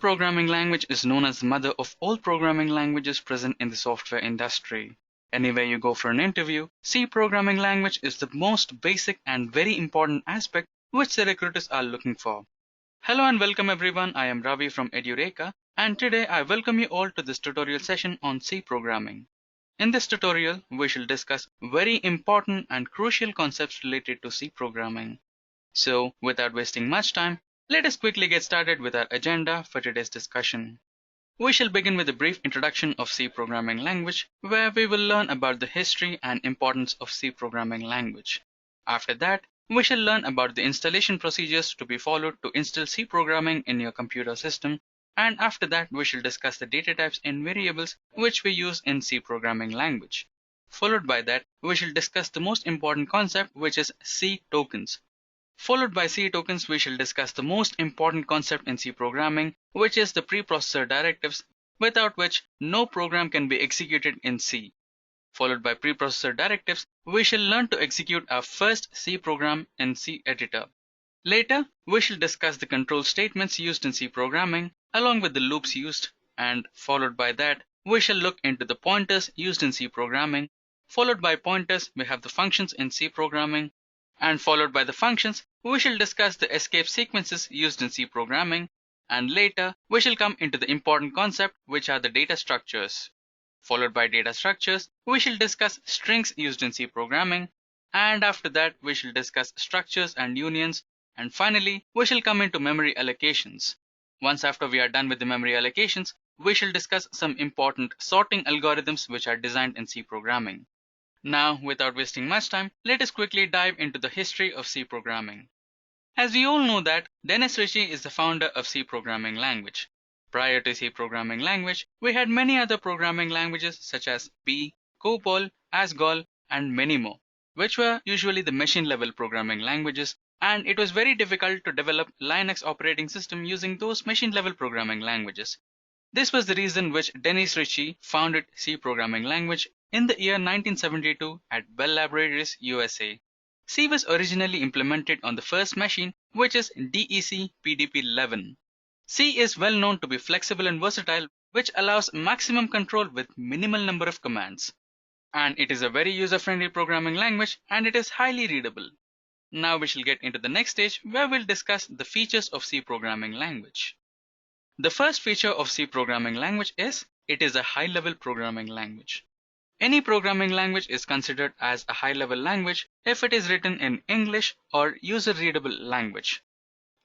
Programming language is known as the mother of all programming languages present in the software industry. Anywhere you go for an interview, C programming language is the most basic and very important aspect which the recruiters are looking for. Hello and welcome everyone, I am Ravi from Edureka, and today I welcome you all to this tutorial session on C programming. In this tutorial, we shall discuss very important and crucial concepts related to C programming. So, without wasting much time, let us quickly get started with our agenda for today's discussion. We shall begin with a brief introduction of C programming language, where we will learn about the history and importance of C programming language. After that, we shall learn about the installation procedures to be followed to install C programming in your computer system, and after that we shall discuss the data types and variables which we use in C programming language. Followed by that, we shall discuss the most important concept, which is C tokens. Followed by C tokens, we shall discuss the most important concept in C programming, which is the preprocessor directives, without which no program can be executed in C. Followed by preprocessor directives, we shall learn to execute our first C program in C editor. Later, we shall discuss the control statements used in C programming, along with the loops used, and followed by that, we shall look into the pointers used in C programming. Followed by pointers, we have the functions in C programming. And followed by the functions, we shall discuss the escape sequences used in C programming, and later we shall come into the important concept, which are the data structures. Followed by data structures, we shall discuss strings used in C programming, and after that we shall discuss structures and unions, and finally we shall come into memory allocations. Once after we are done with the memory allocations, we shall discuss some important sorting algorithms which are designed in C programming. Now, without wasting much time, let us quickly dive into the history of C programming. As we all know that Dennis Ritchie is the founder of C programming language. Prior to C programming language, we had many other programming languages such as B, COBOL, ASGOL, and many more, which were usually the machine-level programming languages, and it was very difficult to develop Linux operating system using those machine-level programming languages. This was the reason which Dennis Ritchie founded C programming language in the year 1972 at Bell Laboratories, USA. C was originally implemented on the first machine, which is DEC PDP-11. C is well known to be flexible and versatile, which allows maximum control with minimal number of commands. And it is a very user-friendly programming language, and it is highly readable. Now we shall get into the next stage, where we'll discuss the features of C programming language. The first feature of C programming language is it is a high-level programming language. Any programming language is considered as a high-level language if it is written in English or user-readable language.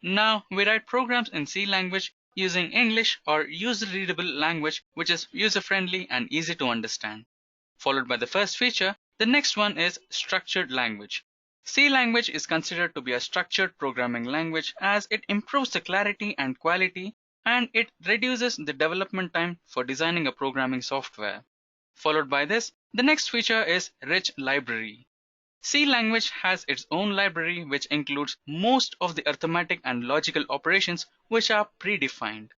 Now, we write programs in C language using English or user-readable language, which is user-friendly and easy to understand. Followed by the first feature, the next one is structured language. C language is considered to be a structured programming language as it improves the clarity and quality, and it reduces the development time for designing a programming software. Followed by this, the next feature is rich library. C language has its own library which includes most of the arithmetic and logical operations which are predefined.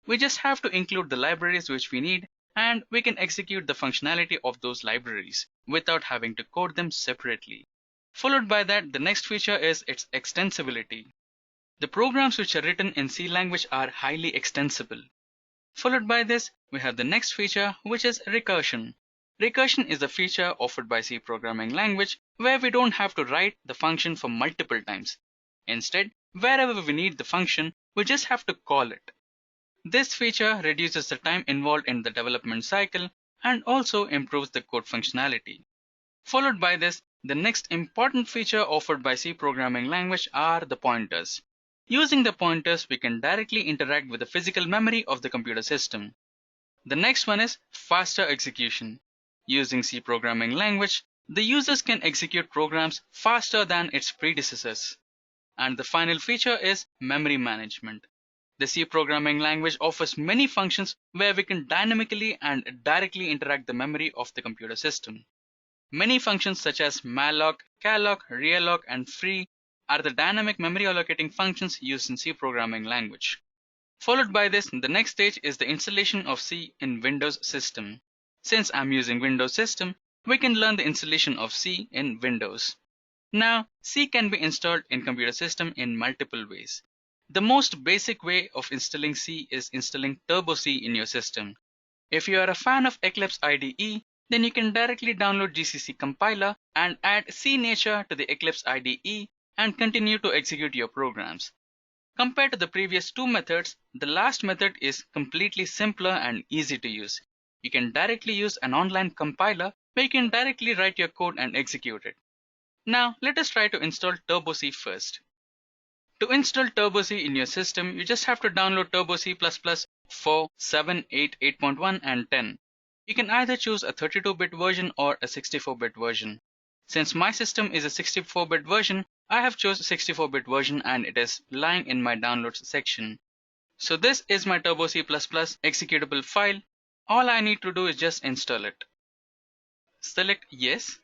We just have to include the libraries which we need, and we can execute the functionality of those libraries without having to code them separately. Followed by that, the next feature is its extensibility. The programs which are written in C language are highly extensible. Followed by this, we have the next feature, which is recursion. Recursion is a feature offered by C programming language where we don't have to write the function for multiple times. Instead, wherever we need the function, we just have to call it. This feature reduces the time involved in the development cycle and also improves the code functionality. Followed by this, the next important feature offered by C programming language are the pointers. Using the pointers, we can directly interact with the physical memory of the computer system. The next one is faster execution. Using C programming language, the users can execute programs faster than its predecessors. And the final feature is memory management. The C programming language offers many functions where we can dynamically and directly interact the memory of the computer system. Many functions such as malloc, calloc, realloc, and free are the dynamic memory allocating functions used in C programming language. Followed by this, the next stage is the installation of C in Windows system. Since I'm using Windows system, we can learn the installation of C in Windows. Now, C can be installed in computer system in multiple ways. The most basic way of installing C is installing Turbo C in your system. If you are a fan of Eclipse IDE, then you can directly download GCC compiler and add CNature to the Eclipse IDE and continue to execute your programs. Compared to the previous two methods, the last method is completely simpler and easy to use. You can directly use an online compiler where you can directly write your code and execute it. Now let us try to install Turbo C first. To install Turbo C in your system, you just have to download Turbo C++ for 7, 8, 8.1 and 10. You can either choose a 32-bit version or a 64-bit version. Since my system is a 64-bit version, I have chosen 64-bit version and it is lying in my downloads section. So this is my Turbo C++ executable file. All I need to do is just install it. Select yes.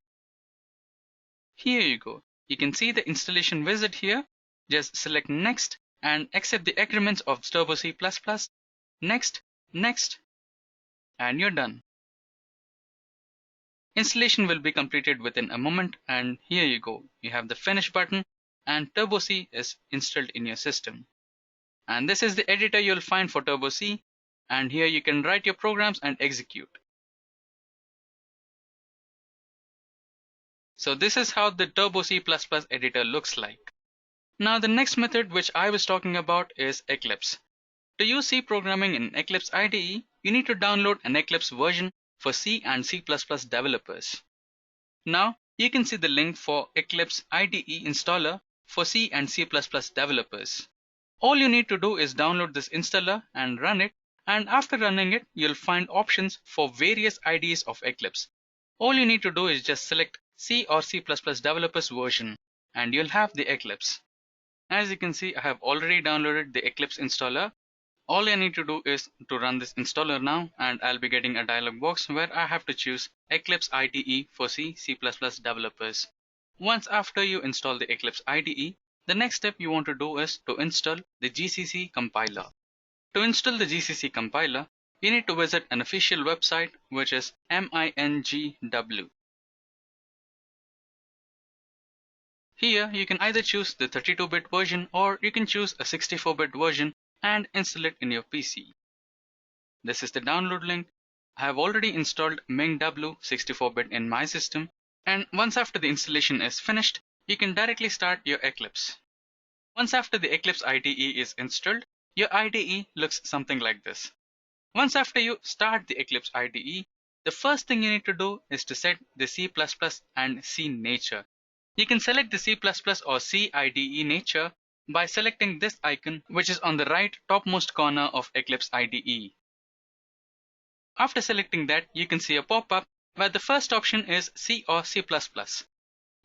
Here you go. You can see the installation wizard here. Just select next and accept the agreements of Turbo C++. Next, next, and you're done. Installation will be completed within a moment, and here you go. You have the finish button and Turbo C is installed in your system. And this is the editor you'll find for Turbo C, and here you can write your programs and execute. So this is how the Turbo C++ editor looks like. Now the next method which I was talking about is Eclipse. To use C programming in Eclipse IDE, you need to download an Eclipse version for C and C++ developers. Now you can see the link for Eclipse IDE installer for C and C++ developers. All you need to do is download this installer and run it, and after running it, you'll find options for various IDEs of Eclipse. All you need to do is just select C or C++ developers version and you'll have the Eclipse. As you can see, I have already downloaded the Eclipse installer. All I need to do is to run this installer now, and I'll be getting a dialog box where I have to choose Eclipse IDE for C, C++ developers. Once after you install the Eclipse IDE, the next step you want to do is to install the GCC compiler. To install the GCC compiler, you need to visit an official website which is MINGW. Here you can either choose the 32-bit version or you can choose a 64-bit version and install it in your PC. This is the download link. I have already installed MINGW 64-bit in my system, and once after the installation is finished, you can directly start your Eclipse. Once after the Eclipse IDE is installed, your IDE looks something like this. Once after you start the Eclipse IDE, the first thing you need to do is to set the C++ and C nature. You can select the C++ or C IDE nature by selecting this icon which is on the right topmost corner of Eclipse IDE. After selecting that, you can see a pop-up where the first option is C or C++.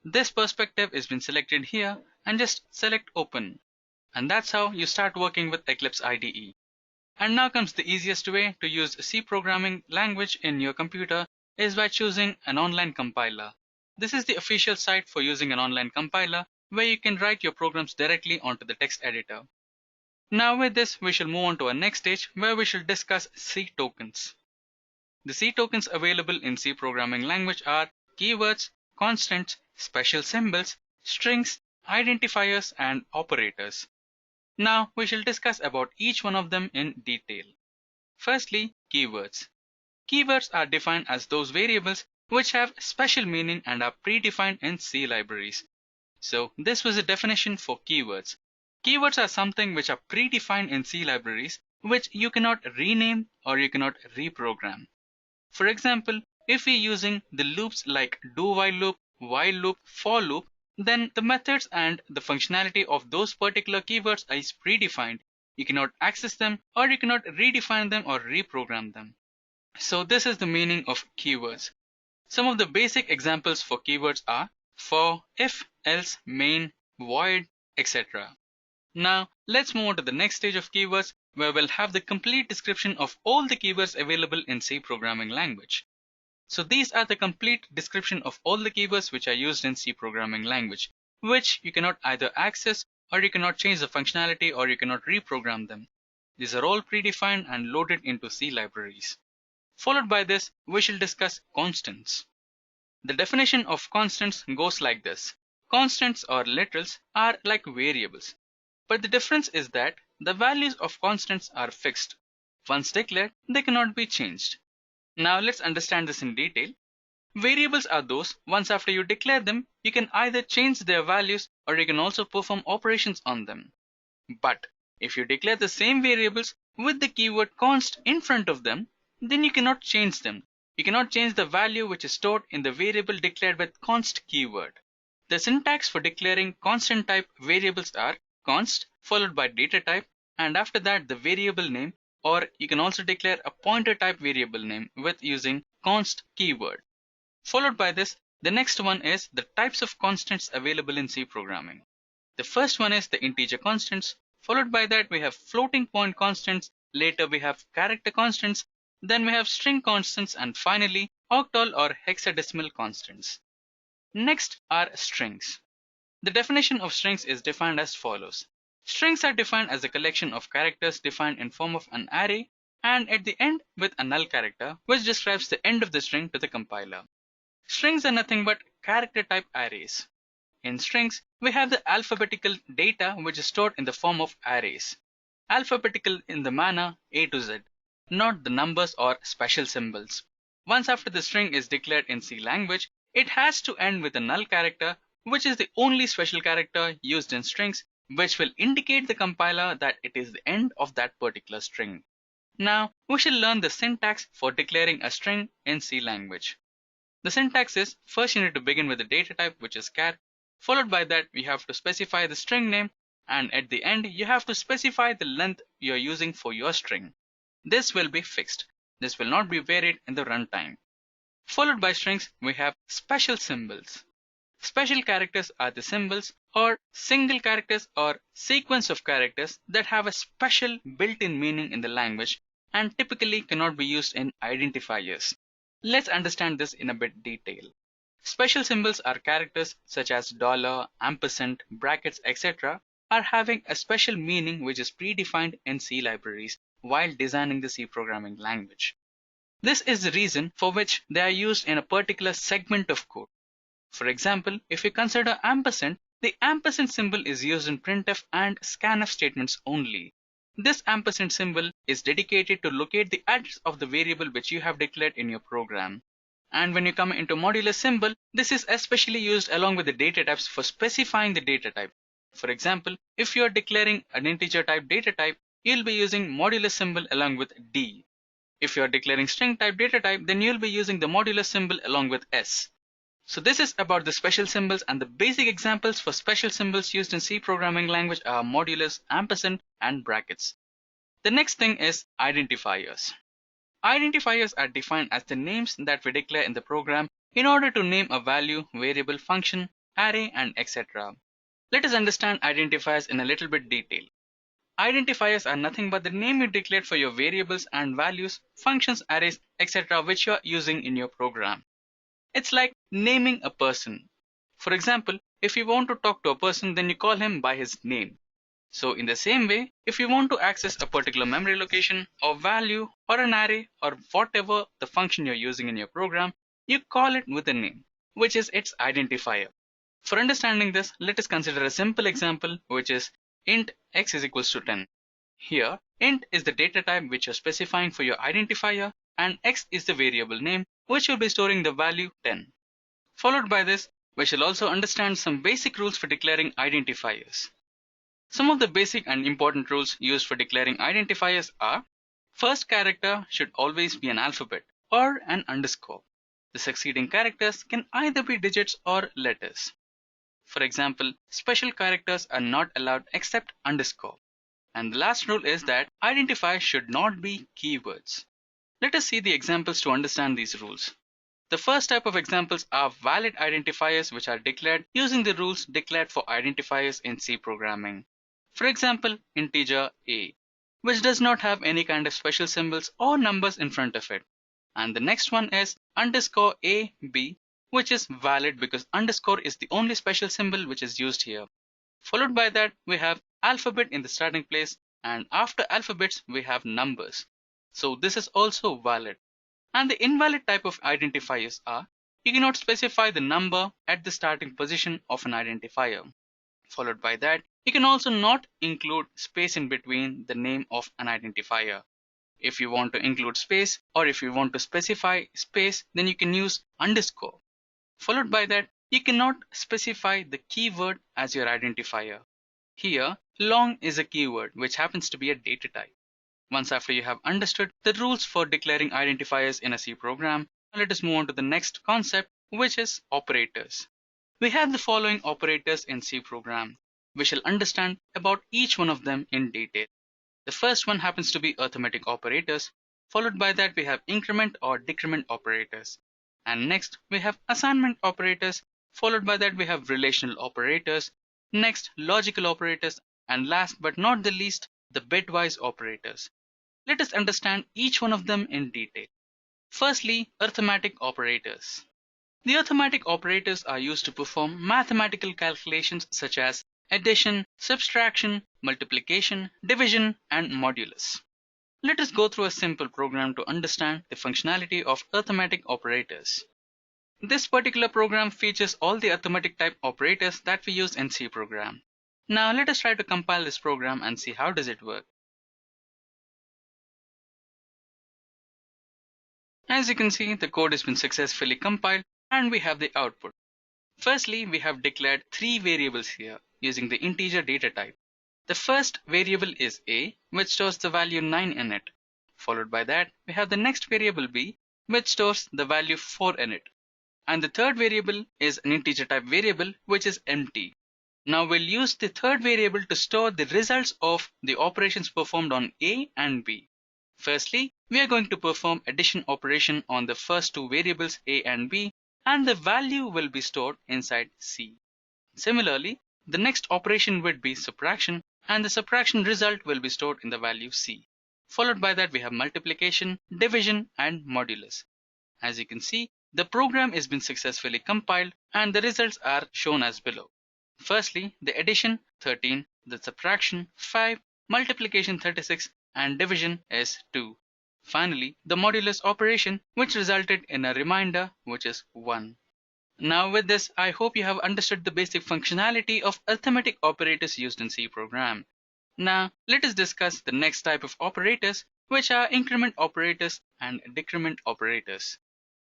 This perspective has been selected here and just select open. And that's how you start working with Eclipse IDE. And now comes the easiest way to use C programming language in your computer is by choosing an online compiler. This is the official site for using an online compiler where you can write your programs directly onto the text editor. Now with this, we shall move on to our next stage where we shall discuss C tokens. The C tokens available in C programming language are keywords, constants, special symbols, strings, identifiers, and operators. Now we shall discuss about each one of them in detail. Firstly, keywords. Keywords are defined as those variables which have special meaning and are predefined in C libraries. So this was a definition for keywords. Keywords are something which are predefined in C libraries which you cannot rename or you cannot reprogram. For example, if we're using the loops like do while loop, for loop, then the methods and the functionality of those particular keywords is predefined. You cannot access them or you cannot redefine them or reprogram them. So this is the meaning of keywords. Some of the basic examples for keywords are for, if, else, main, void, etc. Now let's move on to the next stage of keywords where we'll have the complete description of all the keywords available in C programming language. So these are the complete description of all the keywords which are used in C programming language, which you cannot either access or you cannot change the functionality or you cannot reprogram them. These are all predefined and loaded into C libraries. Followed by this, we shall discuss constants. The definition of constants goes like this. Constants or literals are like variables, But the difference is that the values of constants are fixed. Once declared, they cannot be changed. Now let's understand this in detail. Variables are those, once after you declare them, you can either change their values or you can also perform operations on them. But if you declare the same variables with the keyword const in front of them, then you cannot change them. You cannot change the value which is stored in the variable declared with const keyword. The syntax for declaring constant type variables are const followed by data type, and after that the variable name, or you can also declare a pointer type variable name with using const keyword. Followed by this, the next one is the types of constants available in C programming. The first one is the integer constants. Followed by that we have floating point constants. Later we have character constants. Then we have string constants, and finally octal or hexadecimal constants. Next are strings. The definition of strings is defined as follows. Strings are defined as a collection of characters defined in form of an array and at the end with a null character which describes the end of the string to the compiler. Strings are nothing but character type arrays. In strings, we have the alphabetical data which is stored in the form of arrays. Alphabetical in the manner A to Z, not the numbers or special symbols. Once after the string is declared in C language, it has to end with a null character, which is the only special character used in strings, which will indicate the compiler that it is the end of that particular string. Now, we shall learn the syntax for declaring a string in C language. The syntax is, first you need to begin with the data type, which is char. Followed by that, we have to specify the string name, and at the end, you have to specify the length you are using for your string. This will be fixed. This will not be varied in the runtime. Followed by strings, we have special symbols. Special characters are the symbols or single characters or sequence of characters that have a special built-in meaning in the language and typically cannot be used in identifiers. Let's understand this in a bit detail. Special symbols are characters such as $, ampersand, brackets, etc. are having a special meaning which is predefined in C libraries while designing the C programming language. This is the reason for which they are used in a particular segment of code. For example, if you consider ampersand, the ampersand symbol is used in printf and scanf statements only. This ampersand symbol is dedicated to locate the address of the variable which you have declared in your program. And when you come into modulus symbol, this is especially used along with the data types for specifying the data type. For example, if you are declaring an integer type data type, you'll be using modulus symbol along with D. If you are declaring string type data type, then you'll be using the modulus symbol along with S. So this is about the special symbols, and the basic examples for special symbols used in C programming language are modulus, ampersand, and brackets. The next thing is identifiers. Identifiers are defined as the names that we declare in the program in order to name a value, variable, function, array, and etc. Let us understand identifiers in a little bit detail. Identifiers are nothing but the name you declared for your variables and values, functions, arrays, etc. which you are using in your program. It's like naming a person. For example, if you want to talk to a person, then you call him by his name. So in the same way, if you want to access a particular memory location or value or an array or whatever the function you're using in your program, you call it with a name, which is its identifier. For understanding this, let us consider a simple example, which is int x is equals to 10. Here, int is the data type which you're specifying for your identifier, and x is the variable name which will be storing the value 10. Followed by this, we shall also understand some basic rules for declaring identifiers. Some of the basic and important rules used for declaring identifiers are: first character should always be an alphabet or an underscore. The succeeding characters can either be digits or letters. For example, special characters are not allowed except underscore. And the last rule is that identifiers should not be keywords. Let us see the examples to understand these rules. The first type of examples are valid identifiers which are declared using the rules declared for identifiers in C programming. For example, integer a, which does not have any kind of special symbols or numbers in front of it. And the next one is underscore a b, which is valid because underscore is the only special symbol which is used here. Followed by that, we have alphabet in the starting place, and after alphabets we have numbers. So this is also valid. And the invalid type of identifiers are: you cannot specify the number at the starting position of an identifier. Followed by that, You can also not include space in between the name of an identifier. If you want to include space or if you want to specify space, then you can use underscore. Followed by that, you cannot specify the keyword as your identifier. Here, long is a keyword which happens to be a data type. Once after you have understood the rules for declaring identifiers in a C program, let us move on to the next concept, which is operators. We have the following operators in C program. We shall understand about each one of them in detail. The first one happens to be arithmetic operators. Followed by that, we have increment or decrement operators. And next, we have assignment operators. Followed by that, we have relational operators. Next, logical operators. And last but not the least, the bitwise operators. Let us understand each one of them in detail. Firstly, arithmetic operators. The arithmetic operators are used to perform mathematical calculations such as addition, subtraction, multiplication, division, and modulus. Let us go through a simple program to understand the functionality of arithmetic operators. This particular program features all the arithmetic type operators that we use in C program. Now let us try to compile this program and see how does it work. As you can see, the code has been successfully compiled and we have the output. Firstly, we have declared three variables here using the integer data type. The first variable is a, which stores the value 9 in it. Followed by that, we have the next variable b, which stores the value 4 in it. And the third variable is an integer type variable, which is empty. Now we'll use the third variable to store the results of the operations performed on a and b. Firstly, we are going to perform addition operation on the first two variables a and b, and the value will be stored inside C. Similarly, the next operation would be subtraction, and the subtraction result will be stored in the value C. Followed by that, we have multiplication, division, and modulus. As you can see, the program has been successfully compiled and the results are shown as below. Firstly, the addition 13, the subtraction 5, multiplication 36, and division is 2. Finally, the modulus operation, which resulted in a remainder, which is 1. Now with this, I hope you have understood the basic functionality of arithmetic operators used in C program. Now, let us discuss the next type of operators, which are increment operators and decrement operators.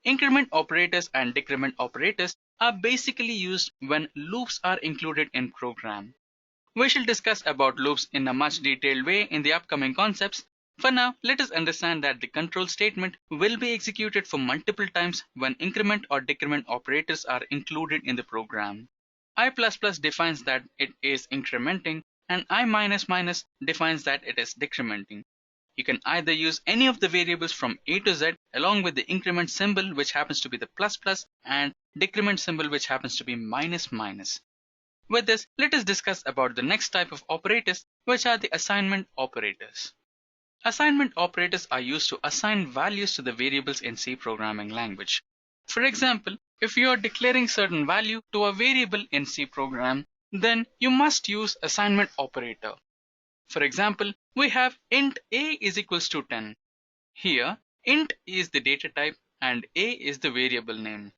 Increment operators and decrement operators are basically used when loops are included in program. We shall discuss about loops in a much detailed way in the upcoming concepts. For now, let us understand that the control statement will be executed for multiple times when increment or decrement operators are included in the program. I++ defines that it is incrementing and I defines that it is decrementing. You can either use any of the variables from A to Z along with the increment symbol, which happens to be the ++, and decrement symbol, which happens to be -. With this, let us discuss about the next type of operators, which are the assignment operators. Assignment operators are used to assign values to the variables in C programming language. For example, if you are declaring certain value to a variable in C program, then you must use assignment operator. For example, we have int a is equals to 10. Here, int is the data type and a is the variable name.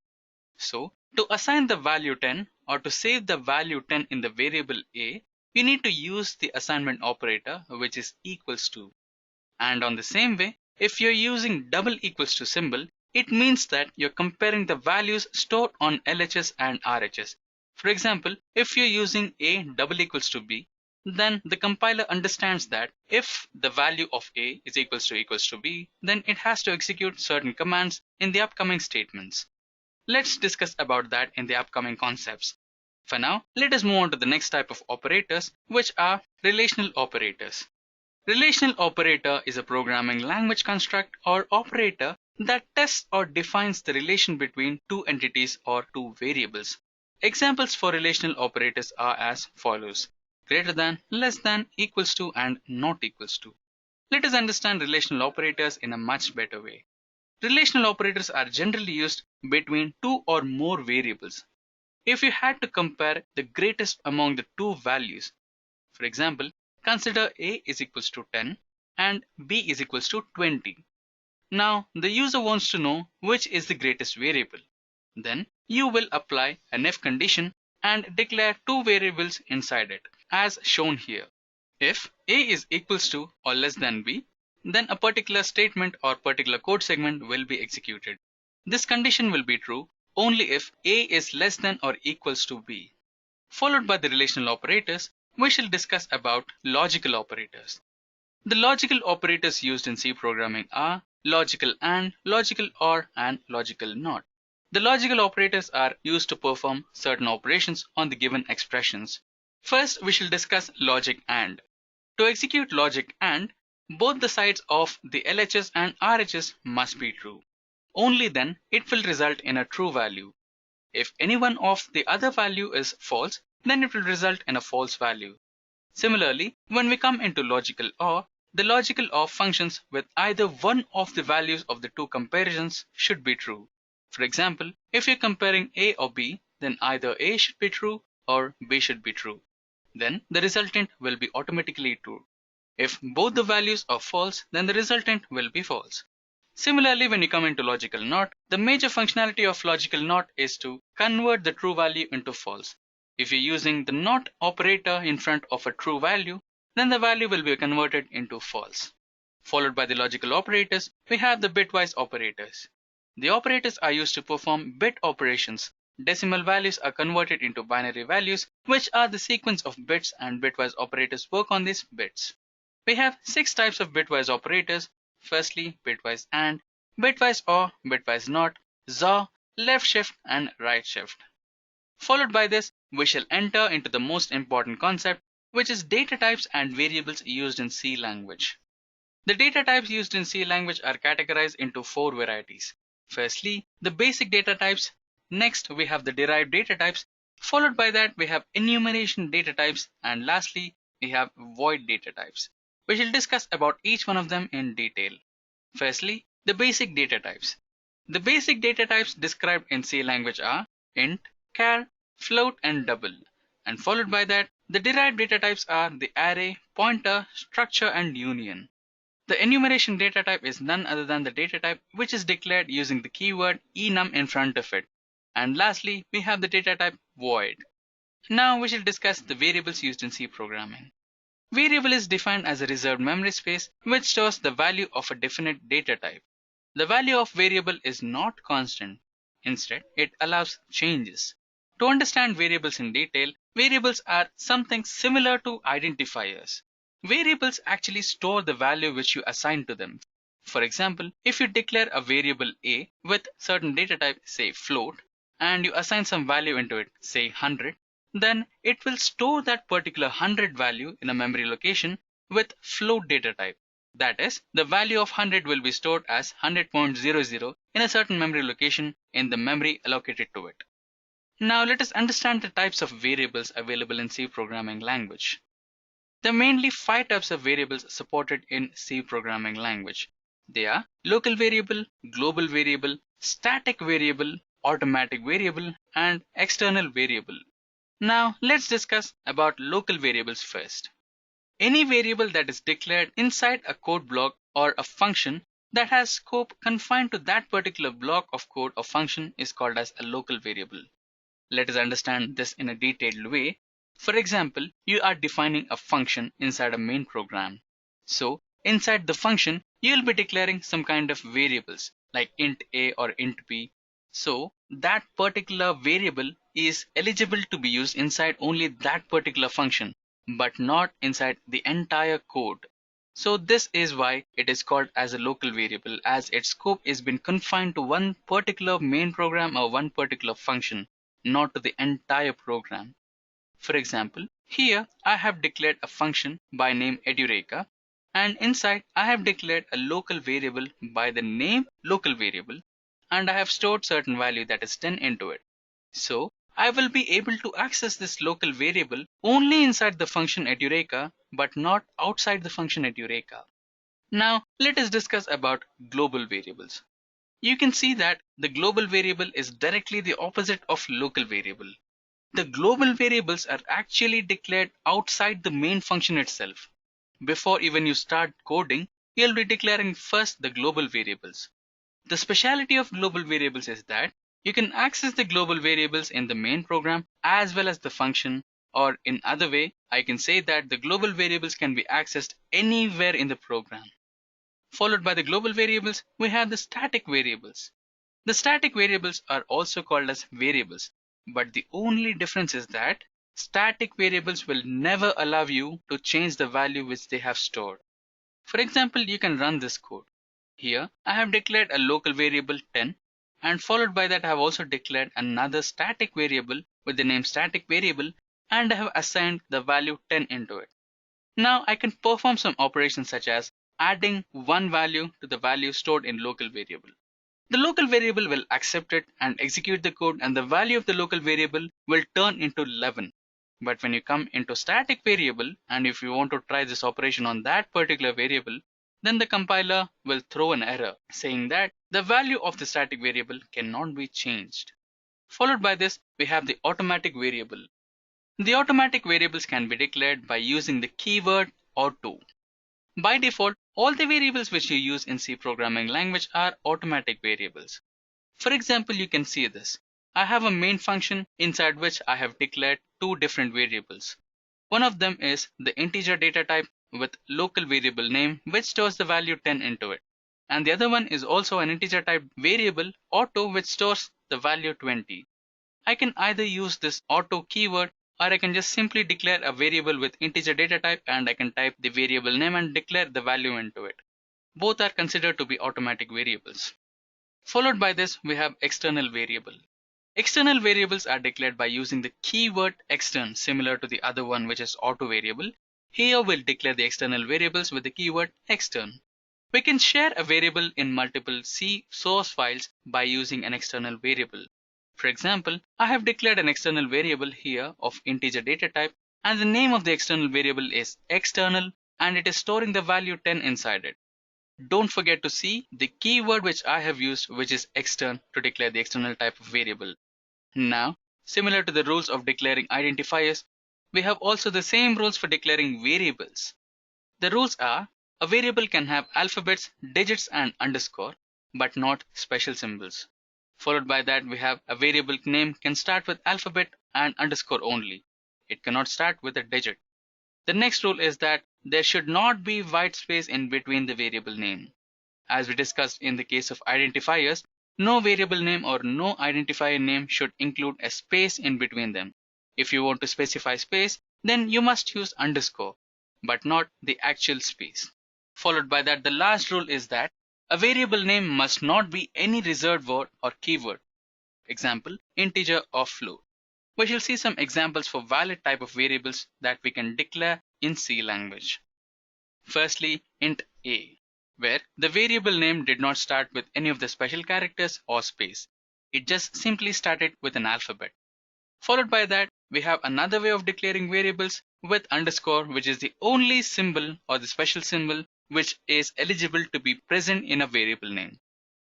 So, to assign the value 10 or to save the value 10 in the variable a, you need to use the assignment operator, which is equals to. And on the same way, if you're using double equals to symbol, it means that you're comparing the values stored on LHS and RHS. For example, if you're using a double equals to b, then the compiler understands that if the value of a is equals to b, then it has to execute certain commands in the upcoming statements. Let's discuss about that in the upcoming concepts. For now, let us move on to the next type of operators, which are relational operators. Relational operator is a programming language construct or operator that tests or defines the relation between two entities or two variables. Examples for relational operators are as follows: greater than, less than, equals to, and not equals to. Let us understand relational operators in a much better way. Relational operators are generally used between two or more variables. If you had to compare the greatest among the two values, for example, consider a is equals to 10 and b is equals to 20. Now the user wants to know which is the greatest variable. Then you will apply an if condition and declare two variables inside it. as shown here. If A is equals to or less than B, then a particular statement or particular code segment will be executed. This condition will be true only if A is less than or equals to B. Followed by the relational operators, we shall discuss about logical operators. The logical operators used in C programming are logical AND, logical OR, and logical NOT. The logical operators are used to perform certain operations on the given expressions. First, we shall discuss logic AND. To execute logic AND, both the sides of the LHS and RHS must be true. Only then it will result in a true value. If any one of the other value is false, then it will result in a false value. Similarly, when we come into logical OR, the logical OR functions with either one of the values of the two comparisons should be true. For example, if you're comparing A or B, then either A should be true or B should be true. Then the resultant will be automatically true. If both the values are false, then the resultant will be false. Similarly, when you come into logical NOT, the major functionality of logical NOT is to convert the true value into false. If you're using the NOT operator in front of a true value, then the value will be converted into false. Followed by the logical operators, we have the bitwise operators. The operators are used to perform bit operations. Decimal values are converted into binary values, which are the sequence of bits, and bitwise operators work on these bits. We have 6 types of bitwise operators. Firstly, bitwise AND, bitwise OR, bitwise NOT, XOR, left shift, and right shift. Followed by this, we shall enter into the most important concept, which is data types and variables used in C language. The data types used in C language are categorized into 4 varieties. Firstly, the basic data types. Next, we have the derived data types. Followed by that, we have enumeration data types. And lastly, we have void data types. We shall discuss about each one of them in detail. Firstly, the basic data types. The basic data types described in C language are int, char, float, and double. And followed by that, the derived data types are the array, pointer, structure, and union. The enumeration data type is none other than the data type which is declared using the keyword enum in front of it. And lastly, we have the data type void. Now we shall discuss the variables used in C programming. Variable is defined as a reserved memory space which stores the value of a definite data type. The value of variable is not constant. Instead, it allows changes. To understand variables in detail, variables are something similar to identifiers. Variables actually store the value which you assign to them. For example, if you declare a variable A with certain data type, say float, and you assign some value into it, say 100, then it will store that particular 100 value in a memory location with float data type. That is, the value of 100 will be stored as 100.00 in a certain memory location in the memory allocated to it. Now let us understand the types of variables available in C programming language. There are mainly 5 types of variables supported in C programming language. They are local variable, global variable, static variable, automatic variable, and external variable. Now let's discuss about local variables first. Any variable that is declared inside a code block or a function that has scope confined to that particular block of code or function is called as a local variable. Let us understand this in a detailed way. For example, you are defining a function inside a main program. So inside the function, you will be declaring some kind of variables like int a or int b. So that particular variable is eligible to be used inside only that particular function, but not inside the entire code. So this is why it is called as a local variable, as its scope is been confined to one particular main program or one particular function, not to the entire program. For example, here I have declared a function by name edureka, and inside I have declared a local variable by the name local variable, and I have stored certain value that is 10 into it. So I will be able to access this local variable only inside the function edureka, but not outside the function edureka. Now let us discuss about global variables. You can see that the global variable is directly the opposite of local variable. The global variables are actually declared outside the main function itself. Before even you start coding, you'll be declaring first the global variables. The speciality of global variables is that you can access the global variables in the main program as well as the function Or in other way, I can say that the global variables can be accessed anywhere in the program. Followed by the global variables, we have the static variables. The static variables are also called as variables, but the only difference is that static variables will never allow you to change the value which they have stored. For example, you can run this code. Here, I have declared a local variable 10, and followed by that I have also declared another static variable with the name static variable, and I have assigned the value 10 into it. Now I can perform some operations such as adding one value to the value stored in local variable. The local variable will accept it and execute the code, and the value of the local variable will turn into 11. But when you come into static variable, and if you want to try this operation on that particular variable, then the compiler will throw an error saying that the value of the static variable cannot be changed. Followed by this, we have the automatic variable. The automatic variables can be declared by using the keyword auto. By default, all the variables which you use in C programming language are automatic variables. For example, you can see this. I have a main function inside which I have declared two different variables. One of them is the integer data type with local variable name which stores the value 10 into it. And the other one is also an integer type variable auto which stores the value 20. I can either use this auto keyword, or I can just simply declare a variable with integer data type and I can type the variable name and declare the value into it. Both are considered to be automatic variables. Followed by this, we have external variable. External variables are declared by using the keyword extern, similar to the other one which is auto variable. Here we'll declare the external variables with the keyword extern. We can share a variable in multiple C source files by using an external variable. For example, I have declared an external variable here of integer data type, and the name of the external variable is external, and it is storing the value 10 inside it. Don't forget to see the keyword which I have used, which is extern, to declare the external type of variable. Now, similar to the rules of declaring identifiers, we have also the same rules for declaring variables. The rules are: a variable can have alphabets, digits and underscore, but not special symbols. Followed by that, we have a variable name can start with alphabet and underscore only. It cannot start with a digit. The next rule is that there should not be white space in between the variable name. As we discussed in the case of identifiers, no variable name or no identifier name should include a space in between them. If you want to specify space, then you must use underscore, but not the actual space. Followed by that, the last rule is that a variable name must not be any reserved word or keyword. Example, integer or float. We shall see some examples for valid type of variables that we can declare in C language. Firstly, int a, where the variable name did not start with any of the special characters or space. It just simply started with an alphabet. Followed by that, we have another way of declaring variables with underscore, which is the only symbol or the special symbol which is eligible to be present in a variable name.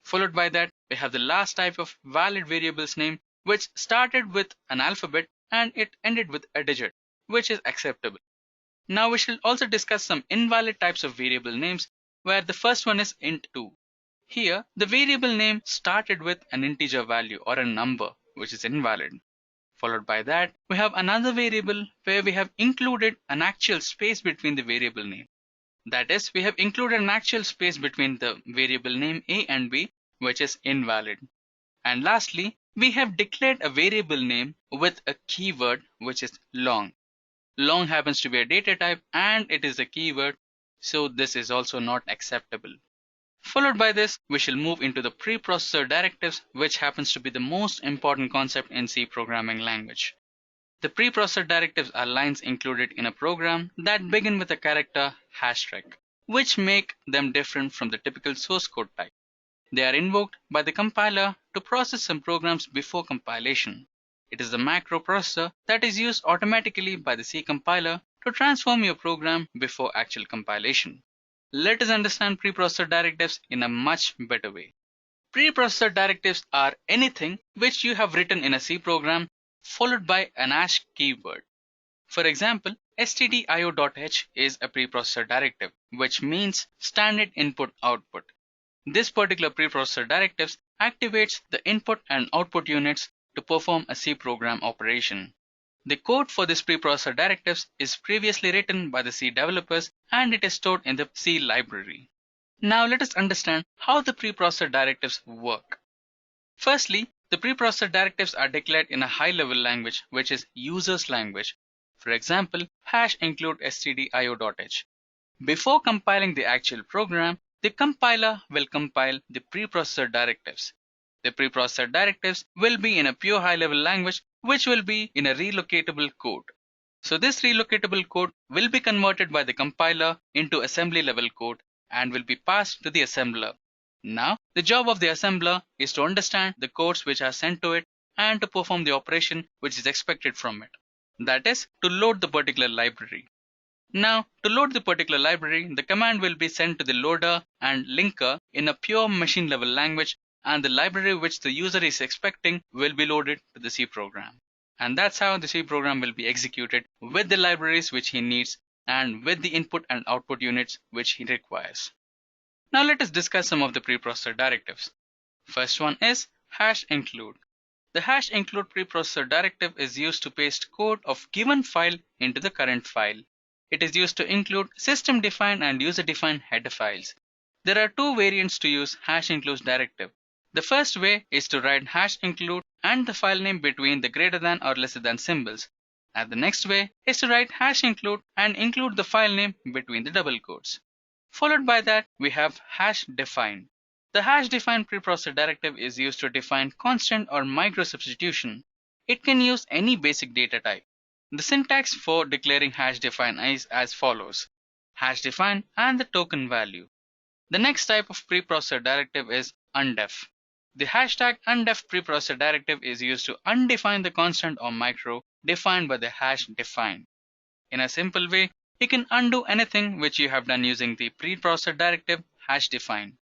Followed by that, we have the last type of valid variables name, which started with an alphabet and it ended with a digit, which is acceptable. Now we shall also discuss some invalid types of variable names, where the first one is int2. Here, the variable name started with an integer value or a number, which is invalid. Followed by that, we have another variable where we have included an actual space between the variable name. That is, we have included an actual space between the variable name a and b, which is invalid. And lastly, we have declared a variable name with a keyword which is long. Long happens to be a data type and it is a keyword, so this is also not acceptable. Followed by this, we shall move into the preprocessor directives, which happens to be the most important concept in C programming language. The preprocessor directives are lines included in a program that begin with a character #, which make them different from the typical source code type. They are invoked by the compiler to process some programs before compilation. It is the macro processor that is used automatically by the C compiler to transform your program before actual compilation. Let us understand preprocessor directives in a much better way. Preprocessor directives are anything which you have written in a C program followed by an # keyword. For example, stdio.h is a preprocessor directive, which means standard input output. This particular preprocessor directives activates the input and output units to perform a C program operation. The code for this preprocessor directives is previously written by the C developers and it is stored in the C library. Now let us understand how the preprocessor directives work. Firstly, the preprocessor directives are declared in a high-level language which is user's language. For example, #include stdio.h. Before compiling the actual program, the compiler will compile the preprocessor directives. The preprocessor directives will be in a pure high-level language which will be in a relocatable code. So this relocatable code will be converted by the compiler into assembly level code and will be passed to the assembler. Now, the job of the assembler is to understand the codes which are sent to it and to perform the operation which is expected from it. That is, to load the particular library. Now, to load the particular library, the command will be sent to the loader and linker in a pure machine level language, and the library which the user is expecting will be loaded to the C program. And that's how the C program will be executed with the libraries which he needs and with the input and output units which he requires. Now let us discuss some of the preprocessor directives. First one is #include. The #include preprocessor directive is used to paste code of given file into the current file. It is used to include system-defined and user-defined header files. There are two variants to use #include directive. The first way is to write #include and the file name between the greater than or lesser than symbols. And the next way is to write #include and include the file name between the double quotes. Followed by that, we have #define. The #define preprocessor directive is used to define constant or micro substitution. It can use any basic data type. The syntax for declaring #define is as follows: #define and the token value. The next type of preprocessor directive is undef. The #undef preprocessor directive is used to undefine the constant or micro defined by the #define. In a simple way, you can undo anything which you have done using the preprocessor directive #define.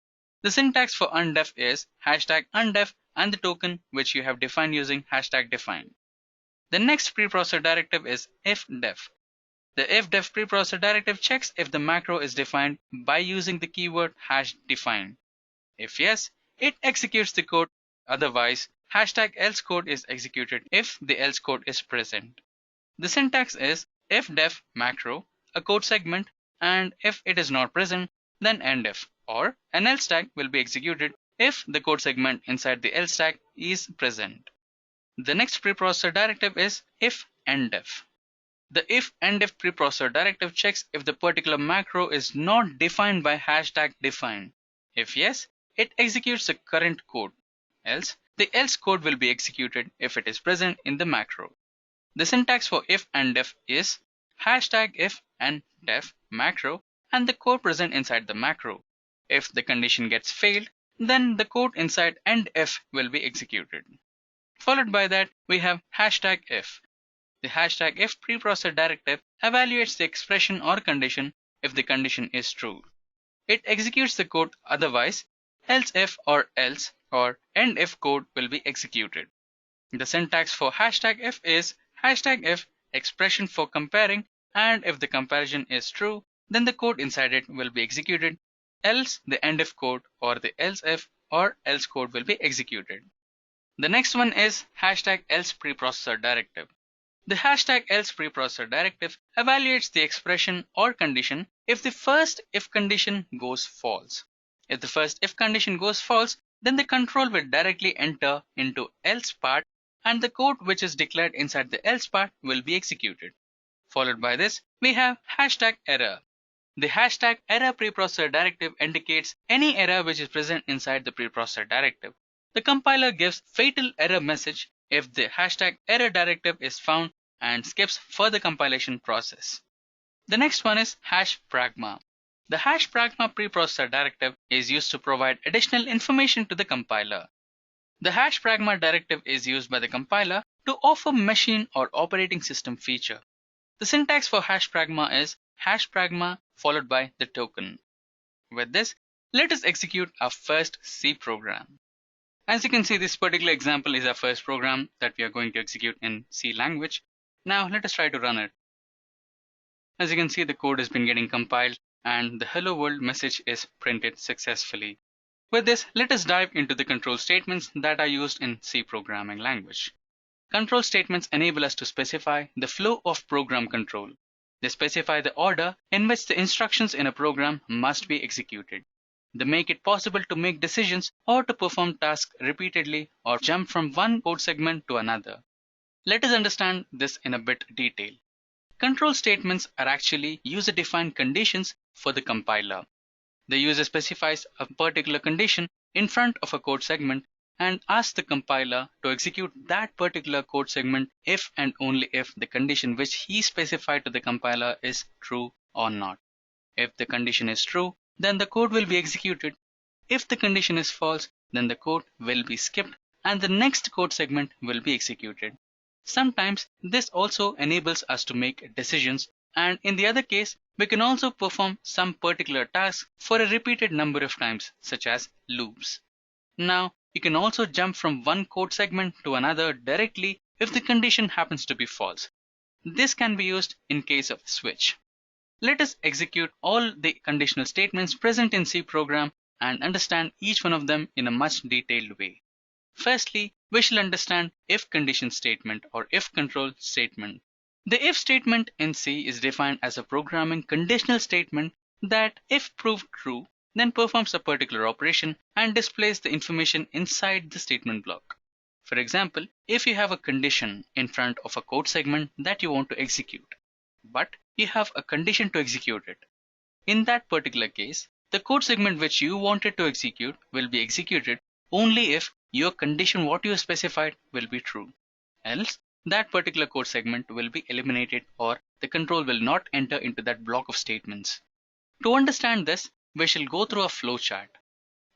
The syntax for undef is #undef and the token which you have defined using #define. The next preprocessor directive is ifdef. The ifdef preprocessor directive checks if the macro is defined by using the keyword #define. If yes, it executes the code. Otherwise, #else code is executed if the else code is present. The syntax is ifdef macro, a code segment, and if it is not present, then endif, or an else tag will be executed if the code segment inside the else tag is present. The next preprocessor directive is ifendif. The ifendif preprocessor directive checks if the particular macro is not defined by #define. If yes, it executes the current code. Else, the else code will be executed if it is present in the macro. The syntax for ifendif is #if and def macro and the code present inside the macro. If the condition gets failed, then the code inside endif will be executed. Followed by that, we have #if. The #if preprocessor directive evaluates the expression or condition if the condition is true. It executes the code. Otherwise, else if or else or endif code will be executed. The syntax for #if is #if expression for comparing, and if the comparison is true, then the code inside it will be executed. Else the endif code or the else if or else code will be executed. The next one is #else preprocessor directive. The #else preprocessor directive evaluates the expression or condition if the first if condition goes false. If the first if condition goes false, then the control will directly enter into else part and the code which is declared inside the else part will be executed. Followed by this, we have #error. The #error preprocessor directive indicates any error which is present inside the preprocessor directive. The compiler gives fatal error message if the #error directive is found and skips further compilation process. The next one is #pragma. The #pragma preprocessor directive is used to provide additional information to the compiler. The #pragma directive is used by the compiler to offer machine or operating system feature. The syntax for #pragma is #pragma followed by the token. With this, let us execute our first C program. As you can see, this particular example is our first program that we are going to execute in C language. Now let us try to run it. As you can see, the code has been getting compiled and the hello world message is printed successfully. With this, let us dive into the control statements that are used in C programming language. Control statements enable us to specify the flow of program control. They specify the order in which the instructions in a program must be executed. They make it possible to make decisions or to perform tasks repeatedly or jump from one code segment to another. Let us understand this in a bit detail. Control statements are actually user-defined conditions for the compiler. The user specifies a particular condition in front of a code segment and asks the compiler to execute that particular code segment if and only if the condition which he specified to the compiler is true or not. If the condition is true, then the code will be executed. If the condition is false, then the code will be skipped and the next code segment will be executed. Sometimes this also enables us to make decisions, and in the other case, we can also perform some particular task for a repeated number of times, such as loops. Now, you can also jump from one code segment to another directly if the condition happens to be false. This can be used in case of switch. Let us execute all the conditional statements present in C program and understand each one of them in a much detailed way. Firstly, we shall understand if condition statement or if control statement. The if statement in C is defined as a programming conditional statement that, if proved true, then performs a particular operation and displays the information inside the statement block. For example, if you have a condition in front of a code segment that you want to execute, but you have a condition to execute it. In that particular case, the code segment which you wanted to execute will be executed only if your condition what you specified will be true. Else, that particular code segment will be eliminated or the control will not enter into that block of statements. To understand this, we shall go through a flowchart.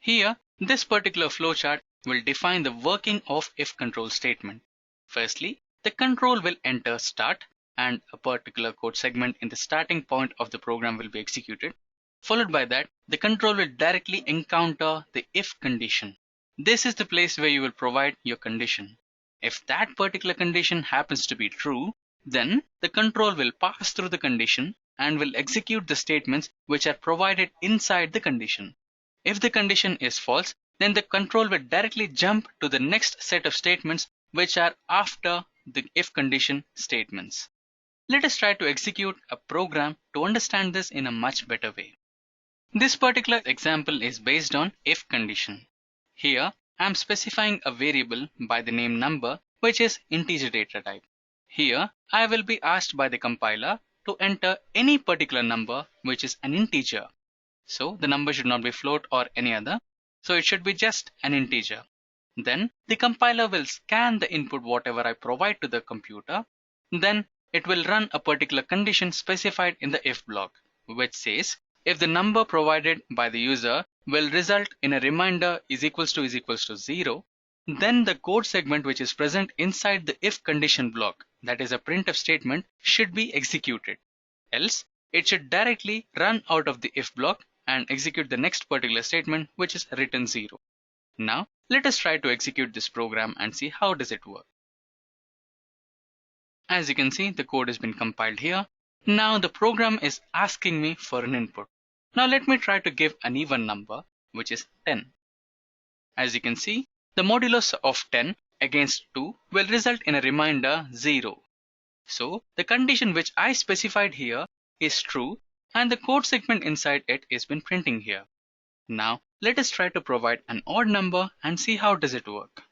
Here, this particular flowchart will define the working of if control statement. Firstly, the control will enter start and a particular code segment in the starting point of the program will be executed. Followed by that, the control will directly encounter the if condition. This is the place where you will provide your condition. If that particular condition happens to be true, then the control will pass through the condition and will execute the statements which are provided inside the condition. If the condition is false, then the control will directly jump to the next set of statements which are after the if condition statements. Let us try to execute a program to understand this in a much better way. This particular example is based on if condition. Here, I am specifying a variable by the name number, which is integer data type. Here, I will be asked by the compiler to enter any particular number, which is an integer. So, the number should not be float or any other. So, it should be just an integer. Then, the compiler will scan the input whatever I provide to the computer. Then, it will run a particular condition specified in the if block, which says, if the number provided by the user will result in a reminder is equals to 0, then the code segment which is present inside the if condition block, that is a printf statement, should be executed. Else, it should directly run out of the if block and execute the next particular statement which is return 0. Now, let us try to execute this program and see how does it work. As you can see, the code has been compiled here. Now the program is asking me for an input. Now let me try to give an even number, which is 10. As you can see, the modulus of 10 against 2 will result in a reminder 0. So the condition which I specified here is true and the code segment inside it is been printing here. Now let us try to provide an odd number and see how does it work.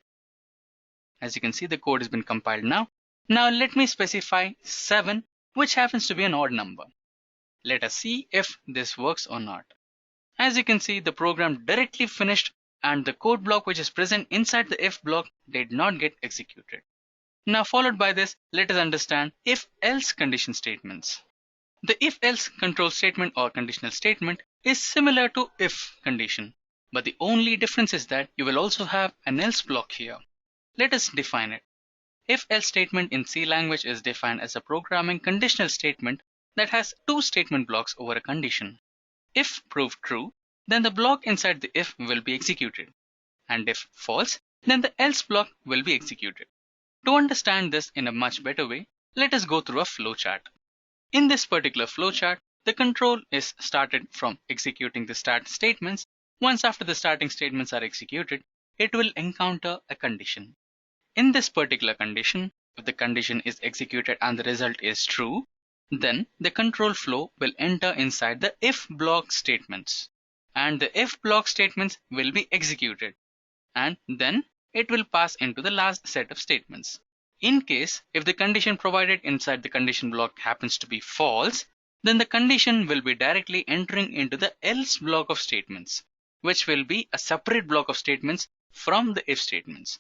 As you can see, the code has been compiled now. Now let me specify 7, which happens to be an odd number. Let us see if this works or not. As you can see, the program directly finished and the code block which is present inside the if block did not get executed. Now followed by this, let us understand if-else condition statements. The if-else control statement or conditional statement is similar to if condition, but the only difference is that you will also have an else block here. Let us define it. If-else statement in C language is defined as a programming conditional statement that has two statement blocks over a condition. If proved true, then the block inside the if will be executed. And if false, then the else block will be executed. To understand this in a much better way, let us go through a flowchart. In this particular flowchart, the control is started from executing the start statements. Once after the starting statements are executed, it will encounter a condition. In this particular condition, if the condition is executed and the result is true, then the control flow will enter inside the if block statements, and the if block statements will be executed, and then it will pass into the last set of statements. In case if the condition provided inside the condition block happens to be false, then the condition will be directly entering into the else block of statements, which will be a separate block of statements from the if statements.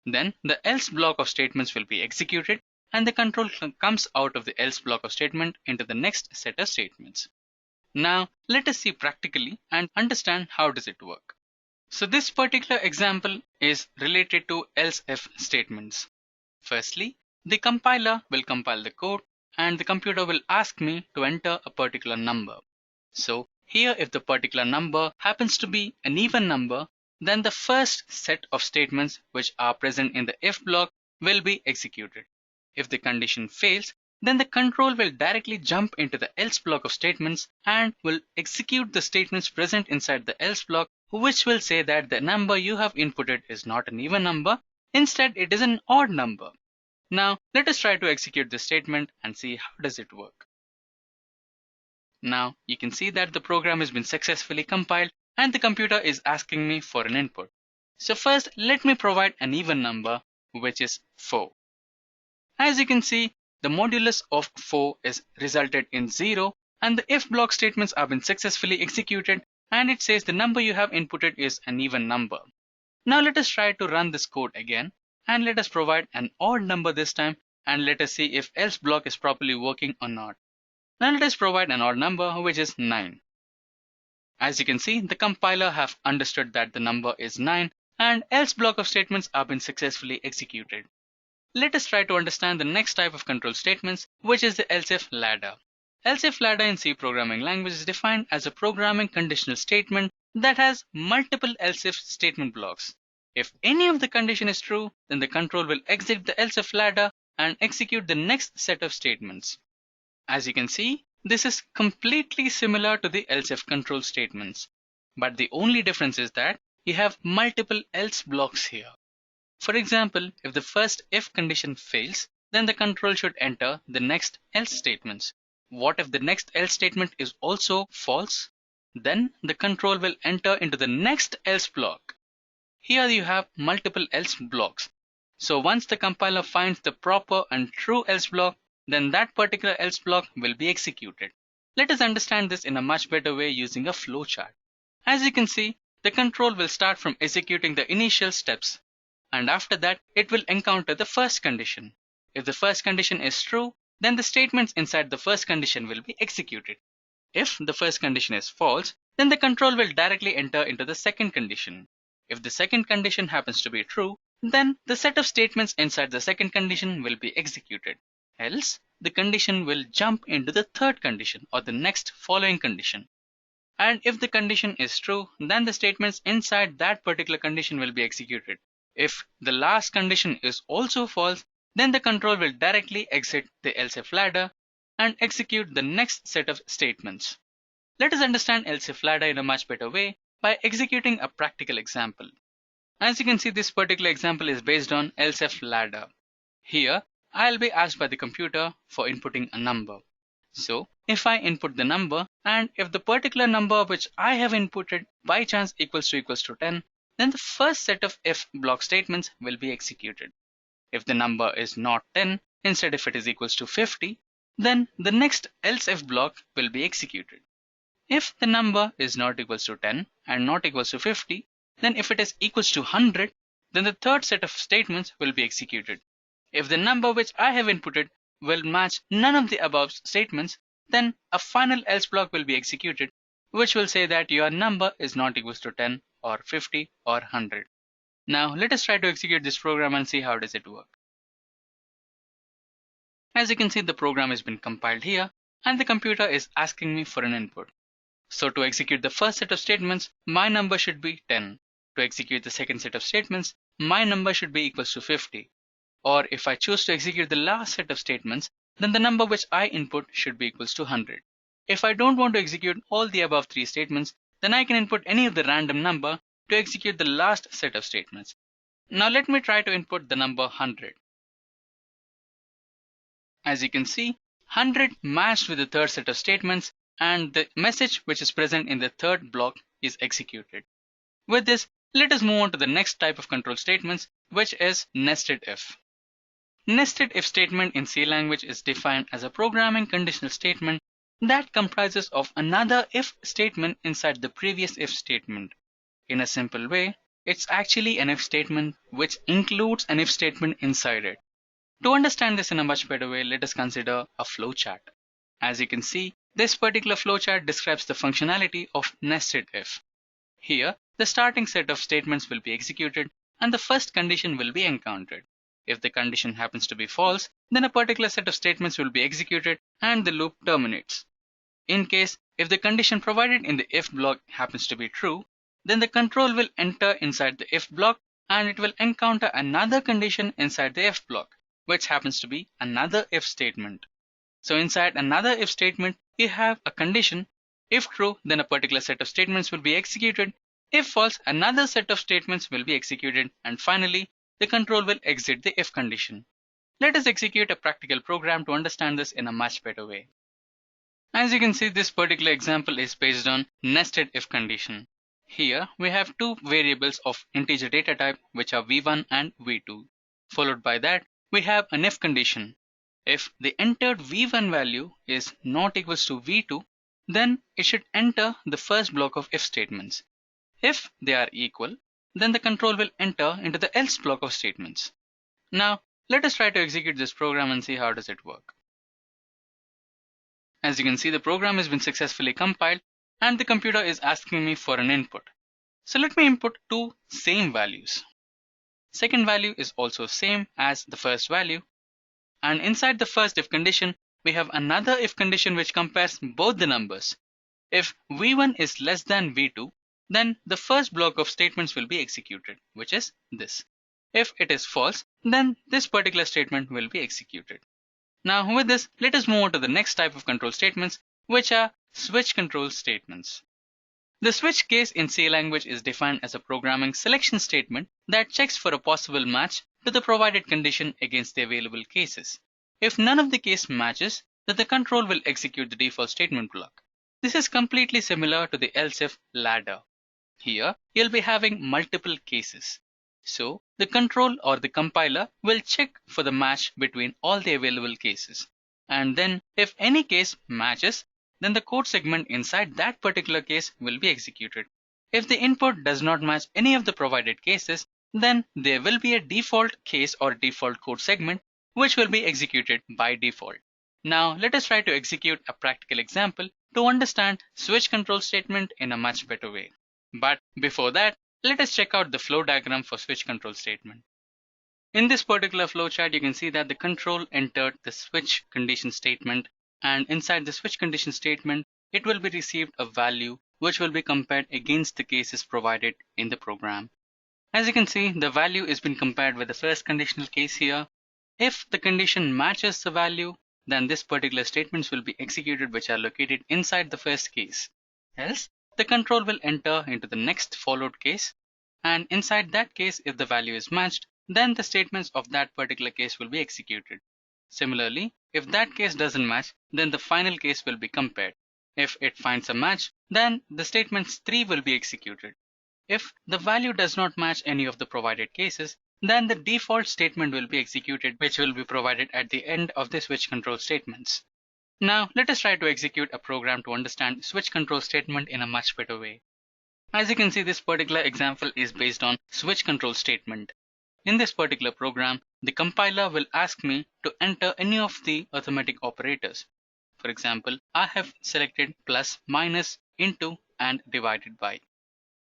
Then the else block of statements will be executed, and the control comes out of the else block of statement into the next set of statements. Now let us see practically and understand how does it work. So this particular example is related to else if statements. Firstly, the compiler will compile the code and the computer will ask me to enter a particular number. So here, if the particular number happens to be an even number, then the first set of statements which are present in the if block will be executed. If the condition fails, then the control will directly jump into the else block of statements and will execute the statements present inside the else block, which will say that the number you have inputted is not an even number, instead it is an odd number. Now let us try to execute this statement and see how does it work. Now you can see that the program has been successfully compiled and the computer is asking me for an input. So first let me provide an even number, which is 4. As you can see, the modulus of 4 is resulted in 0, and the if block statements have been successfully executed, and it says the number you have inputted is an even number. Now let us try to run this code again, and let us provide an odd number this time, and let us see if else block is properly working or not. Now let us provide an odd number, which is 9. As you can see, the compiler have understood that the number is 9, and else block of statements have been successfully executed. Let us try to understand the next type of control statements, which is the else if ladder. Else if ladder in C programming language is defined as a programming conditional statement that has multiple else if statement blocks. If any of the condition is true, then the control will exit the else if ladder and execute the next set of statements. As you can see, this is completely similar to the else if control statements, but the only difference is that you have multiple else blocks here. For example, if the first if condition fails, then the control should enter the next else statements. What if the next else statement is also false? Then the control will enter into the next else block. Here you have multiple else blocks. So once the compiler finds the proper and true else block, then that particular else block will be executed. Let us understand this in a much better way using a flowchart. As you can see, the control will start from executing the initial steps, and after that it will encounter the first condition. If the first condition is true, then the statements inside the first condition will be executed. If the first condition is false, then the control will directly enter into the second condition. If the second condition happens to be true, then the set of statements inside the second condition will be executed. Else, the condition will jump into the third condition or the next following condition. And if the condition is true, then the statements inside that particular condition will be executed. If the last condition is also false, then the control will directly exit the else if ladder and execute the next set of statements. Let us understand else if ladder in a much better way by executing a practical example. As you can see, this particular example is based on else if ladder. Here, I'll be asked by the computer for inputting a number. So, if I input the number, and if the particular number which I have inputted by chance equals to 10, then the first set of if block statements will be executed. If the number is not 10, instead if it is equals to 50, then the next else if block will be executed. If the number is not equals to 10 and not equals to 50, then if it is equals to 100, then the third set of statements will be executed. If the number which I have inputted will match none of the above statements, then a final else block will be executed, which will say that your number is not equals to 10 or 50 or 100. Now let us try to execute this program and see how does it work. As you can see, the program has been compiled here and the computer is asking me for an input. So to execute the first set of statements, my number should be 10. To execute the second set of statements, my number should be equals to 50. Or if I choose to execute the last set of statements, then the number which I input should be equals to 100. If I don't want to execute all the above three statements, then I can input any of the random number to execute the last set of statements. Now let me try to input the number 100. As you can see, 100 matched with the third set of statements, and the message which is present in the third block is executed. With this, let us move on to the next type of control statements, which is nested if. Nested if statement in C language is defined as a programming conditional statement that comprises of another if statement inside the previous if statement. In a simple way, it's actually an if statement which includes an if statement inside it. To understand this in a much better way, let us consider a flowchart. As you can see, this particular flowchart describes the functionality of nested if. Here, the starting set of statements will be executed and the first condition will be encountered. If the condition happens to be false, then a particular set of statements will be executed and the loop terminates. In case, if the condition provided in the if block happens to be true, then the control will enter inside the if block and it will encounter another condition inside the if block, which happens to be another if statement. So inside another if statement, you have a condition. If true, then a particular set of statements will be executed. If false, another set of statements will be executed, and finally, the control will exit the if condition. Let us execute a practical program to understand this in a much better way. As you can see, this particular example is based on nested if condition. Here, we have two variables of integer data type, which are v1 and v2. Followed by that, we have an if condition. If the entered v1 value is not equals to v2, then it should enter the first block of if statements. If they are equal, then the control will enter into the else block of statements. Now, let us try to execute this program and see how does it work. As you can see, the program has been successfully compiled and the computer is asking me for an input. So let me input two same values. Second value is also same as the first value. And inside the first if condition, we have another if condition which compares both the numbers. If v1 is less than v2, then the first block of statements will be executed, which is this. If it is false, then this particular statement will be executed. Now with this, let us move on to the next type of control statements, which are switch control statements. The switch case in C language is defined as a programming selection statement that checks for a possible match to the provided condition against the available cases. If none of the case matches, then the control will execute the default statement block. This is completely similar to the else if ladder. Here, you'll be having multiple cases. So, the control or the compiler will check for the match between all the available cases. And then, if any case matches, then the code segment inside that particular case will be executed. If the input does not match any of the provided cases, then there will be a default case or default code segment which will be executed by default. Now let us try to execute a practical example to understand switch control statement in a much better way. But before that, let us check out the flow diagram for switch control statement. In this particular flowchart, you can see that the control entered the switch condition statement, and inside the switch condition statement, it will be received a value which will be compared against the cases provided in the program. As you can see, the value is being compared with the first conditional case here. If the condition matches the value, then this particular statements will be executed which are located inside the first case. Else, the control will enter into the next followed case, and inside that case, if the value is matched, then the statements of that particular case will be executed. Similarly, if that case doesn't match, then the final case will be compared. If it finds a match, then the statements 3 will be executed. If the value does not match any of the provided cases, then the default statement will be executed, which will be provided at the end of the switch control statements. Now let us try to execute a program to understand switch control statement in a much better way. As you can see, this particular example is based on switch control statement. In this particular program, the compiler will ask me to enter any of the arithmetic operators. For example, I have selected plus, minus, into, and divided by.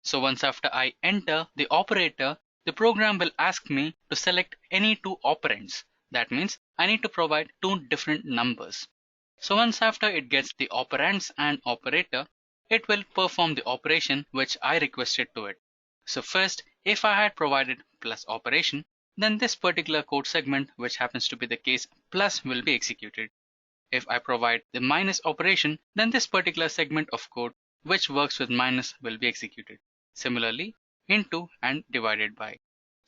So once after I enter the operator, the program will ask me to select any two operands. That means I need to provide two different numbers. So once after it gets the operands and operator, it will perform the operation which I requested to it. So first, if I had provided plus operation, then this particular code segment, which happens to be the case plus, will be executed. If I provide the minus operation, then this particular segment of code which works with minus will be executed. Similarly, into and divided by.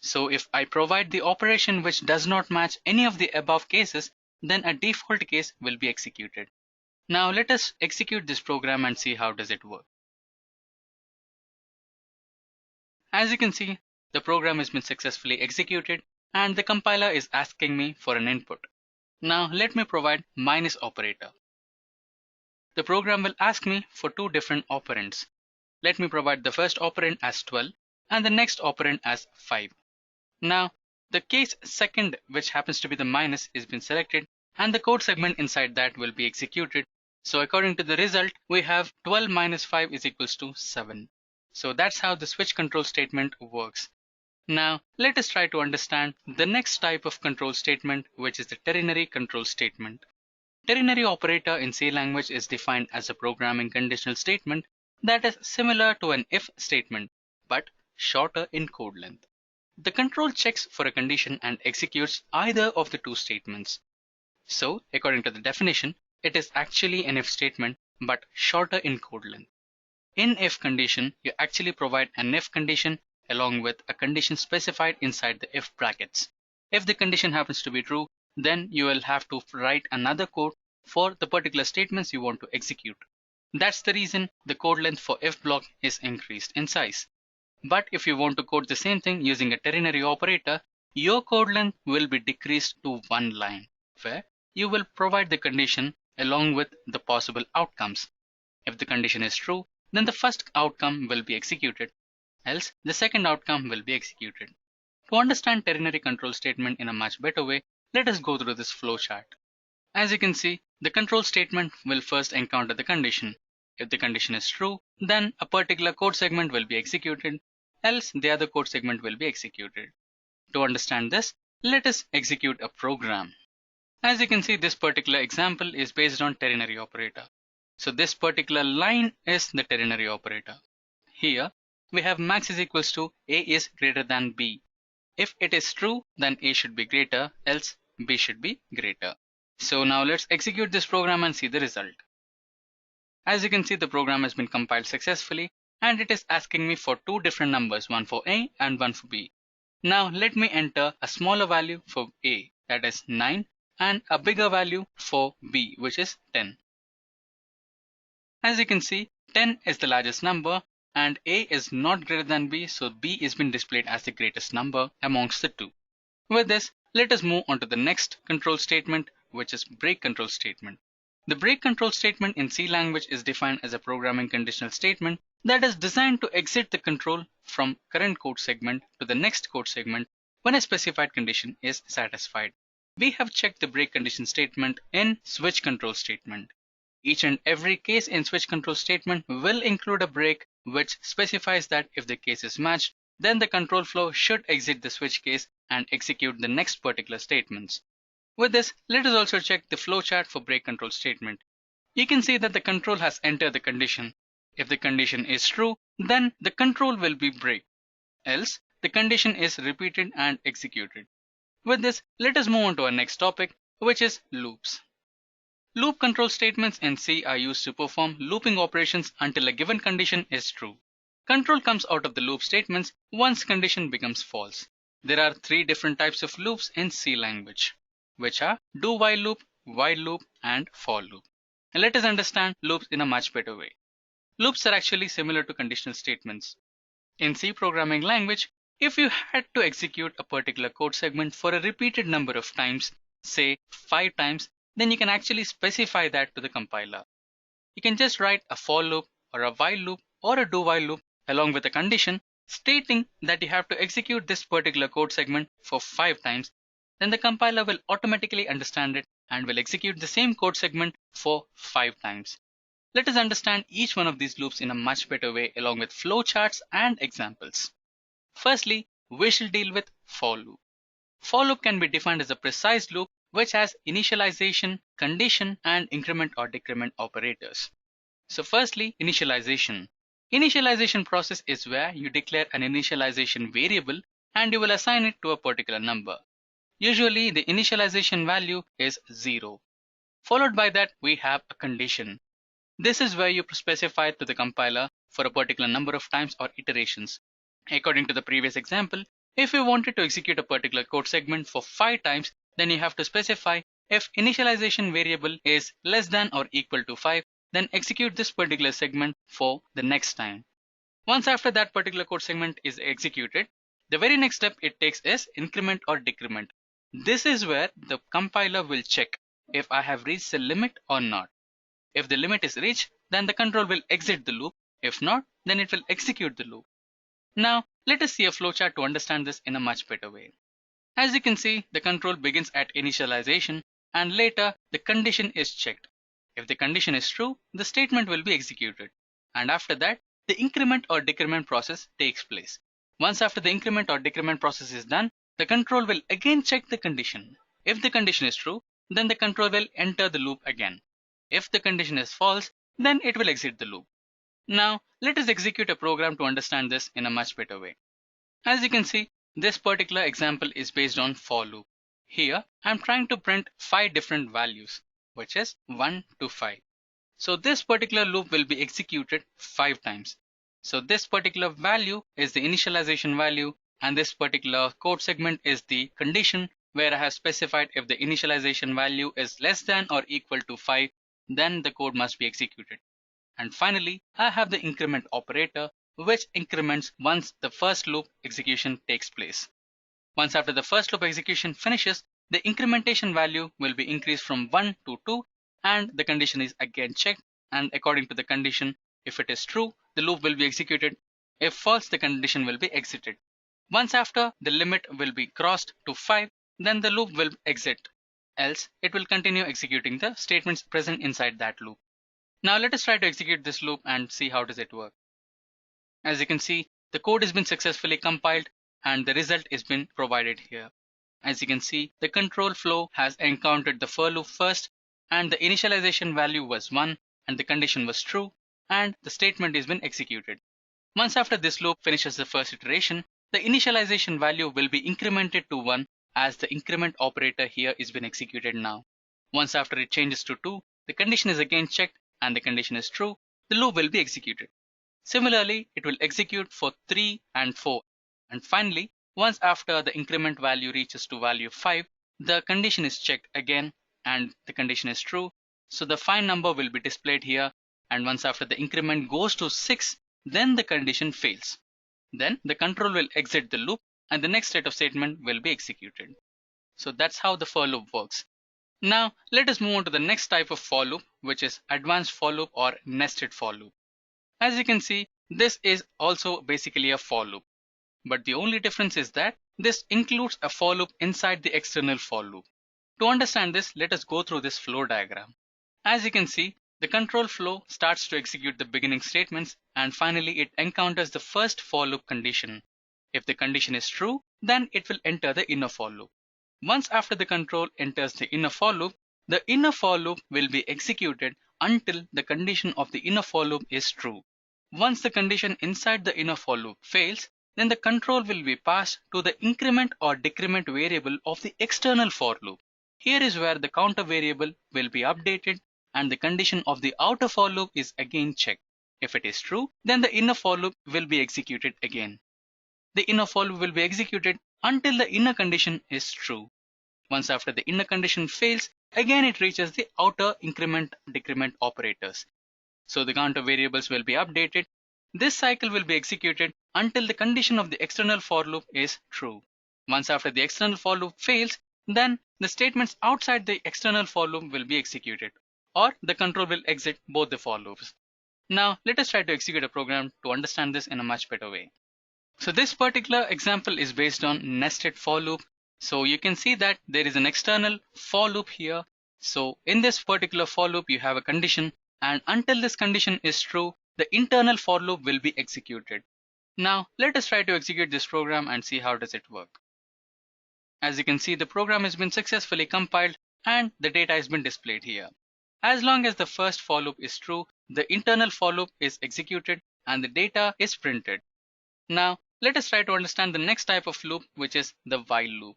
So if I provide the operation which does not match any of the above cases, then a default case will be executed. Now let us execute this program and see how does it work. As you can see, the program has been successfully executed and the compiler is asking me for an input. Now let me provide minus operator. The program will ask me for two different operands. Let me provide the first operand as 12 and the next operand as 5. Now the case second, which happens to be the minus, is been selected and the code segment inside that will be executed. So according to the result, we have 12 minus 5 is equals to 7. So that's how the switch control statement works. Now let us try to understand the next type of control statement, which is the ternary control statement. Ternary operator in C language is defined as a programming conditional statement that is similar to an if statement but shorter in code length. The control checks for a condition and executes either of the two statements. So according to the definition, it is actually an if statement but shorter in code length. In if condition, you actually provide an if condition along with a condition specified inside the if brackets. If the condition happens to be true, then you will have to write another code for the particular statements you want to execute. That's the reason the code length for if block is increased in size. But if you want to code the same thing using a ternary operator, your code length will be decreased to one line, where you will provide the condition along with the possible outcomes. If the condition is true, then the first outcome will be executed, else the second outcome will be executed. To understand ternary control statement in a much better way, let us go through this flow chart. As you can see, the control statement will first encounter the condition. If the condition is true, then a particular code segment will be executed, else the other code segment will be executed. To understand this, let us execute a program. As you can see, this particular example is based on ternary operator. So this particular line is the ternary operator. Here we have max is equals to A is greater than B. If it is true, then A should be greater, else B should be greater. So now let's execute this program and see the result. As you can see, the program has been compiled successfully and it is asking me for two different numbers, one for A and one for B. Now let me enter a smaller value for A, that is 9, and a bigger value for B, which is 10. As you can see, 10 is the largest number and A is not greater than B, so B is been displayed as the greatest number amongst the two. With this, let us move on to the next control statement, which is break control statement. The break control statement in C language is defined as a programming conditional statement that is designed to exit the control from current code segment to the next code segment when a specified condition is satisfied. We have checked the break condition statement in switch control statement. Each and every case in switch control statement will include a break which specifies that if the case is matched, then the control flow should exit the switch case and execute the next particular statements. With this, let us also check the flowchart for break control statement. You can see that the control has entered the condition. If the condition is true, then the control will be break. Else, the condition is repeated and executed. With this, let us move on to our next topic, which is loops. Loop control statements in C are used to perform looping operations until a given condition is true. Control comes out of the loop statements once condition becomes false. There are three different types of loops in C language, which are do while loop, and for loop. And let us understand loops in a much better way. Loops are actually similar to conditional statements. In C programming language, if you had to execute a particular code segment for a repeated number of times, say 5 times, then you can actually specify that to the compiler. You can just write a for loop or a while loop or a do while loop along with a condition stating that you have to execute this particular code segment for 5 times. Then the compiler will automatically understand it and will execute the same code segment for 5 times. Let us understand each one of these loops in a much better way along with flowcharts and examples. Firstly, we shall deal with for loop. For loop can be defined as a precise loop which has initialization, condition, and increment or decrement operators. So firstly, initialization. Initialization process is where you declare an initialization variable and you will assign it to a particular number. Usually the initialization value is 0. Followed by that, we have a condition. This is where you specify to the compiler for a particular number of times or iterations. According to the previous example, If you wanted to execute a particular code segment for 5 times, then you have to specify if initialization variable is less than or equal to 5, then execute this particular segment for the next time. Once after that particular code segment is executed, the very next step it takes is increment or decrement. This is where the compiler will check if I have reached the limit or not. If the limit is reached, then the control will exit the loop. If not, then it will execute the loop. Now, let us see a flowchart to understand this in a much better way. As you can see, the control begins at initialization and later the condition is checked. If the condition is true, the statement will be executed. And after that, the increment or decrement process takes place. Once after the increment or decrement process is done, the control will again check the condition. If the condition is true, then the control will enter the loop again. If the condition is false, then it will exit the loop. Now, let us execute a program to understand this in a much better way. As you can see, this particular example is based on for loop. Here, I'm trying to print 5 different values, which is 1 to 5. So this particular loop will be executed 5 times. So this particular value is the initialization value, and this particular code segment is the condition where I have specified if the initialization value is less than or equal to 5, then the code must be executed. And finally, I have the increment operator, which increments once the first loop execution takes place. Once after the first loop execution finishes, the incrementation value will be increased from 1 to 2, and the condition is again checked, and according to the condition, if it is true, the loop will be executed. If false, the condition will be exited. Once after the limit will be crossed to 5, then the loop will exit. Else, it will continue executing the statements present inside that loop. Now let us try to execute this loop and see how does it work. As you can see, the code has been successfully compiled and the result is been provided here. As you can see, the control flow has encountered the for loop first, and the initialization value was 1 and the condition was true, and the statement has been executed. Once after this loop finishes the first iteration, the initialization value will be incremented to 1 as the increment operator here is been executed now. Once after it changes to 2, the condition is again checked and the condition is true, the loop will be executed. Similarly, it will execute for 3 and 4. And finally, once after the increment value reaches to value 5, the condition is checked again and the condition is true. So the 5 number will be displayed here, and once after the increment goes to 6, then the condition fails. Then the control will exit the loop and the next set of statement will be executed. So that's how the for loop works. Now let us move on to the next type of for loop, which is advanced for loop or nested for loop. As you can see, this is also basically a for loop. But the only difference is that this includes a for loop inside the external for loop. To understand this, let us go through this flow diagram. As you can see, the control flow starts to execute the beginning statements and finally it encounters the first for loop condition. If the condition is true, then it will enter the inner for loop. Once after the control enters the inner for loop will be executed until the condition of the inner for loop is true. Once the condition inside the inner for loop fails, then the control will be passed to the increment or decrement variable of the external for loop. Here is where the counter variable will be updated and the condition of the outer for loop is again checked. If it is true, then the inner for loop will be executed again. The inner for loop will be executed until the inner condition is true. Once after the inner condition fails, again it reaches the outer increment decrement operators. So the counter variables will be updated. This cycle will be executed until the condition of the external for loop is true. Once after the external for loop fails, then the statements outside the external for loop will be executed, or the control will exit both the for loops. Now let us try to execute a program to understand this in a much better way. So this particular example is based on nested for loop. So you can see that there is an external for loop here. So in this particular for loop you have a condition, and until this condition is true, the internal for loop will be executed. Now let us try to execute this program and see how does it work. As you can see, the program has been successfully compiled and the data has been displayed here. As long as the first for loop is true, the internal for loop is executed and the data is printed. Now let us try to understand the next type of loop, which is the while loop.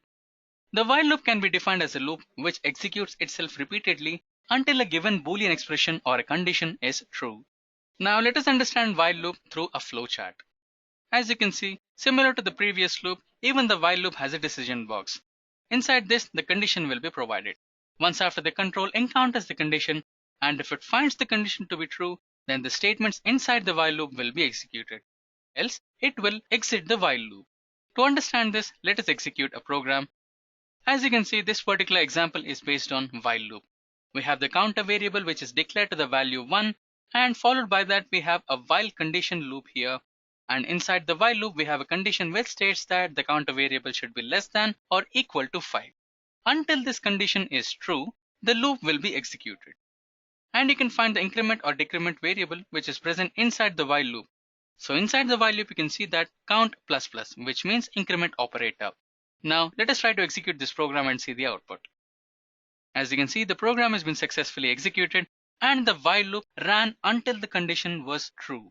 The while loop can be defined as a loop which executes itself repeatedly until a given Boolean expression or a condition is true. Now let us understand while loop through a flowchart. As you can see, similar to the previous loop, even the while loop has a decision box. Inside this, the condition will be provided. Once after the control encounters the condition, and if it finds the condition to be true, then the statements inside the while loop will be executed. Else, it will exit the while loop. To understand this, let us execute a program. As you can see, this particular example is based on while loop. We have the counter variable which is declared to the value 1, and followed by that we have a while condition loop here. And inside the while loop we have a condition which states that the counter variable should be less than or equal to 5. Until this condition is true, the loop will be executed. And you can find the increment or decrement variable which is present inside the while loop. So inside the while loop you can see that count plus plus, which means increment operator. Now let us try to execute this program and see the output. As you can see, the program has been successfully executed and the while loop ran until the condition was true,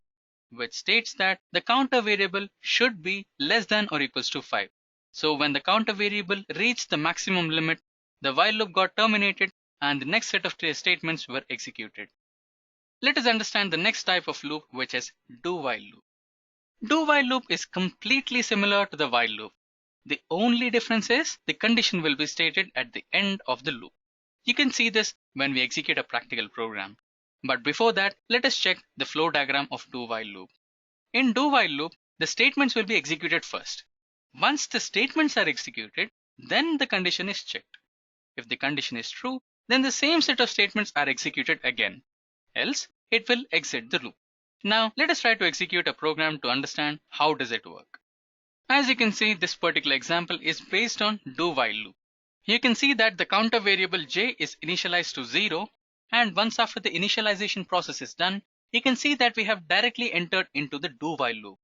which states that the counter variable should be less than or equals to 5. So when the counter variable reached the maximum limit, the while loop got terminated and the next set of statements were executed. Let us understand the next type of loop, which is do while loop. Do while loop is completely similar to the while loop. The only difference is the condition will be stated at the end of the loop. You can see this when we execute a practical program. But before that, let us check the flow diagram of do while loop. In do while loop, the statements will be executed first. Once the statements are executed, then the condition is checked. If the condition is true, then the same set of statements are executed again. Else, it will exit the loop. Now, let us try to execute a program to understand how does it work. As you can see, this particular example is based on do while loop. You can see that the counter variable j is initialized to 0, and once after the initialization process is done, you can see that we have directly entered into the do while loop.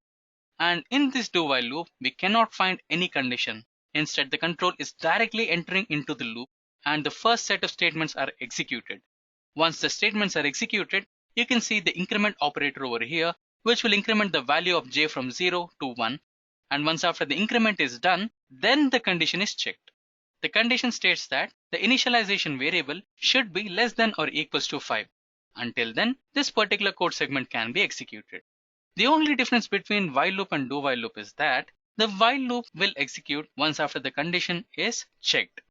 And in this do while loop, we cannot find any condition. Instead, the control is directly entering into the loop and the first set of statements are executed. Once the statements are executed, you can see the increment operator over here, which will increment the value of j from 0 to 1. And once after the increment is done, then the condition is checked. The condition states that the initialization variable should be less than or equals to 5. Until then, this particular code segment can be executed. The only difference between while loop and do while loop is that the while loop will execute once after the condition is checked.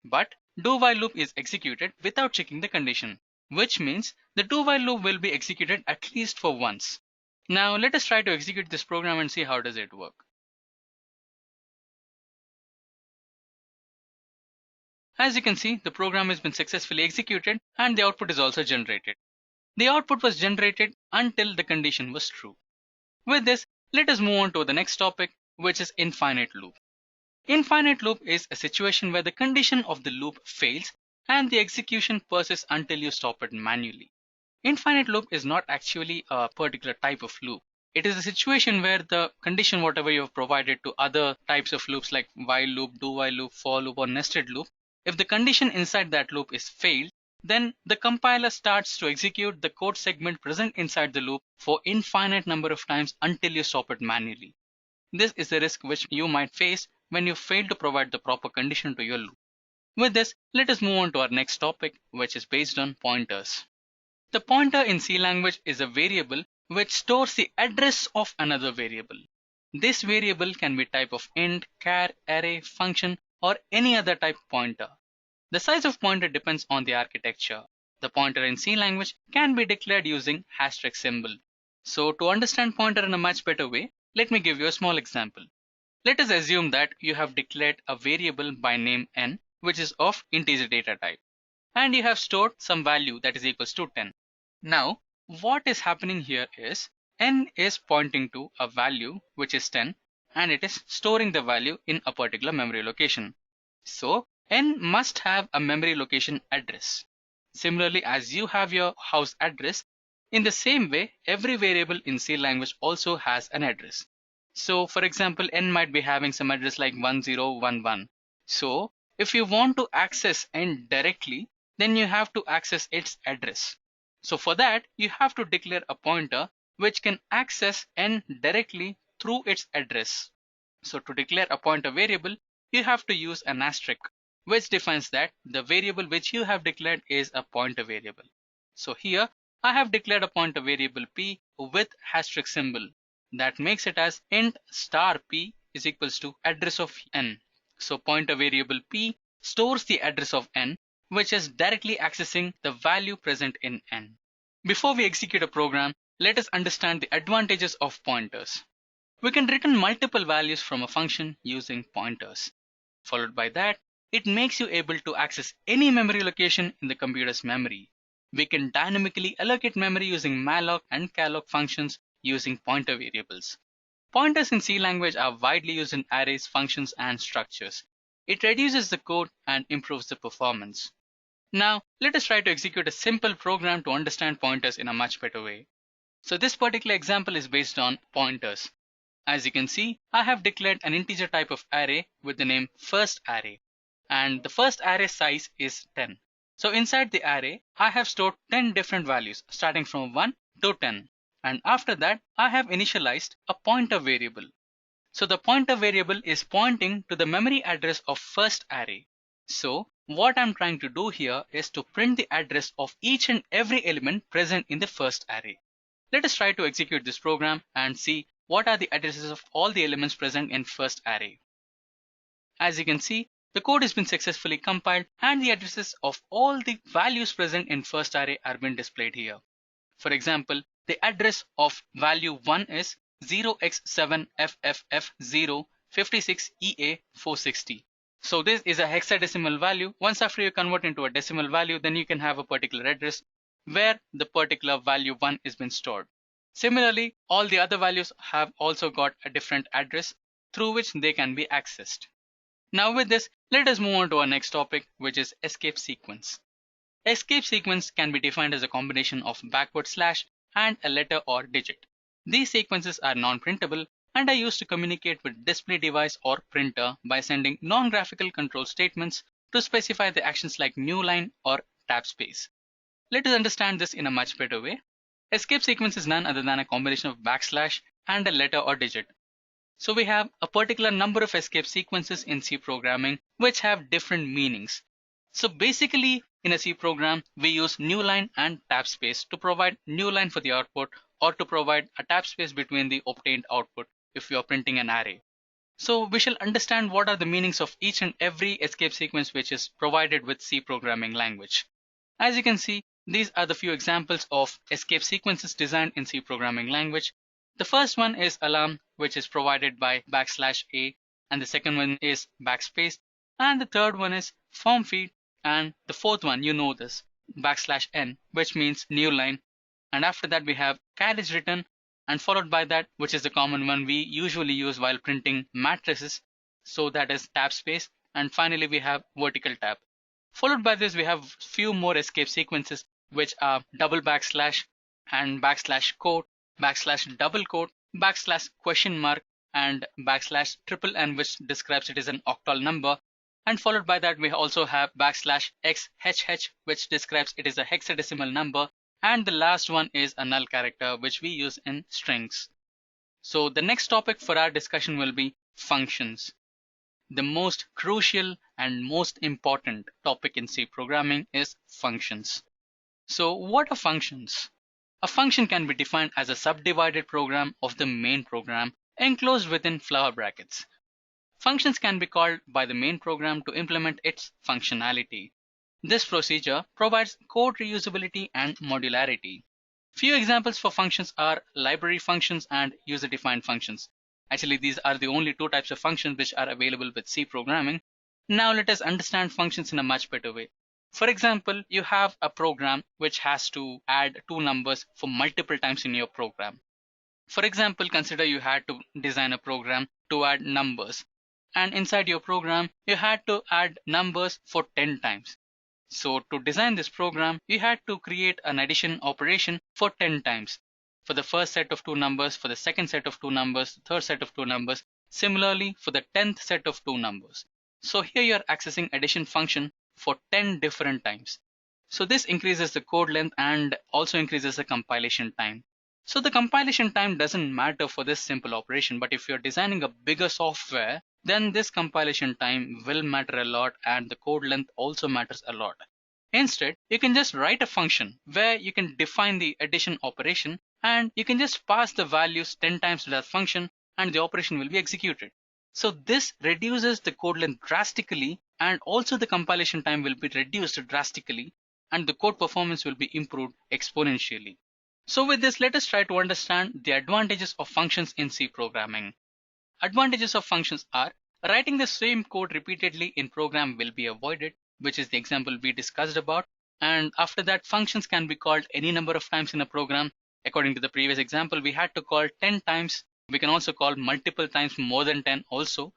But do while loop is executed without checking the condition, which means the do while loop will be executed at least for once. Now let us try to execute this program and see how does it work. As you can see, the program has been successfully executed and the output is also generated. The output was generated until the condition was true. With this, let us move on to the next topic, which is infinite loop. Infinite loop is a situation where the condition of the loop fails and the execution persists until you stop it manually. Infinite loop is not actually a particular type of loop. It is a situation where the condition whatever you have provided to other types of loops like while loop, do while loop, for loop or nested loop, if the condition inside that loop is failed, then the compiler starts to execute the code segment present inside the loop for infinite number of times until you stop it manually. This is the risk which you might face when you fail to provide the proper condition to your loop. With this, let us move on to our next topic, which is based on pointers. The pointer in C language is a variable which stores the address of another variable. This variable can be type of int, char, array, function, or any other type pointer. The size of pointer depends on the architecture. The pointer in C language can be declared using asterisk symbol. So to understand pointer in a much better way, let me give you a small example. Let us assume that you have declared a variable by name n, which is of integer data type, and you have stored some value that is equals to 10. Now, what is happening here is n is pointing to a value which is 10, and it is storing the value in a particular memory location. So n must have a memory location address. Similarly, as you have your house address, in the same way, every variable in C language also has an address. So for example, n might be having some address like 1011. So if you want to access n directly, then you have to access its address. So for that, you have to declare a pointer which can access n directly through its address. So to declare a pointer variable, you have to use an asterisk, which defines that the variable which you have declared is a pointer variable. So here I have declared a pointer variable p with asterisk symbol. that makes it as int star p is equals to address of n. So pointer variable p stores the address of n, which is directly accessing the value present in n. Before we execute a program, let us understand the advantages of pointers. We can return multiple values from a function using pointers. Followed by that, it makes you able to access any memory location in the computer's memory. We can dynamically allocate memory using malloc and calloc functions using pointer variables. Pointers in C language are widely used in arrays, functions, and structures. It reduces the code and improves the performance. Now, let us try to execute a simple program to understand pointers in a much better way. So this particular example is based on pointers. As you can see, I have declared an integer type of array with the name first array, and the first array size is 10. So inside the array, I have stored 10 different values starting from 1 to 10, and after that I have initialized a pointer variable. So the pointer variable is pointing to the memory address of first array. So what I'm trying to do here is to print the address of each and every element present in the first array. Let us try to execute this program and see what are the addresses of all the elements present in first array. As you can see, the code has been successfully compiled and the addresses of all the values present in first array are being displayed here. For example, the address of value 1 is 0x7FFF056EA460. So this is a hexadecimal value. Once after you convert into a decimal value, then you can have a particular address where the particular value 1 is been stored. Similarly, all the other values have also got a different address through which they can be accessed. Now with this, let us move on to our next topic, which is escape sequence. Escape sequence can be defined as a combination of backward slash and a letter or digit. These sequences are non-printable and are used to communicate with display device or printer by sending non-graphical control statements to specify the actions like new line or tab space. Let us understand this in a much better way. Escape sequence is none other than a combination of backslash and a letter or digit. So we have a particular number of escape sequences in C programming which have different meanings. So basically in a C program, we use new line and tab space to provide new line for the output or to provide a tab space between the obtained output if you are printing an array. So we shall understand what are the meanings of each and every escape sequence which is provided with C programming language. As you can see, these are the few examples of escape sequences designed in C programming language. The first one is alarm, which is provided by \a, and the second one is backspace, and the third one is form feed, and the fourth one, you know this, \n, which means new line, and after that we have carriage return, and followed by that, which is the common one we usually use while printing matrices, so that is tab space, and finally we have vertical tab. Followed by this, we have few more escape sequences, which are double backslash and backslash quote, backslash double quote, backslash question mark, and backslash triple n, which describes it as an octal number. And followed by that, we also have backslash xhh, which describes it as a hexadecimal number. And the last one is a null character, which we use in strings. So the next topic for our discussion will be functions. The most crucial and most important topic in C programming is functions. So what are functions? A function can be defined as a subdivided program of the main program enclosed within flower brackets. Functions can be called by the main program to implement its functionality. This procedure provides code reusability and modularity. Few examples for functions are library functions and user-defined functions. Actually, these are the only two types of functions which are available with C programming. Now let us understand functions in a much better way. For example, you have a program which has to add two numbers for multiple times in your program. For example, consider you had to design a program to add numbers, and inside your program you had to add numbers for 10 times. So to design this program, you had to create an addition operation for 10 times. For the first set of two numbers, for the second set of two numbers, third set of two numbers, similarly for the 10th set of two numbers. So here you are accessing addition function for 10 different times. So this increases the code length and also increases the compilation time. So the compilation time doesn't matter for this simple operation, but if you're designing a bigger software, then this compilation time will matter a lot and the code length also matters a lot. Instead, you can just write a function where you can define the addition operation and you can just pass the values 10 times to that function and the operation will be executed. So this reduces the code length drastically, and also the compilation time will be reduced drastically, and the code performance will be improved exponentially. So with this, let us try to understand the advantages of functions in C programming. Advantages of functions are: writing the same code repeatedly in program will be avoided, which is the example we discussed about. And after that, functions can be called any number of times in a program. According to the previous example, we had to call 10 times. We can also call multiple times, more than 10 also.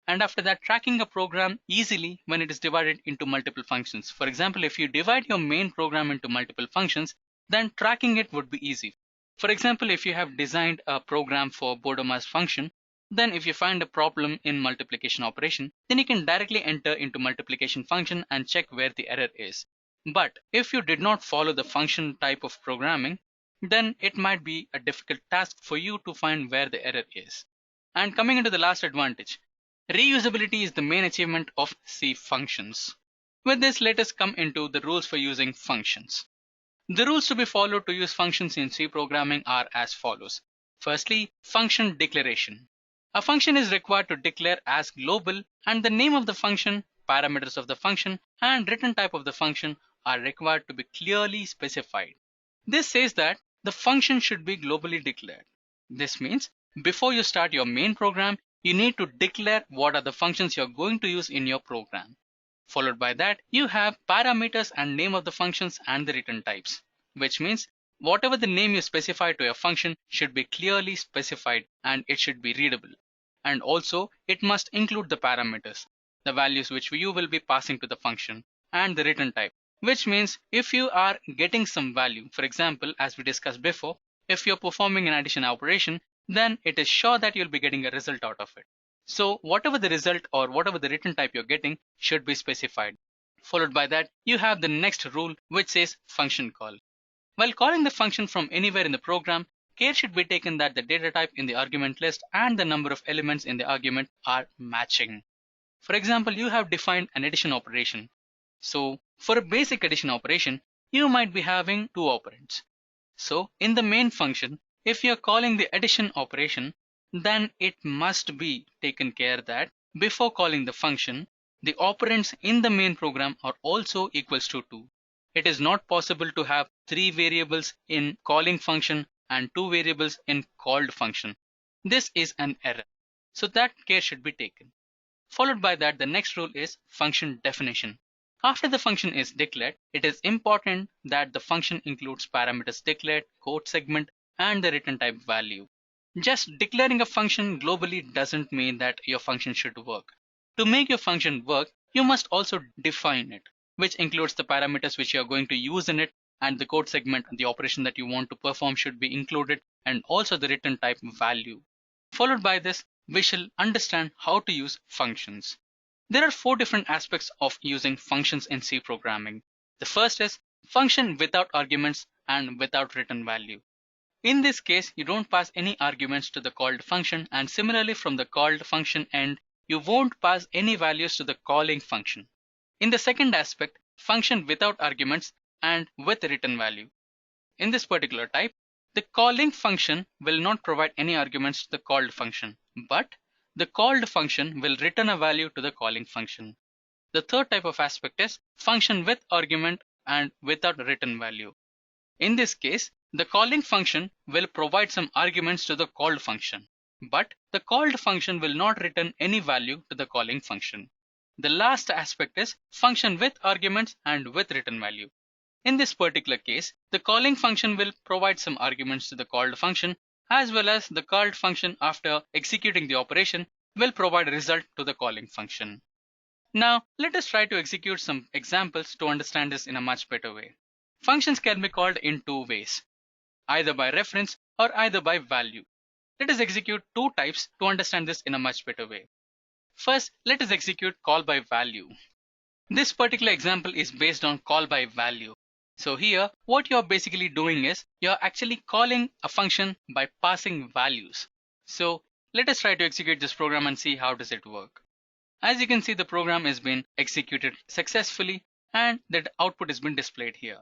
And after that, tracking a program easily when it is divided into multiple functions. For example, if you divide your main program into multiple functions, then tracking it would be easy. For example, if you have designed a program for border mass function, then if you find a problem in multiplication operation, then you can directly enter into multiplication function and check where the error is. But if you did not follow the function type of programming, then it might be a difficult task for you to find where the error is. And coming into the last advantage, reusability is the main achievement of C functions. With this, let us come into the rules for using functions. The rules to be followed to use functions in C programming are as follows. Firstly, function declaration. A function is required to declare as global, and the name of the function, parameters of the function, and return type of the function are required to be clearly specified. This says that the function should be globally declared. This means before you start your main program, you need to declare what are the functions you're going to use in your program. Followed by that, you have parameters and name of the functions and the return types, which means whatever the name you specify to your function should be clearly specified and it should be readable. And also, it must include the parameters, the values which you will be passing to the function, and the return type, which means if you are getting some value, for example, as we discussed before, if you're performing an addition operation, then it is sure that you'll be getting a result out of it. So whatever the result or whatever the return type you're getting should be specified. Followed by that, you have the next rule, which says function call. While calling the function from anywhere in the program, care should be taken that the data type in the argument list and the number of elements in the argument are matching. For example, you have defined an addition operation. So for a basic addition operation, you might be having two operands. So in the main function, if you're calling the addition operation, then it must be taken care that before calling the function, the operands in the main program are also equals to 2. It is not possible to have 3 variables in calling function and 2 variables in called function. This is an error. So that care should be taken. Followed by that, the next rule is function definition. After the function is declared, it is important that the function includes parameters declared, code segment, and the return type value. Just declaring a function globally doesn't mean that your function should work. To make your function work, you must also define it, which includes the parameters which you are going to use in it, and the code segment and the operation that you want to perform should be included, and also the return type value. Followed by this, we shall understand how to use functions. There are 4 different aspects of using functions in C programming. The first is function without arguments and without return value. In this case, you don't pass any arguments to the called function, and similarly from the called function end, you won't pass any values to the calling function. In the second aspect, function without arguments and with return value. In this particular type, the calling function will not provide any arguments to the called function, but the called function will return a value to the calling function. The third type of aspect is function with argument and without return value. In this case, the calling function will provide some arguments to the called function, but the called function will not return any value to the calling function. The last aspect is function with arguments and with return value. In this particular case, the calling function will provide some arguments to the called function, as well as the called function after executing the operation will provide a result to the calling function. Now, let us try to execute some examples to understand this in a much better way. Functions can be called in 2 ways, either by reference or either by value. Let us execute 2 types to understand this in a much better way. First, let us execute call by value. This particular example is based on call by value. So here, what you're basically doing is you're actually calling a function by passing values. So let us try to execute this program and see how does it work. As you can see, the program has been executed successfully and the output has been displayed here.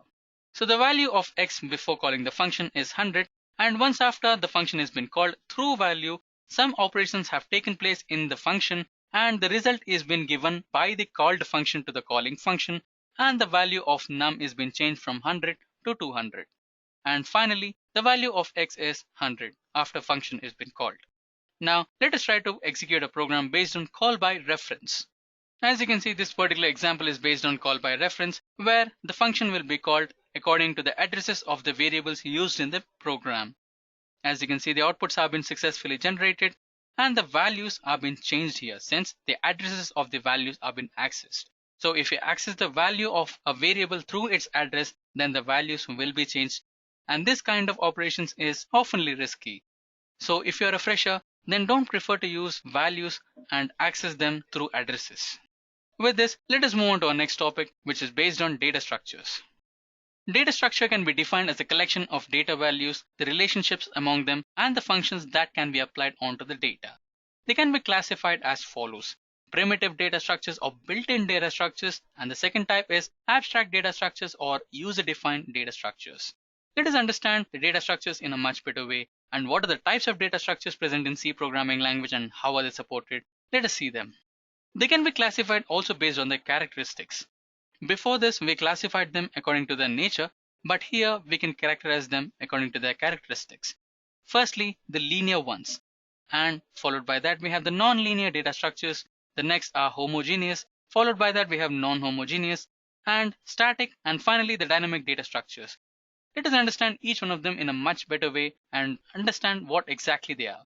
So the value of x before calling the function is 100, And once after the function has been called through value, some operations have taken place in the function and the result is been given by the called function to the calling function, and the value of num is been changed from 100 to 200. And finally, the value of x is 100 after function is been called. Now let us try to execute a program based on call by reference. As you can see, this particular example is based on call by reference, where the function will be called according to the addresses of the variables used in the program. As you can see, the outputs have been successfully generated and the values have been changed here since the addresses of the values have been accessed. So if you access the value of a variable through its address, then the values will be changed. And this kind of operations is oftenly risky. So if you're a fresher, then don't prefer to use values and access them through addresses. With this, let us move on to our next topic, which is based on data structures. Data structure can be defined as a collection of data values, the relationships among them, and the functions that can be applied onto the data. They can be classified as follows: primitive data structures or built-in data structures, and the second type is abstract data structures or user-defined data structures. Let us understand the data structures in a much better way, and what are the types of data structures present in C programming language and how are they supported. Let us see them. They can be classified also based on their characteristics. Before this, we classified them according to their nature, but here we can characterize them according to their characteristics. Firstly, the linear ones, and followed by that we have the non-linear data structures. The next are homogeneous, followed by that we have non-homogeneous, and static, and finally the dynamic data structures. Let us understand each one of them in a much better way and understand what exactly they are.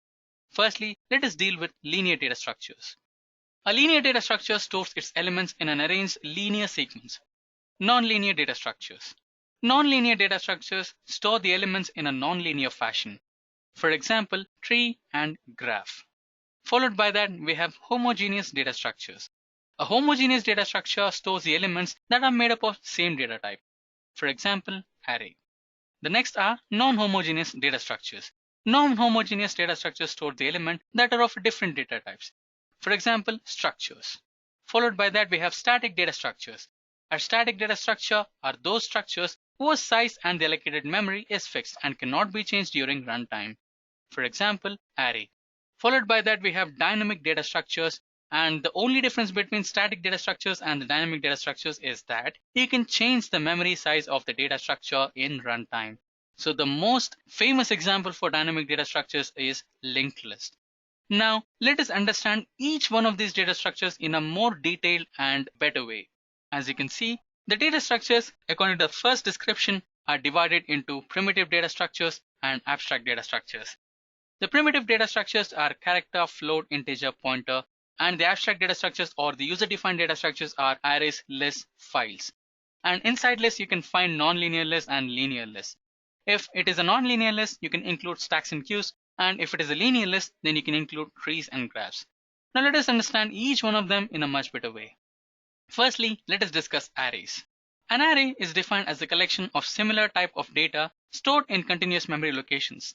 Firstly, let us deal with linear data structures. A linear data structure stores its elements in an arranged linear sequence. Non-linear data structures. Non-linear data structures store the elements in a non-linear fashion. For example, tree and graph. Followed by that, we have homogeneous data structures. A homogeneous data structure stores the elements that are made up of same data type. For example, array. The next are non-homogeneous data structures. Non-homogeneous data structures store the elements that are of different data types. For example, structures. Followed by that, we have static data structures. A static data structure are those structures whose size and the allocated memory is fixed and cannot be changed during runtime. For example, array. Followed by that, we have dynamic data structures, and the only difference between static data structures and the dynamic data structures is that you can change the memory size of the data structure in runtime. So the most famous example for dynamic data structures is linked list. Now, let us understand each one of these data structures in a more detailed and better way. As you can see, the data structures, according to the first description, are divided into primitive data structures and abstract data structures. The primitive data structures are character, float, integer, pointer, and the abstract data structures or the user-defined data structures are arrays, lists, files. And inside lists, you can find non-linear lists and linear lists. If it is a non-linear list, you can include stacks and queues. And if it is a linear list, then you can include trees and graphs. Now let us understand each one of them in a much better way. Firstly, let us discuss arrays. An array is defined as a collection of similar type of data stored in continuous memory locations.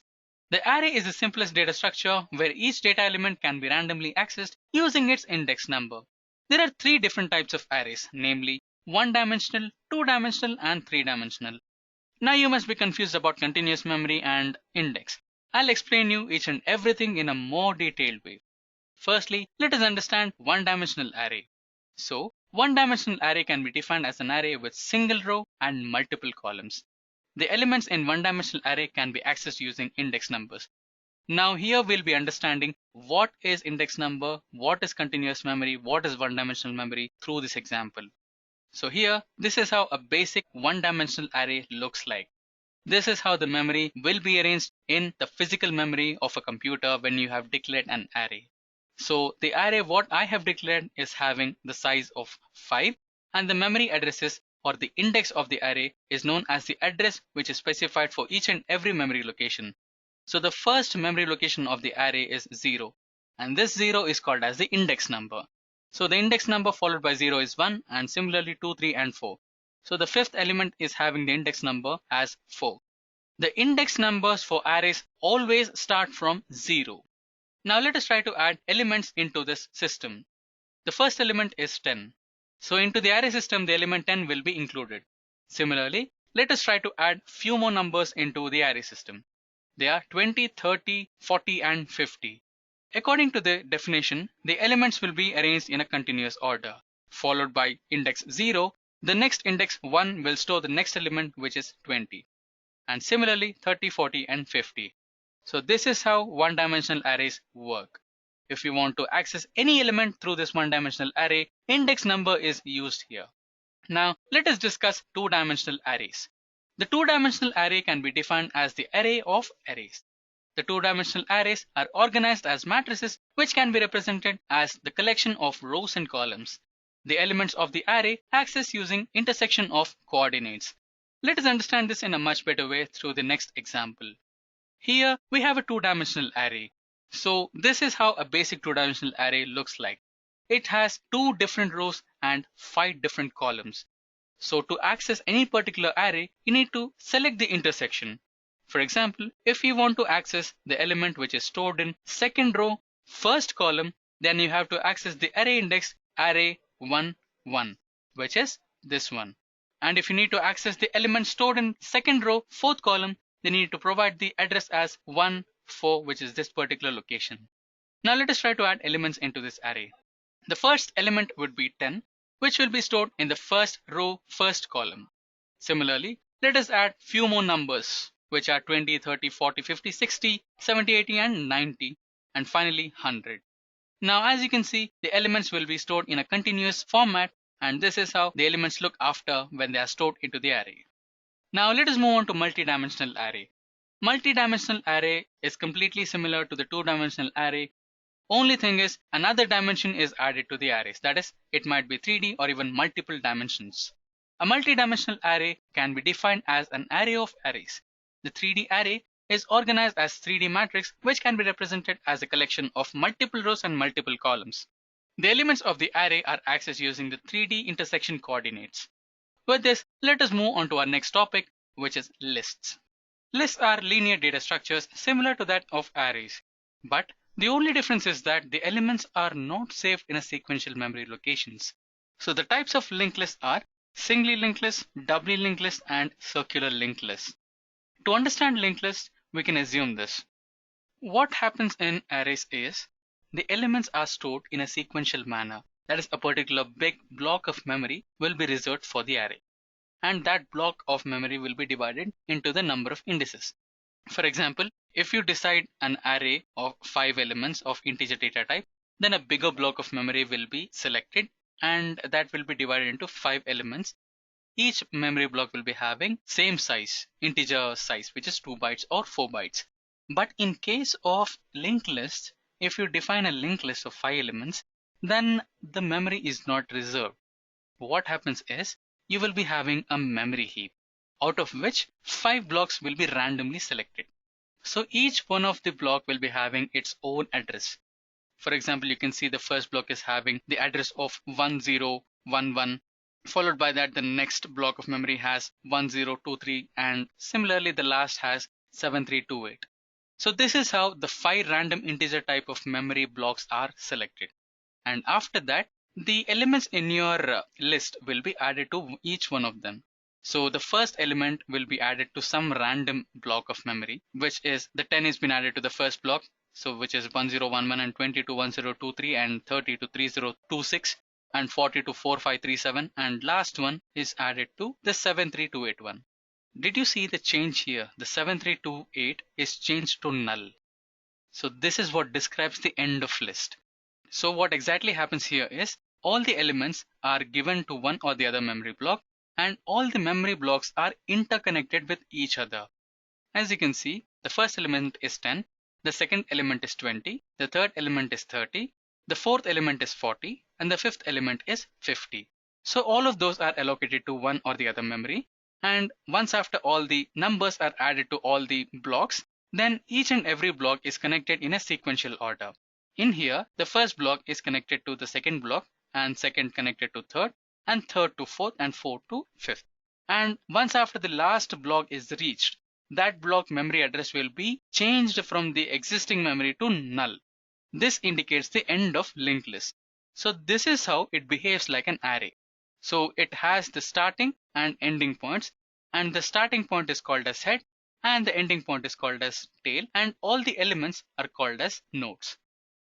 The array is the simplest data structure where each data element can be randomly accessed using its index number. There are three different types of arrays, namely one-dimensional, two-dimensional, and three-dimensional. Now you must be confused about continuous memory and index. I'll explain you each and everything in a more detailed way. Firstly, let us understand one-dimensional array. So, one-dimensional array can be defined as an array with single row and multiple columns. The elements in one-dimensional array can be accessed using index numbers. Now here we'll be understanding what is index number, what is continuous memory, what is one-dimensional memory through this example. So here, this is how a basic one-dimensional array looks like. This is how the memory will be arranged in the physical memory of a computer when you have declared an array. So the array what I have declared is having the size of 5, and the memory addresses or the index of the array is known as the address which is specified for each and every memory location. So the first memory location of the array is 0, and this 0 is called as the index number. So the index number followed by 0 is 1, and similarly 2, 3 and 4. So the fifth element is having the index number as 4. The index numbers for arrays always start from 0. Now let us try to add elements into this system. The first element is 10. So into the array system, the element 10 will be included. Similarly, let us try to add few more numbers into the array system. They are 20, 30, 40 and 50. According to the definition, the elements will be arranged in a continuous order, followed by index 0. The next index 1 will store the next element, which is 20. And similarly 30, 40 and 50. So this is how one-dimensional arrays work. If you want to access any element through this one-dimensional array, index number is used here. Now let us discuss two-dimensional arrays. The two-dimensional array can be defined as the array of arrays. The two-dimensional arrays are organized as matrices, which can be represented as the collection of rows and columns. The elements of the array access using intersection of coordinates. Let us understand this in a much better way through the next example. Here we have a two-dimensional array. So this is how a basic two-dimensional array looks like. It has 2 different rows and 5 different columns. So to access any particular array, you need to select the intersection. For example, if you want to access the element which is stored in second row, first column, then you have to access the array index array 1, 1, which is this one. And if you need to access the element stored in second row, fourth column, then you need to provide the address as 1, 4, which is this particular location. Now let us try to add elements into this array. The first element would be 10, which will be stored in the first row, first column. Similarly, let us add few more numbers, which are 20, 30, 40, 50, 60, 70, 80 and 90, and finally 100. Now as you can see, the elements will be stored in a continuous format, and this is how the elements look after when they are stored into the array. Now let us move on to multi-dimensional array. Multi-dimensional array is completely similar to the two-dimensional array. Only thing is, another dimension is added to the arrays. That is, it might be 3D or even multiple dimensions. A multi-dimensional array can be defined as an array of arrays. The 3D array is organized as 3D matrix, which can be represented as a collection of multiple rows and multiple columns. The elements of the array are accessed using the 3D intersection coordinates. With this, let us move on to our next topic, which is lists. Lists are linear data structures similar to that of arrays, but the only difference is that the elements are not saved in a sequential memory locations. So the types of linked lists are singly linked list, doubly linked list, and circular linked list. To understand linked list, we can assume this. What happens in arrays is the elements are stored in a sequential manner. That is, a particular big block of memory will be reserved for the array, and that block of memory will be divided into the number of indices. For example, if you decide an array of 5 elements of integer data type, then a bigger block of memory will be selected, and that will be divided into 5 elements. Each memory block will be having same size, integer size, which is 2 bytes or 4 bytes. But in case of linked lists, if you define a linked list of 5 elements, then the memory is not reserved. What happens is, you will be having a memory heap, out of which 5 blocks will be randomly selected. So each one of the block will be having its own address. For example, you can see the first block is having the address of 1011, followed by that the next block of memory has 1023, and similarly the last has 7328. So this is how the 5 random integer type of memory blocks are selected. And after that, the elements in your list will be added to each one of them. So the first element will be added to some random block of memory, which is the 10 has been added to the first block, so which is 1011, and 20 to 1023, and 30 to 3026, and 40 to 4537, and last one is added to the 73281. Did you see the change here? The 7328 is changed to null. So this is what describes the end of list. So what exactly happens here is all the elements are given to one or the other memory block, and all the memory blocks are interconnected with each other. As you can see, the first element is 10, the second element is 20, the third element is 30, the fourth element is 40, and the fifth element is 50. So all of those are allocated to one or the other memory, and once after all the numbers are added to all the blocks, then each and every block is connected in a sequential order. In here, the first block is connected to the second block, and second connected to third, and third to fourth, and fourth to fifth. And once after the last block is reached, that block memory address will be changed from the existing memory to null. This indicates the end of linked list. So this is how it behaves like an array. So it has the starting and ending points, and the starting point is called as head, and the ending point is called as tail, and all the elements are called as nodes.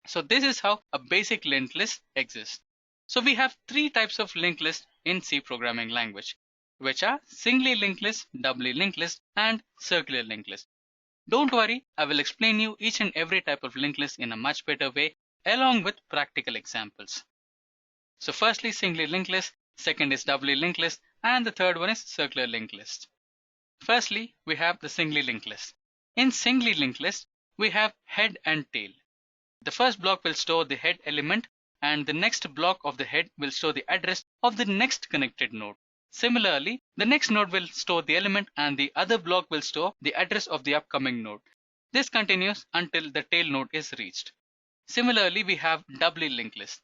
So this is how a basic linked list exists. So we have three types of linked list in C programming language, which are singly linked list, doubly linked list, and circular linked list. Don't worry, I will explain you each and every type of linked list in a much better way along with practical examples. So firstly, singly linked list, second is doubly linked list, and the third one is circular linked list. Firstly, we have the singly linked list. In singly linked list, we have head and tail. The first block will store the head element, and the next block of the head will store the address of the next connected node. Similarly, the next node will store the element and the other block will store the address of the upcoming node. This continues until the tail node is reached. Similarly, we have doubly linked list.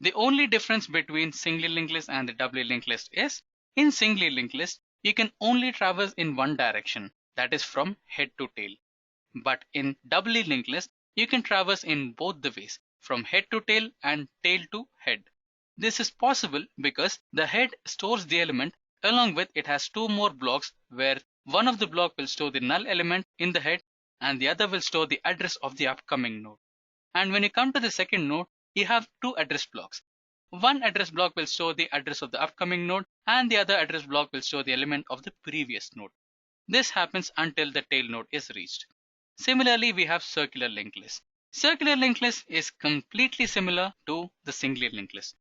The only difference between singly linked list and the doubly linked list is, in singly linked list, you can only traverse in one direction, that is from head to tail. But in doubly linked list, you can traverse in both the ways, from head to tail and tail to head. This is possible because the head stores the element, along with it has two more blocks where one of the block will store the null element in the head and the other will store the address of the upcoming node. And when you come to the second node, you have two address blocks. One address block will store the address of the upcoming node and the other address block will store the element of the previous node. This happens until the tail node is reached. Similarly, we have circular linked list. Circular linked list is completely similar to the singly linked list.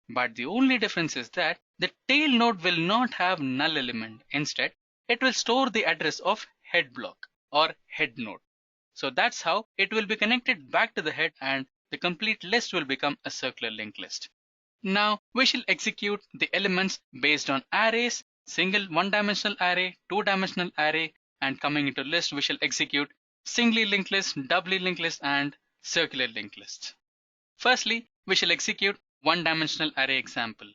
But the only difference is that the tail node will not have null element. Instead, it will store the address of head block or head node. So that's how it will be connected back to the head and the complete list will become a circular linked list. Now we shall execute the elements based on arrays, single one-dimensional array, two-dimensional array, and coming into list we shall execute singly linked list, doubly linked list, and circular linked list. Firstly, we shall execute one-dimensional array example.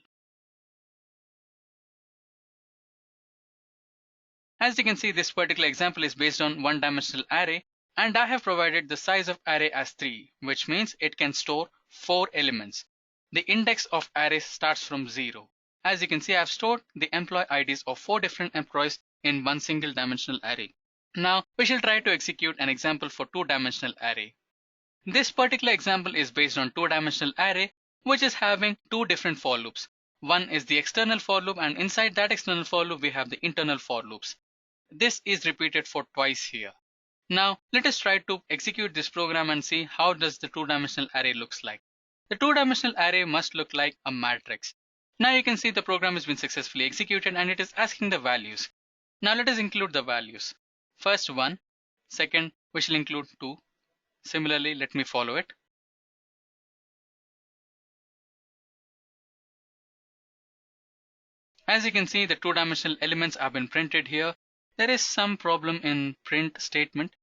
As you can see, this particular example is based on one-dimensional array, and I have provided the size of array as 3, which means it can store 4 elements. The index of array starts from 0. As you can see, I have stored the employee IDs of 4 different employees in one single dimensional array. Now we shall try to execute an example for two-dimensional array. This particular example is based on two-dimensional array, which is having two different for loops. One is the external for loop, and inside that external for loop we have the internal for loops. This is repeated for twice here. Now let us try to execute this program and see how does the two-dimensional array looks like. The two-dimensional array must look like a matrix. Now you can see the program has been successfully executed and it is asking the values. Now let us include the values. First 1, second we shall include 2. Similarly, let me follow it. As you can see, the two-dimensional elements have been printed here. There is some problem in print statement.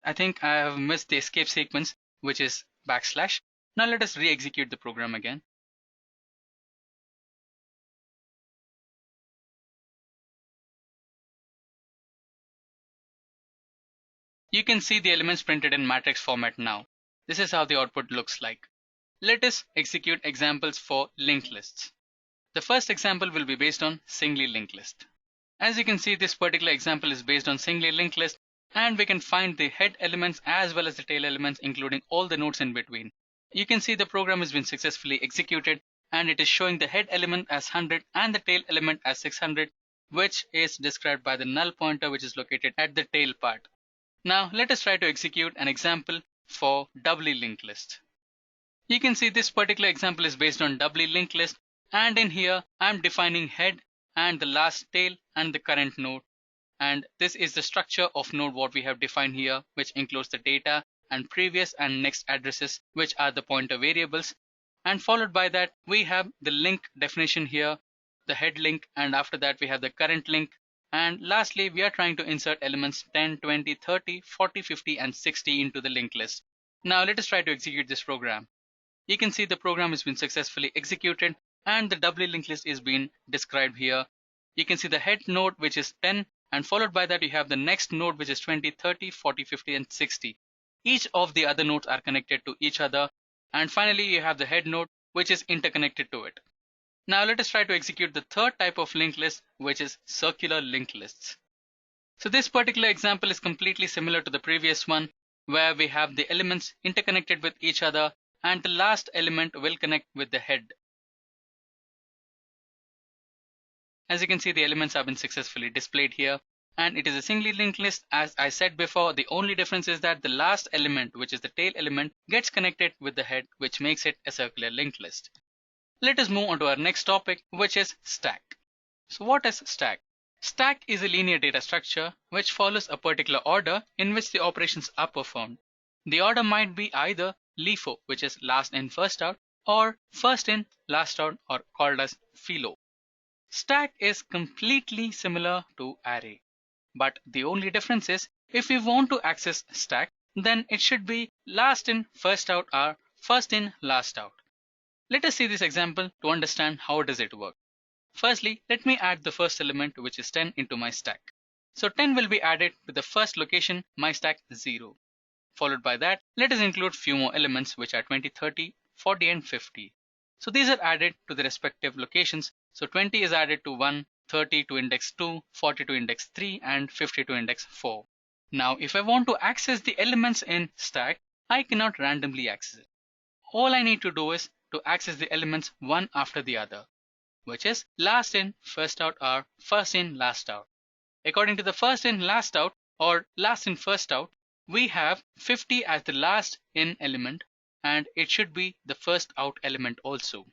I think I have missed the escape sequence, which is backslash. Now let us re-execute the program again. You can see the elements printed in matrix format now. This is how the output looks like. Let us execute examples for linked lists. The first example will be based on singly linked list. As you can see, this particular example is based on singly linked list, and we can find the head elements as well as the tail elements, including all the nodes in between. You can see the program has been successfully executed and it is showing the head element as 100 and the tail element as 600, which is described by the null pointer which is located at the tail part. Now let us try to execute an example for doubly linked list. You can see this particular example is based on doubly linked list, and in here I am defining head and the last tail and the current node, and this is the structure of node what we have defined here, which includes the data and previous and next addresses, which are the pointer variables, and followed by that we have the link definition here, the head link, and after that we have the current link, and lastly we are trying to insert elements 10, 20, 30, 40, 50 and 60 into the linked list. Now let us try to execute this program. You can see the program has been successfully executed and the doubly linked list is being described here. You can see the head node which is 10, and followed by that you have the next node which is 20, 30, 40, 50 and 60. Each of the other nodes are connected to each other, and finally you have the head node which is interconnected to it. Now let us try to execute the third type of linked list, which is circular linked lists. So this particular example is completely similar to the previous one, where we have the elements interconnected with each other and the last element will connect with the head. As you can see, the elements have been successfully displayed here, and it is a singly linked list. As I said before, the only difference is that the last element, which is the tail element, gets connected with the head, which makes it a circular linked list. Let us move on to our next topic, which is stack. So what is stack? Stack is a linear data structure which follows a particular order in which the operations are performed. The order might be either LIFO, which is last in first out, or first in last out, or called as FILO. Stack is completely similar to array, but the only difference is if we want to access stack, then it should be last in first out or first in last out. Let us see this example to understand how does it work. Firstly, let me add the first element, which is 10, into my stack. So 10 will be added to the first location, my stack 0. Followed by that, let us include few more elements, which are 20, 30, 40 and 50. So these are added to the respective locations. So 20 is added to 1, 30 to index 2, 40 to index 3 and 50 to index 4. Now if I want to access the elements in stack, I cannot randomly access it. All I need to do is to access the elements one after the other, which is last in first out or first in last out. According to the first in last out or last in first out, we have 50 as the last in element, and it should be the first out element also.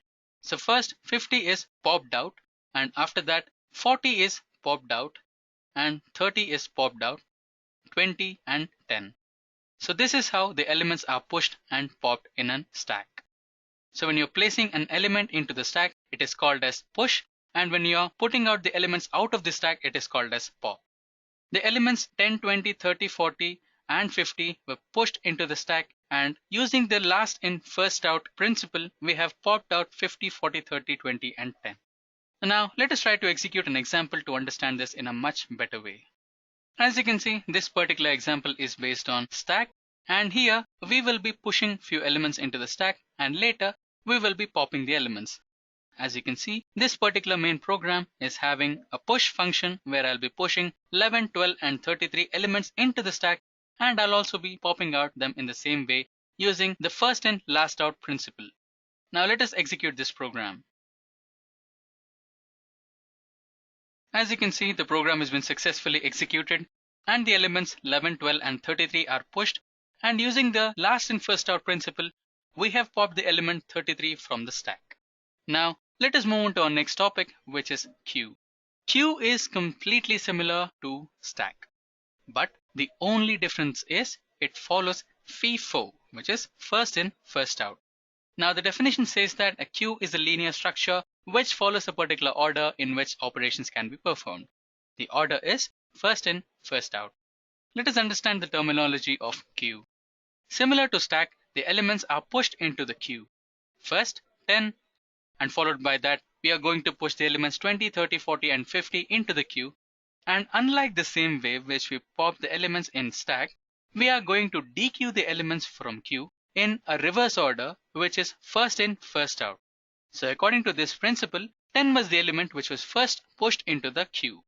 So first 50 is popped out, and after that 40 is popped out, and 30 is popped out, 20 and 10. So this is how the elements are pushed and popped in a stack. So when you're placing an element into the stack, it is called as push, and when you're putting out the elements out of the stack, it is called as pop. The elements 10, 20, 30, 40 and 50 were pushed into the stack, and using the last in first out principle, we have popped out 50, 40, 30, 20 and 10. Now let us try to execute an example to understand this in a much better way. As you can see, this particular example is based on stack, and here we will be pushing few elements into the stack, and later we will be popping the elements. As you can see, this particular main program is having a push function where I'll be pushing 11, 12 and 33 elements into the stack, and I'll also be popping out them in the same way using the first in last out principle. Now let us execute this program. As you can see, the program has been successfully executed, and the elements 11, 12 and 33 are pushed, and using the last in first out principle, we have popped the element 33 from the stack. Now let us move on to our next topic, which is queue. Queue is completely similar to stack, but the only difference is it follows FIFO, which is first in first out. Now the definition says that a queue is a linear structure which follows a particular order in which operations can be performed. The order is first in first out. Let us understand the terminology of queue. Similar to stack, the elements are pushed into the queue. First 10, and followed by that we are going to push the elements 20, 30, 40 and 50 into the queue. And unlike the same way which we pop the elements in stack, we are going to dequeue the elements from queue in a reverse order, which is first in first out. So according to this principle, 10 was the element which was first pushed into the queue.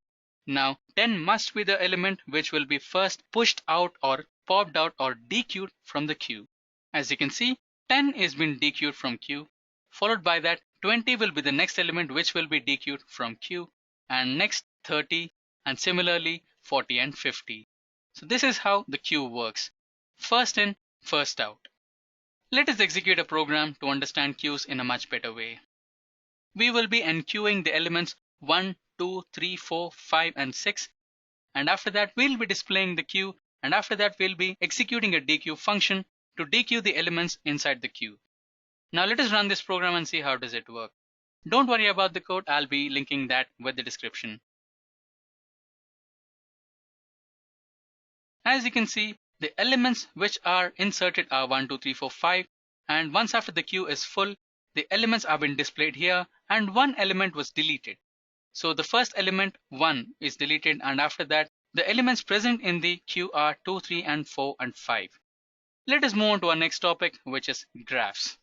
Now 10 must be the element which will be first pushed out or popped out or dequeued from the queue. As you can see, 10 is been dequeued from queue. Followed by that, 20 will be the next element which will be dequeued from queue, and next 30, and similarly 40 and 50. So this is how the queue works. First in, first out. Let us execute a program to understand queues in a much better way. We will be enqueuing the elements 1, 2, 3, 4, 5 and 6, and after that we'll be displaying the queue, and after that we'll be executing a dequeue function to dequeue the elements inside the queue. Now let us run this program and see how does it work. Don't worry about the code, I'll be linking that with the description. As you can see, the elements which are inserted are 1, 2, 3, 4, 5, and once after the queue is full, the elements have been displayed here and one element was deleted. So the first element 1 is deleted, and after that the elements present in the queue are 2, 3 and 4 and 5. Let us move on to our next topic, which is graphs.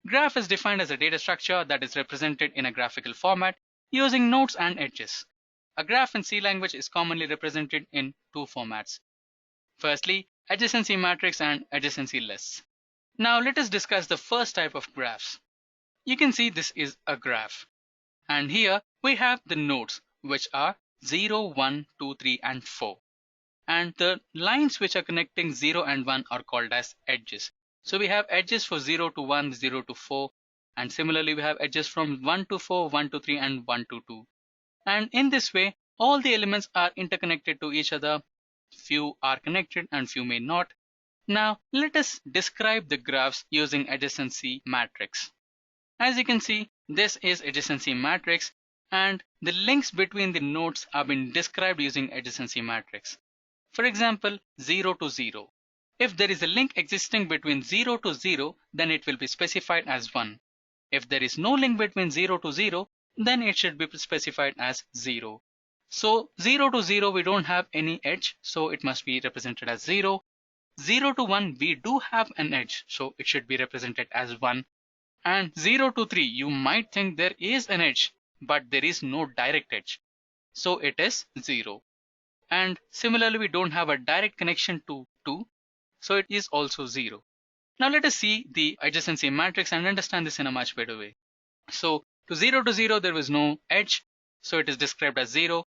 Graph is defined as a data structure that is represented in a graphical format using nodes and edges. A graph in C language is commonly represented in two formats. Firstly, adjacency matrix and adjacency lists. Now let us discuss the first type of graphs. You can see this is a graph. And here we have the nodes, which are 0, 1, 2, 3, and 4. And the lines which are connecting 0 and 1 are called as edges. So we have edges for 0 to 1, 0 to 4. And similarly, we have edges from 1 to 4, 1 to 3, and 1 to 2. And in this way, all the elements are interconnected to each other. Few are connected and few may not. Now, let us describe the graphs using adjacency matrix. As you can see, this is adjacency matrix, and the links between the nodes have been described using adjacency matrix. For example, 0 to 0. If there is a link existing between 0 to 0, then it will be specified as 1. If there is no link between 0 to 0, then it should be specified as 0. So 0 to 0 we don't have any edge, so it must be represented as 0. 0 to 1 we do have an edge, so it should be represented as 1. And 0 to 3 you might think there is an edge, but there is no direct edge, so it is 0. And similarly we don't have a direct connection to 2, so it is also 0. Now let us see the adjacency matrix and understand this in a much better way. So to 0 to 0 there was no edge, so it is described as 0.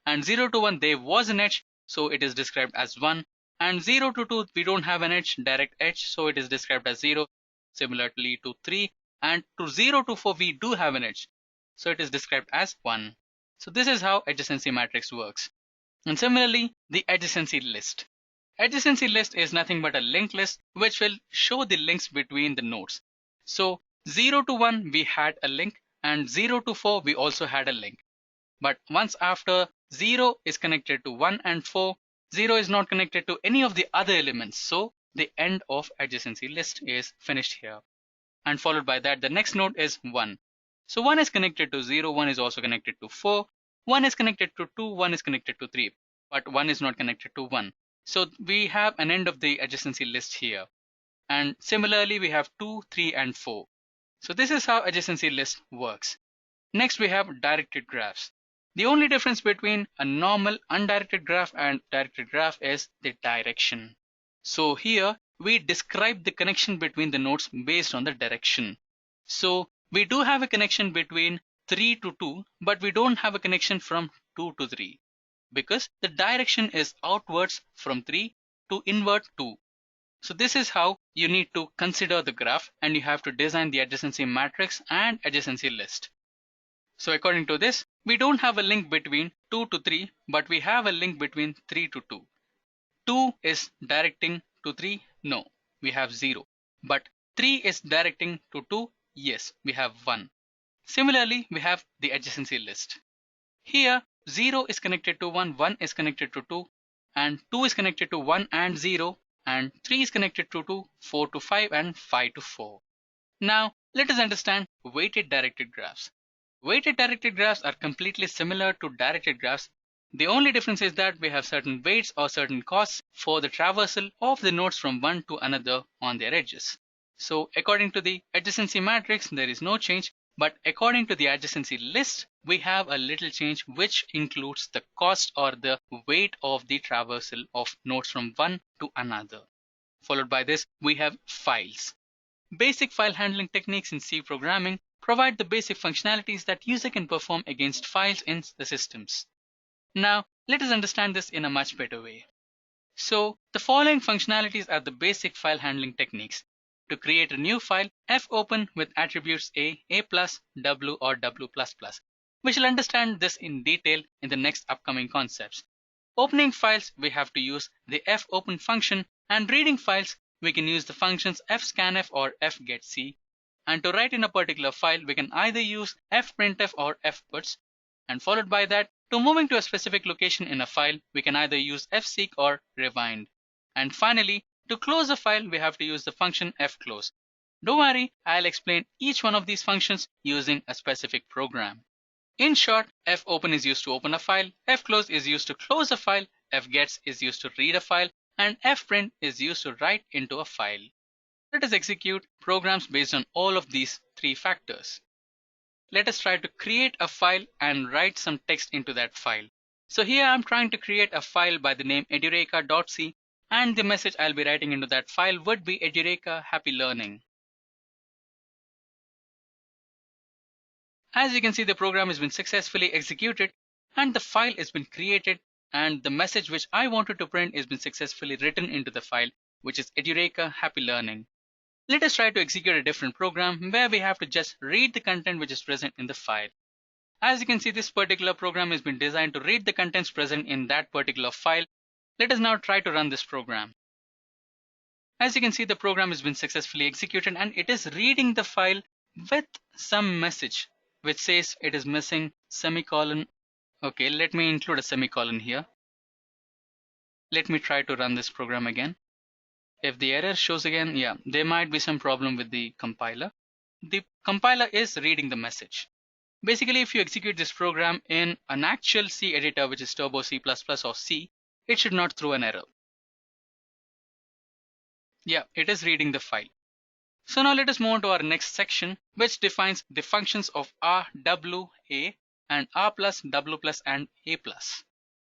And 0 to 1 there was an edge, so it is described as 1. And 0 to 2 we don't have an edge, direct edge, so it is described as 0. Similarly to 3, and to 0 to 4 we do have an edge, so it is described as 1. So this is how adjacency matrix works. And similarly, the adjacency list. Adjacency list is nothing but a linked list which will show the links between the nodes. So 0 to 1 we had a link, and 0 to 4 we also had a link. But once after 0 is connected to 1 and 4, 0 is not connected to any of the other elements, so the end of adjacency list is finished here. And followed by that, the next node is 1. So 1 is connected to 0, 1 is also connected to 4, 1 is connected to 2, 1 is connected to 3, but 1 is not connected to 1. So we have an end of the adjacency list here. And similarly, we have 2, 3, and 4. So this is how adjacency list works. Next, we have directed graphs. The only difference between a normal undirected graph and directed graph is the direction. So here, we describe the connection between the nodes based on the direction. So we do have a connection between 3 to 2, but we don't have a connection from 2 to 3, because the direction is outwards from 3 to inward 2. So this is how you need to consider the graph, and you have to design the adjacency matrix and adjacency list. So according to this, we don't have a link between 2 to 3, but we have a link between 3 to 2. 2 is directing to 3, no, we have 0. But 3 is directing to 2, yes, we have 1. Similarly, we have the adjacency list. Here, 0 is connected to 1, 1 is connected to 2, and 2 is connected to 1 and 0, and 3 is connected to 2, 4 to 5, and 5 to 4. Now, let us understand weighted directed graphs. Weighted directed graphs are completely similar to directed graphs. The only difference is that we have certain weights or certain costs for the traversal of the nodes from one to another on their edges. So according to the adjacency matrix, there is no change, but according to the adjacency list, we have a little change which includes the cost or the weight of the traversal of nodes from one to another. Followed by this, we have files. Basic file handling techniques in C programming provide the basic functionalities that user can perform against files in the systems. Now, let us understand this in a much better way. So, the following functionalities are the basic file handling techniques. To create a new file, fopen with attributes A+, W, or W++. We shall understand this in detail in the next upcoming concepts. Opening files, we have to use the fopen function, and reading files, we can use the functions fscanf or fgetc. And to write in a particular file, we can either use fprintf or fputs. And followed by that, to moving to a specific location in a file, we can either use fseek or rewind. And finally, to close a file, we have to use the function fclose. Don't worry, I'll explain each one of these functions using a specific program. In short, fopen is used to open a file, fclose is used to close a file, fgets is used to read a file, and fprint is used to write into a file. Let us execute programs based on all of these three factors. Let us try to create a file and write some text into that file. So here I'm trying to create a file by the name edureka.c, and the message I'll be writing into that file would be Edureka Happy Learning. As you can see, the program has been successfully executed and the file has been created, and the message which I wanted to print has been successfully written into the file, which is Edureka Happy Learning. Let us try to execute a different program where we have to just read the content which is present in the file. As you can see, this particular program has been designed to read the contents present in that particular file. Let us now try to run this program. As you can see, the program has been successfully executed and it is reading the file with some message which says it is missing semicolon. Okay, let me include a semicolon here. Let me try to run this program again. If the error shows again, yeah, there might be some problem with the compiler. The compiler is reading the message. Basically, if you execute this program in an actual C editor, which is Turbo C++ or C, it should not throw an error. Yeah, it is reading the file. So now let us move on to our next section, which defines the functions of R, W, A, and R plus, W plus, and A plus.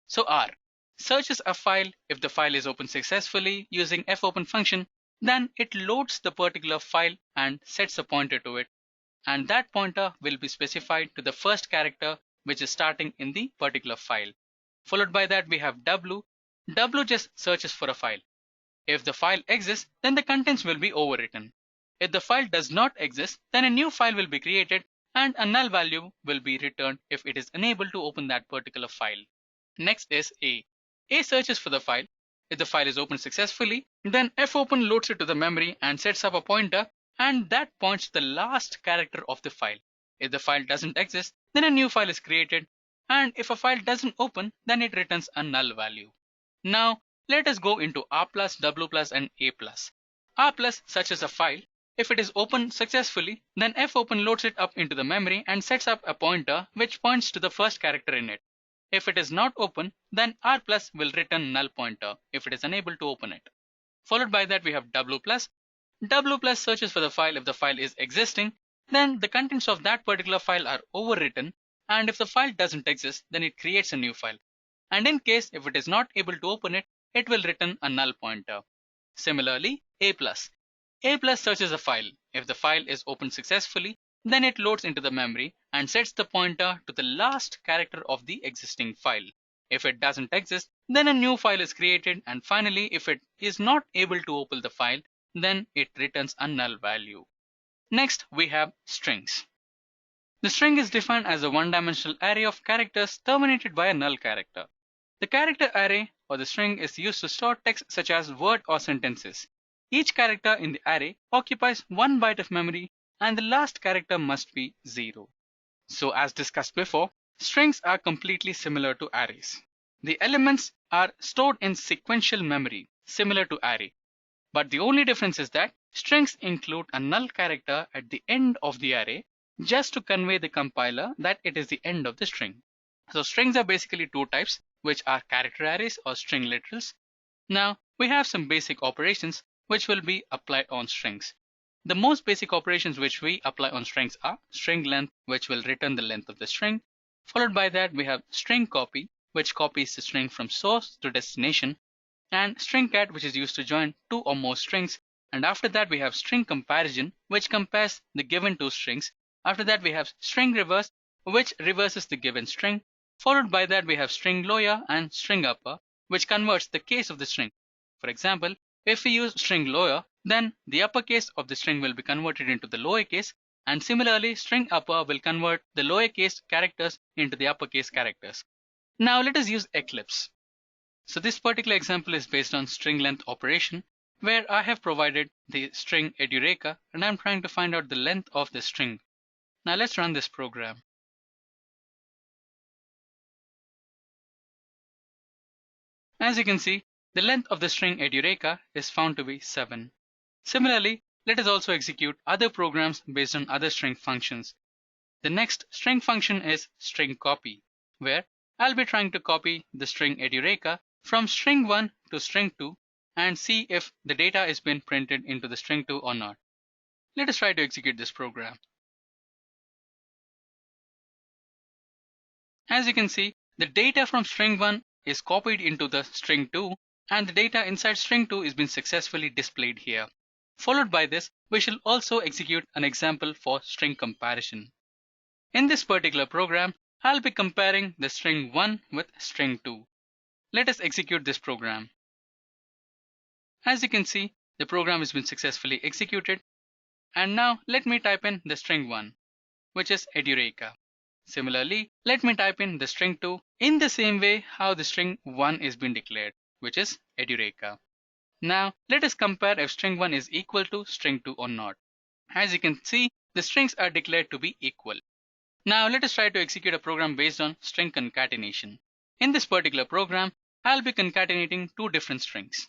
So R searches a file. If the file is opened successfully using fopen function, then it loads the particular file and sets a pointer to it. And that pointer will be specified to the first character which is starting in the particular file. Followed by that we have W. W just searches for a file. If the file exists, then the contents will be overwritten. If the file does not exist, then a new file will be created and a null value will be returned if it is unable to open that particular file. Next is A. A searches for the file. If the file is opened successfully, then fopen loads it to the memory and sets up a pointer, and that points to the last character of the file. If the file doesn't exist, then a new file is created, and if a file doesn't open, then it returns a null value. Now let us go into R plus, W plus, and A plus. R plus searches a file. If it is opened successfully, then fopen loads it up into the memory and sets up a pointer which points to the first character in it. If it is not open, then R plus will return null pointer if it is unable to open it. Followed by that we have W plus. W plus searches for the file. If the file is existing, then the contents of that particular file are overwritten, and if the file doesn't exist, then it creates a new file. And in case if it is not able to open it, it will return a null pointer. Similarly, A plus. A plus searches a file. If the file is opened successfully, then it loads into the memory and sets the pointer to the last character of the existing file. If it doesn't exist, then a new file is created, and finally, if it is not able to open the file, then it returns a null value. Next, we have strings. The string is defined as a one-dimensional array of characters terminated by a null character. The character array or the string is used to store text such as word or sentences. Each character in the array occupies 1 byte of memory, and the last character must be 0. So as discussed before, strings are completely similar to arrays. The elements are stored in sequential memory, similar to array. But the only difference is that strings include a null character at the end of the array just to convey the compiler that it is the end of the string. So strings are basically two types, which are character arrays or string literals. Now we have some basic operations which will be applied on strings. The most basic operations which we apply on strings are string length, which will return the length of the string. Followed by that we have string copy, which copies the string from source to destination, and string cat, which is used to join two or more strings. And after that we have string comparison, which compares the given two strings. After that we have string reverse, which reverses the given string. Followed by that we have string lower and string upper, which converts the case of the string. For example, if we use string lower, then the uppercase of the string will be converted into the lowercase, and similarly string upper will convert the lowercase characters into the uppercase characters. Now let us use Eclipse. So this particular example is based on string length operation, where I have provided the string edureka and I'm trying to find out the length of the string. Now let's run this program. As you can see, the length of the string edureka is found to be 7. Similarly, let us also execute other programs based on other string functions. The next string function is string copy, where I'll be trying to copy the string edureka from string 1 to string 2 and see if the data is being printed into the string 2 or not. Let us try to execute this program. As you can see, The data from string 1 is copied into the string 2, and the data inside string 2 is being successfully displayed here. Followed by this, we shall also execute an example for string comparison. In this particular program, I'll be comparing the string 1 with string 2. Let us execute this program. As you can see, the program has been successfully executed. And now let me type in the string 1, which is Edureka. Similarly, let me type in the string 2 in the same way how the string 1 is being declared, which is Edureka. Now let us compare if string 1 is equal to string 2 or not. As you can see, the strings are declared to be equal. Now let us try to execute a program based on string concatenation. In this particular program, I'll be concatenating two different strings.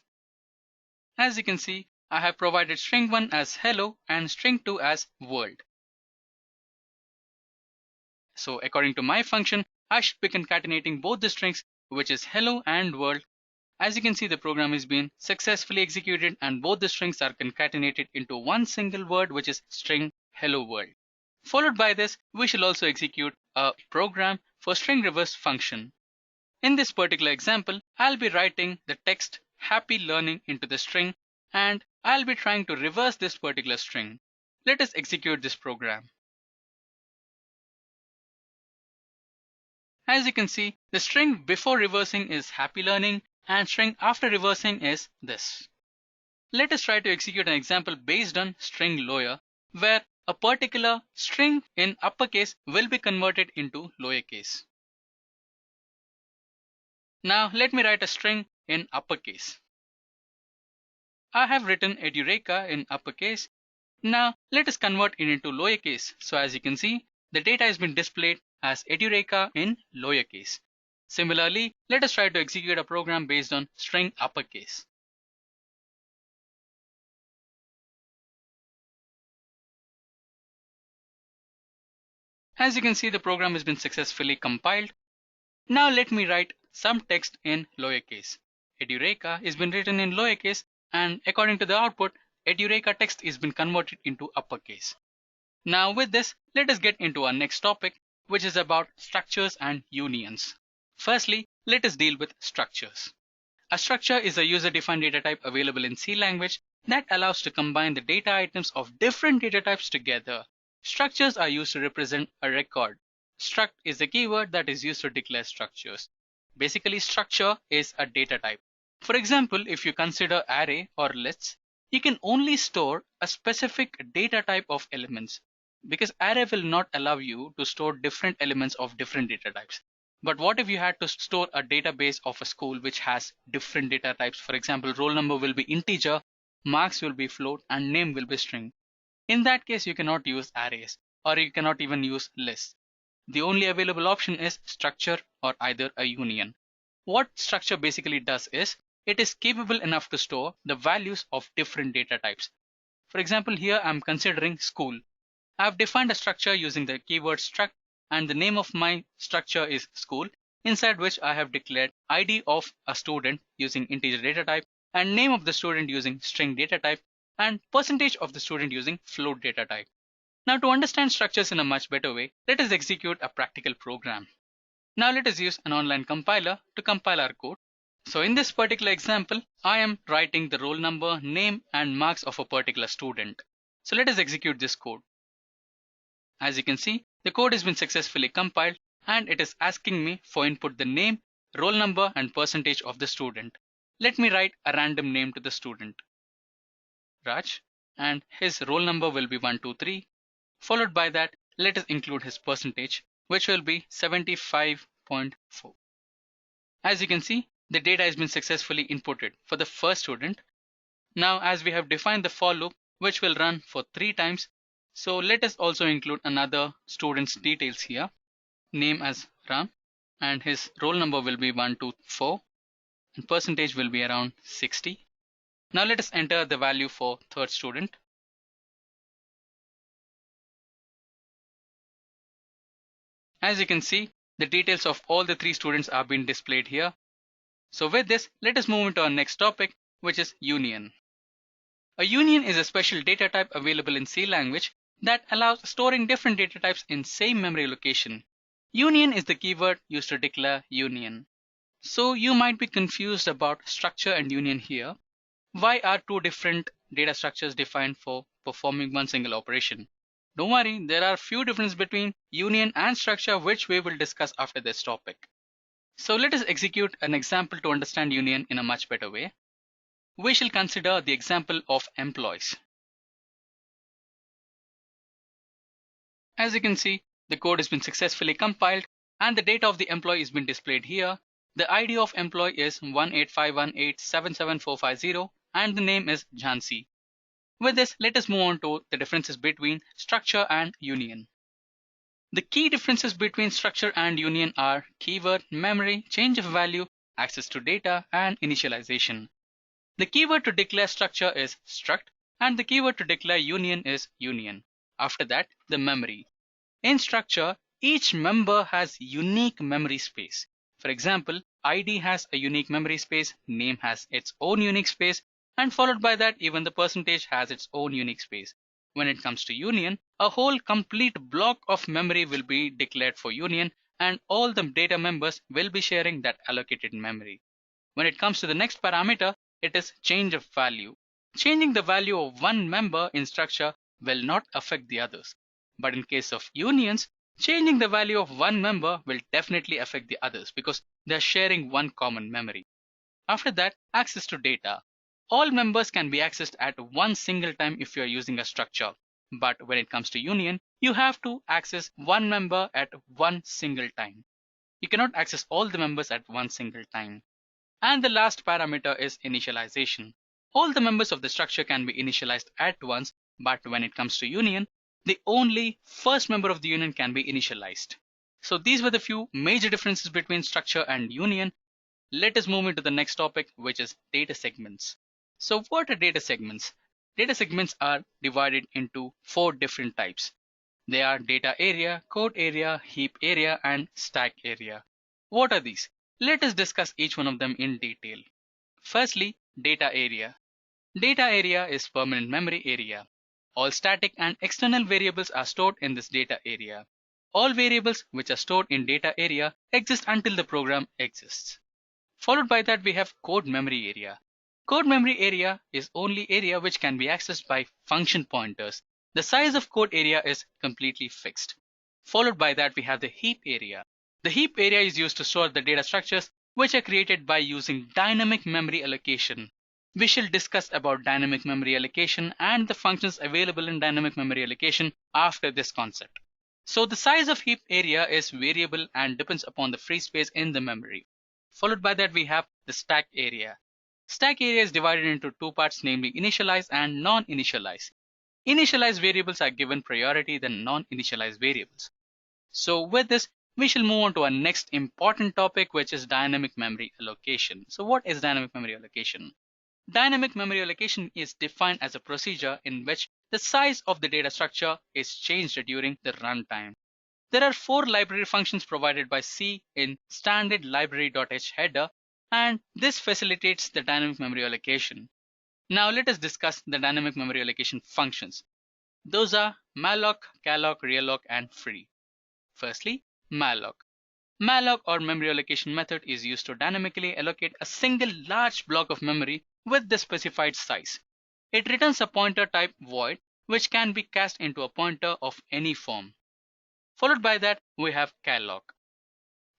As you can see, I have provided string 1 as hello and string 2 as world. So according to my function, I should be concatenating both the strings, which is hello and world. As you can see, the program is being successfully executed and both the strings are concatenated into one single word, which is string hello world. Followed by this, we shall also execute a program for string reverse function. In this particular example, I'll be writing the text happy learning into the string and I'll be trying to reverse this particular string. Let us execute this program. As you can see, the string before reversing is happy learning and string after reversing is this. Let us try to execute an example based on string lawyer, where a particular string in uppercase will be converted into lowercase. Now let me write a string in uppercase. I have written Edureka in uppercase. Now let us convert it into lowercase. So as you can see, the data has been displayed as Edureka in lowercase. Similarly, let us try to execute a program based on string uppercase. As you can see, the program has been successfully compiled. Now let me write some text in lowercase. Edureka has been written in lowercase and according to the output, Edureka text is been converted into uppercase. Now with this, let us get into our next topic, which is about structures and unions. Firstly, let us deal with structures. A structure is a user-defined data type available in C language that allows to combine the data items of different data types together. Structures are used to represent a record. Struct is a keyword that is used to declare structures. Basically, structure is a data type. For example, if you consider array or lists, you can only store a specific data type of elements because array will not allow you to store different elements of different data types. But what if you had to store a database of a school which has different data types? For example, roll number will be integer, marks will be float, and name will be string. In that case, you cannot use arrays or you cannot even use lists. The only available option is structure or either a union. What structure basically does is, it is capable enough to store the values of different data types. For example, here I'm considering school. I've defined a structure using the keyword struct and the name of my structure is school, inside which I have declared ID of a student using integer data type and name of the student using string data type and percentage of the student using float data type. Now to understand structures in a much better way, let us execute a practical program. Now let us use an online compiler to compile our code. So in this particular example, I am writing the roll number, name and marks of a particular student. So let us execute this code. As you can see, the code has been successfully compiled and it is asking me for input the name, roll number and percentage of the student. Let me write a random name to the student, Raj, and his roll number will be 123. Followed by that, let us include his percentage, which will be 75.4. As you can see, the data has been successfully inputted for the first student. Now as we have defined the for loop, which will run for 3 times, so let us also include another student's details here. Name as Ram and his roll number will be 124 and percentage will be around 60. Now let us enter the value for third student. As you can see, the details of all the 3 students are being displayed here. So with this, let us move into our next topic, which is union. A union is a special data type available in C language that allows storing different data types in same memory location. Union is the keyword used to declare union. So you might be confused about structure and union here. Why are two different data structures defined for performing one single operation? Don't worry, there are few differences between union and structure which we will discuss after this topic. So let us execute an example to understand union in a much better way. We shall consider the example of employees. As you can see, the code has been successfully compiled and the data of the employee has been displayed here. The ID of employee is 18518774450 and the name is Jhansi. With this, let us move on to the differences between structure and union. The key differences between structure and union are keyword, memory, change of value, access to data, and initialization. The keyword to declare structure is struct and the keyword to declare union is union. After that, the memory. In structure, each member has unique memory space. For example, ID has a unique memory space, name has its own unique space, and followed by that, even the percentage has its own unique space. When it comes to union, a whole complete block of memory will be declared for union, and all the data members will be sharing that allocated memory. When it comes to the next parameter, it is change of value. Changing the value of one member in structure will not affect the others. But in case of unions, changing the value of one member will definitely affect the others because they are sharing one common memory. After that, access to data. All members can be accessed at one single time if you are using a structure. But when it comes to union, you have to access one member at one single time. You cannot access all the members at one single time. And the last parameter is initialization. All the members of the structure can be initialized at once, but when it comes to union, the only first member of the union can be initialized. So these were the few major differences between structure and union. Let us move into the next topic, which is data segments. So what are data segments? Data segments are divided into four different types. They are data area, code area, heap area, and stack area. What are these? Let us discuss each one of them in detail. Firstly, data area. Data area is permanent memory area. All static and external variables are stored in this data area. All variables which are stored in data area exist until the program exists. Followed by that, we have code memory area. Code memory area is only area which can be accessed by function pointers. The size of code area is completely fixed. Followed by that, we have the heap area. The heap area is used to store the data structures which are created by using dynamic memory allocation. We shall discuss about dynamic memory allocation and the functions available in dynamic memory allocation after this concept. So the size of heap area is variable and depends upon the free space in the memory. Followed by that, we have the stack area. Stack area is divided into two parts, namely initialize and non-initialize. Initialized variables are given priority than non-initialized variables. So with this, we shall move on to our next important topic, which is dynamic memory allocation. So what is dynamic memory allocation? Dynamic memory allocation is defined as a procedure in which the size of the data structure is changed during the runtime. There are four library functions provided by C in standard library.h header, and this facilitates the dynamic memory allocation. Now let us discuss the dynamic memory allocation functions. Those are malloc, calloc, realloc, and free. Firstly, malloc. Malloc or memory allocation method is used to dynamically allocate a single large block of memory with the specified size. It returns a pointer type void which can be cast into a pointer of any form. Followed by that, we have calloc.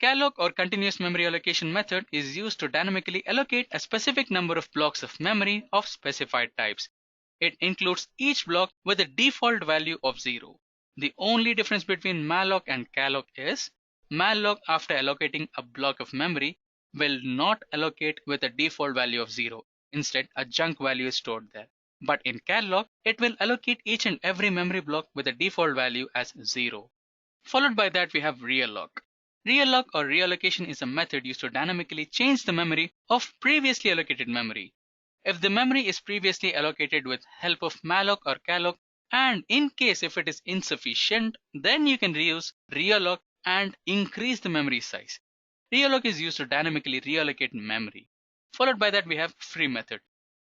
Calloc or continuous memory allocation method is used to dynamically allocate a specific number of blocks of memory of specified types. It includes each block with a default value of 0. The only difference between malloc and calloc is malloc, after allocating a block of memory, will not allocate with a default value of 0. Instead, a junk value is stored there. But in calloc, it will allocate each and every memory block with a default value as 0. Followed by that, we have realloc. Realloc or reallocation is a method used to dynamically change the memory of previously allocated memory. If the memory is previously allocated with help of malloc or calloc, and in case if it is insufficient, then you can reuse realloc and increase the memory size. Realloc is used to dynamically reallocate memory. Followed by that, we have free method.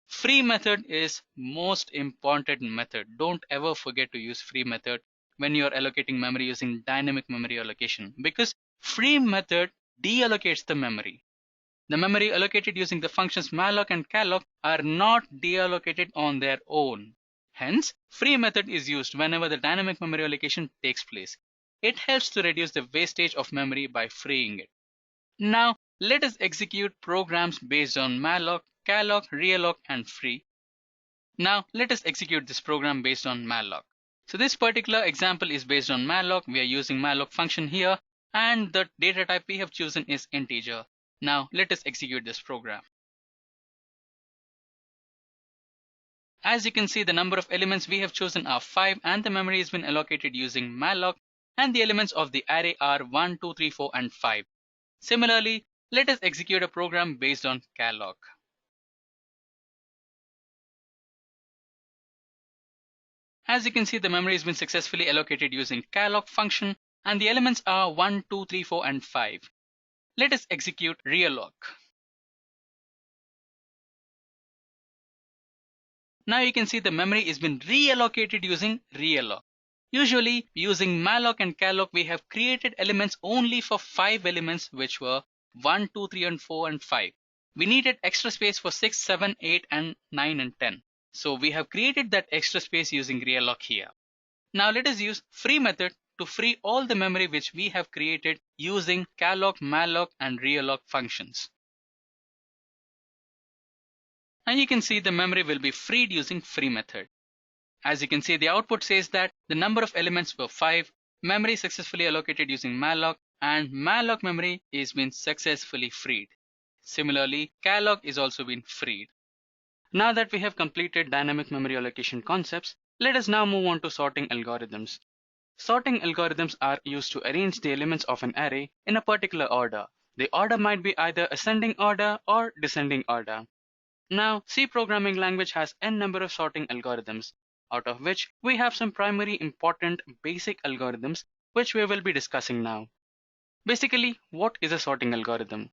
Free method is most important method. Don't ever forget to use free method. when you are allocating memory using dynamic memory allocation, because free method deallocates the memory. The memory allocated using the functions malloc and calloc are not deallocated on their own. Hence, free method is used whenever the dynamic memory allocation takes place. It helps to reduce the wastage of memory by freeing it. Now, let us execute programs based on malloc, calloc, realloc, and free. Now, let us execute this program based on malloc. So this particular example is based on malloc. We are using malloc function here, and the data type we have chosen is integer. Now, let us execute this program. As you can see, the number of elements we have chosen are 5, and the memory has been allocated using malloc, and the elements of the array are 1, 2, 3, 4, and 5. Similarly, let us execute a program based on calloc. As you can see, the memory has been successfully allocated using calloc function, and the elements are 1, 2, 3, 4, and 5. Let us execute realloc. Now you can see the memory has been reallocated using realloc. Usually using malloc and calloc, we have created elements only for 5 elements, which were 1, 2, 3, and 4, and 5. We needed extra space for 6, 7, 8, and 9, and 10. So we have created that extra space using realloc here. Now let us use free method to free all the memory which we have created using calloc, malloc, and realloc functions. Now you can see the memory will be freed using free method. As you can see, the output says that the number of elements were 5, memory successfully allocated using malloc, and malloc memory is been successfully freed. Similarly, calloc is also been freed. Now that we have completed dynamic memory allocation concepts, let us now move on to sorting algorithms. Sorting algorithms are used to arrange the elements of an array in a particular order. The order might be either ascending order or descending order. Now, C programming language has n number of sorting algorithms, out of which we have some primary important basic algorithms which we will be discussing now. Basically, what is a sorting algorithm?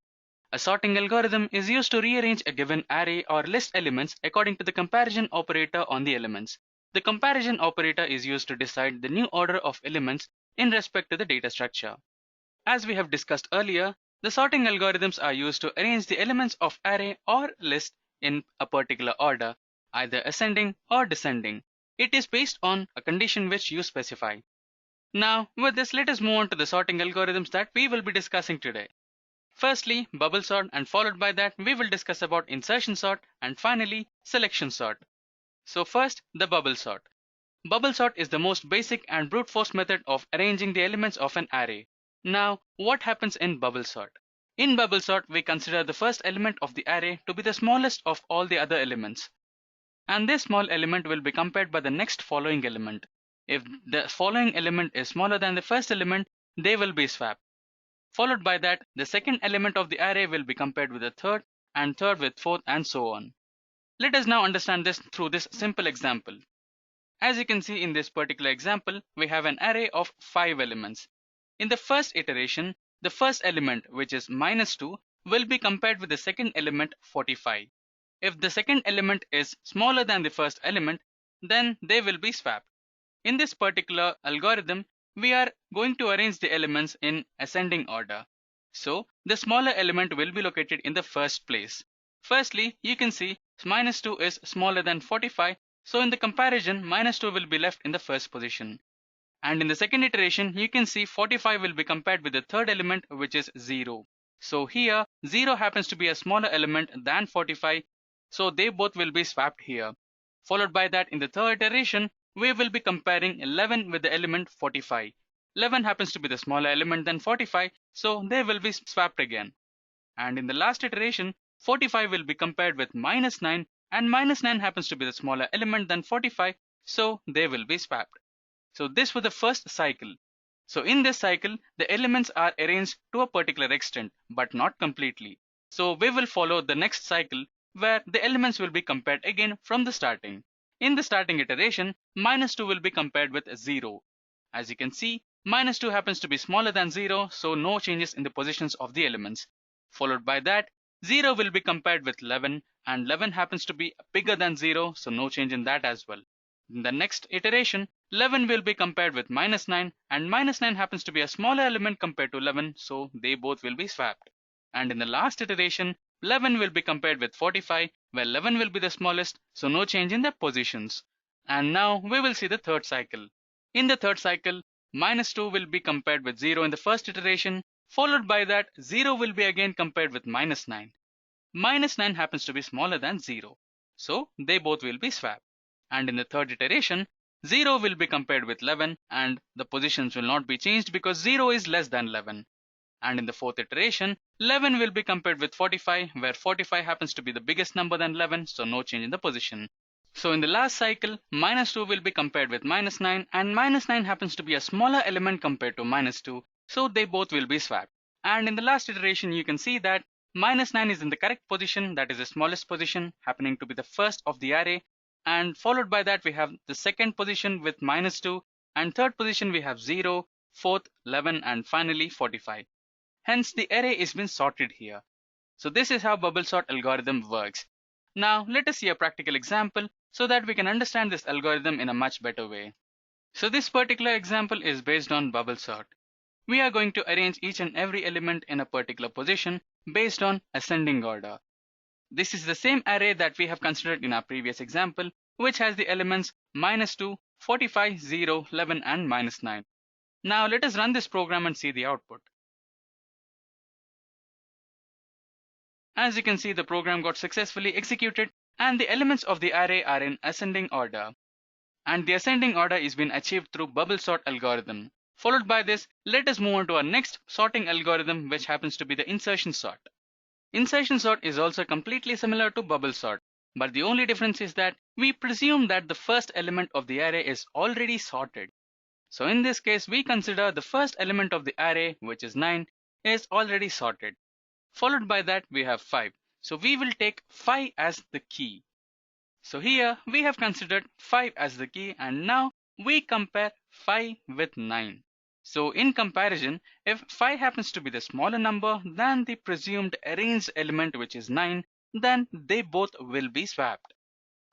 A sorting algorithm is used to rearrange a given array or list elements according to the comparison operator on the elements. The comparison operator is used to decide the new order of elements in respect to the data structure. As we have discussed earlier, the sorting algorithms are used to arrange the elements of array or list in a particular order, either ascending or descending. It is based on a condition which you specify. Now, with this, let us move on to the sorting algorithms that we will be discussing today. Firstly, bubble sort, and followed by that we will discuss about insertion sort, and finally selection sort. So first, the bubble sort. Bubble sort is the most basic and brute force method of arranging the elements of an array. Now, what happens in bubble sort? In bubble sort, we consider the first element of the array to be the smallest of all the other elements. And this small element will be compared by the next following element. If the following element is smaller than the first element, they will be swapped. Followed by that, the second element of the array will be compared with the third, and third with fourth, and so on. Let us now understand this through this simple example. As you can see in this particular example, we have an array of 5 elements. In the first iteration, the first element, which is -2, will be compared with the second element 45. If the second element is smaller than the first element, then they will be swapped. In this particular algorithm, we are going to arrange the elements in ascending order. So the smaller element will be located in the first place. Firstly, you can see -2 is smaller than 45, so in the comparison, -2 will be left in the first position. And in the second iteration, you can see 45 will be compared with the third element, which is 0. So here 0 happens to be a smaller element than 45, so they both will be swapped here. Followed by that, in the third iteration, we will be comparing 11 with the element 45. 11 happens to be the smaller element than 45, so they will be swapped again. And in the last iteration, 45 will be compared with -9, and -9 happens to be the smaller element than 45, so they will be swapped. So this was the first cycle. So in this cycle, the elements are arranged to a particular extent, but not completely. So we will follow the next cycle where the elements will be compared again from the starting. In the starting iteration, -2 will be compared with 0. As you can see, -2 happens to be smaller than 0, so no changes in the positions of the elements. Followed by that, 0 will be compared with 11, and 11 happens to be bigger than 0, so no change in that as well. In the next iteration, 11 will be compared with minus 9, and minus 9 happens to be a smaller element compared to 11, so they both will be swapped. And in the last iteration, 11 will be compared with 45, where 11 will be the smallest, so no change in their positions. And now we will see the third cycle. In the third cycle, minus 2 will be compared with 0 in the first iteration, followed by that 0 will be again compared with minus 9. Minus 9 happens to be smaller than 0, so they both will be swapped. And in the third iteration, 0 will be compared with 11 and the positions will not be changed because 0 is less than 11. And in the fourth iteration, 11 will be compared with 45, where 45 happens to be the biggest number than 11, so no change in the position. So in the last cycle, minus 2 will be compared with minus 9, and minus 9 happens to be a smaller element compared to minus 2, so they both will be swapped. And in the last iteration, you can see that minus 9 is in the correct position, that is the smallest position, happening to be the first of the array. And followed by that we have the second position with minus 2, and third position we have 0, fourth 11, and finally 45. Hence the array is been sorted here. So this is how bubble sort algorithm works. Now let us see a practical example so that we can understand this algorithm in a much better way. So this particular example is based on bubble sort. We are going to arrange each and every element in a particular position based on ascending order. This is the same array that we have considered in our previous example, which has the elements minus 2, 45, 0, 11, and minus 9. Now let us run this program and see the output. As you can see, the program got successfully executed and the elements of the array are in ascending order. And the ascending order is being achieved through bubble sort algorithm. Followed by this, let us move on to our next sorting algorithm, which happens to be the insertion sort. Insertion sort is also completely similar to bubble sort, but the only difference is that we presume that the first element of the array is already sorted. So in this case, we consider the first element of the array, which is 9, is already sorted. Followed by that we have 5. So we will take 5 as the key. So here we have considered 5 as the key, and now we compare 5 with 9. So in comparison, if 5 happens to be the smaller number than the presumed arranged element, which is 9, then they both will be swapped.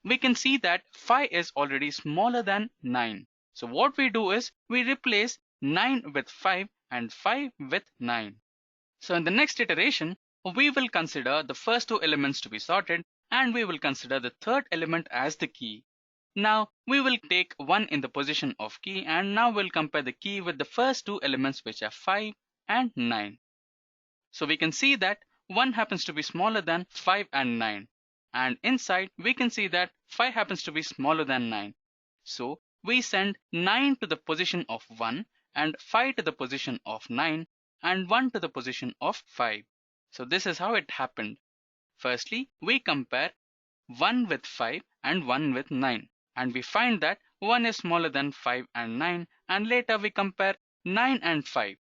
We can see that 5 is already smaller than 9. So what we do is we replace 9 with 5 and 5 with 9. So in the next iteration, we will consider the first two elements to be sorted and we will consider the third element as the key. Now we will take 1 in the position of key, and now we'll compare the key with the first two elements, which are 5 and 9. So we can see that 1 happens to be smaller than 5 and 9. And inside we can see that 5 happens to be smaller than 9. So we send 9 to the position of 1 and 5 to the position of 9 and 1 to the position of 5. So this is how it happened. Firstly, we compare 1 with 5 and 1 with 9. And we find that 1 is smaller than 5 and 9, and later we compare 9 and 5.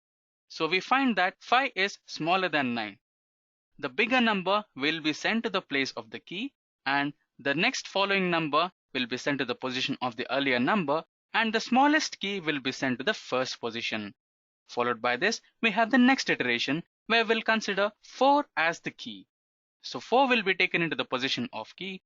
So we find that 5 is smaller than 9. The bigger number will be sent to the place of the key, and the next following number will be sent to the position of the earlier number, and the smallest key will be sent to the first position. Followed by this, we have the next iteration where we'll consider 4 as the key. So 4 will be taken into the position of key.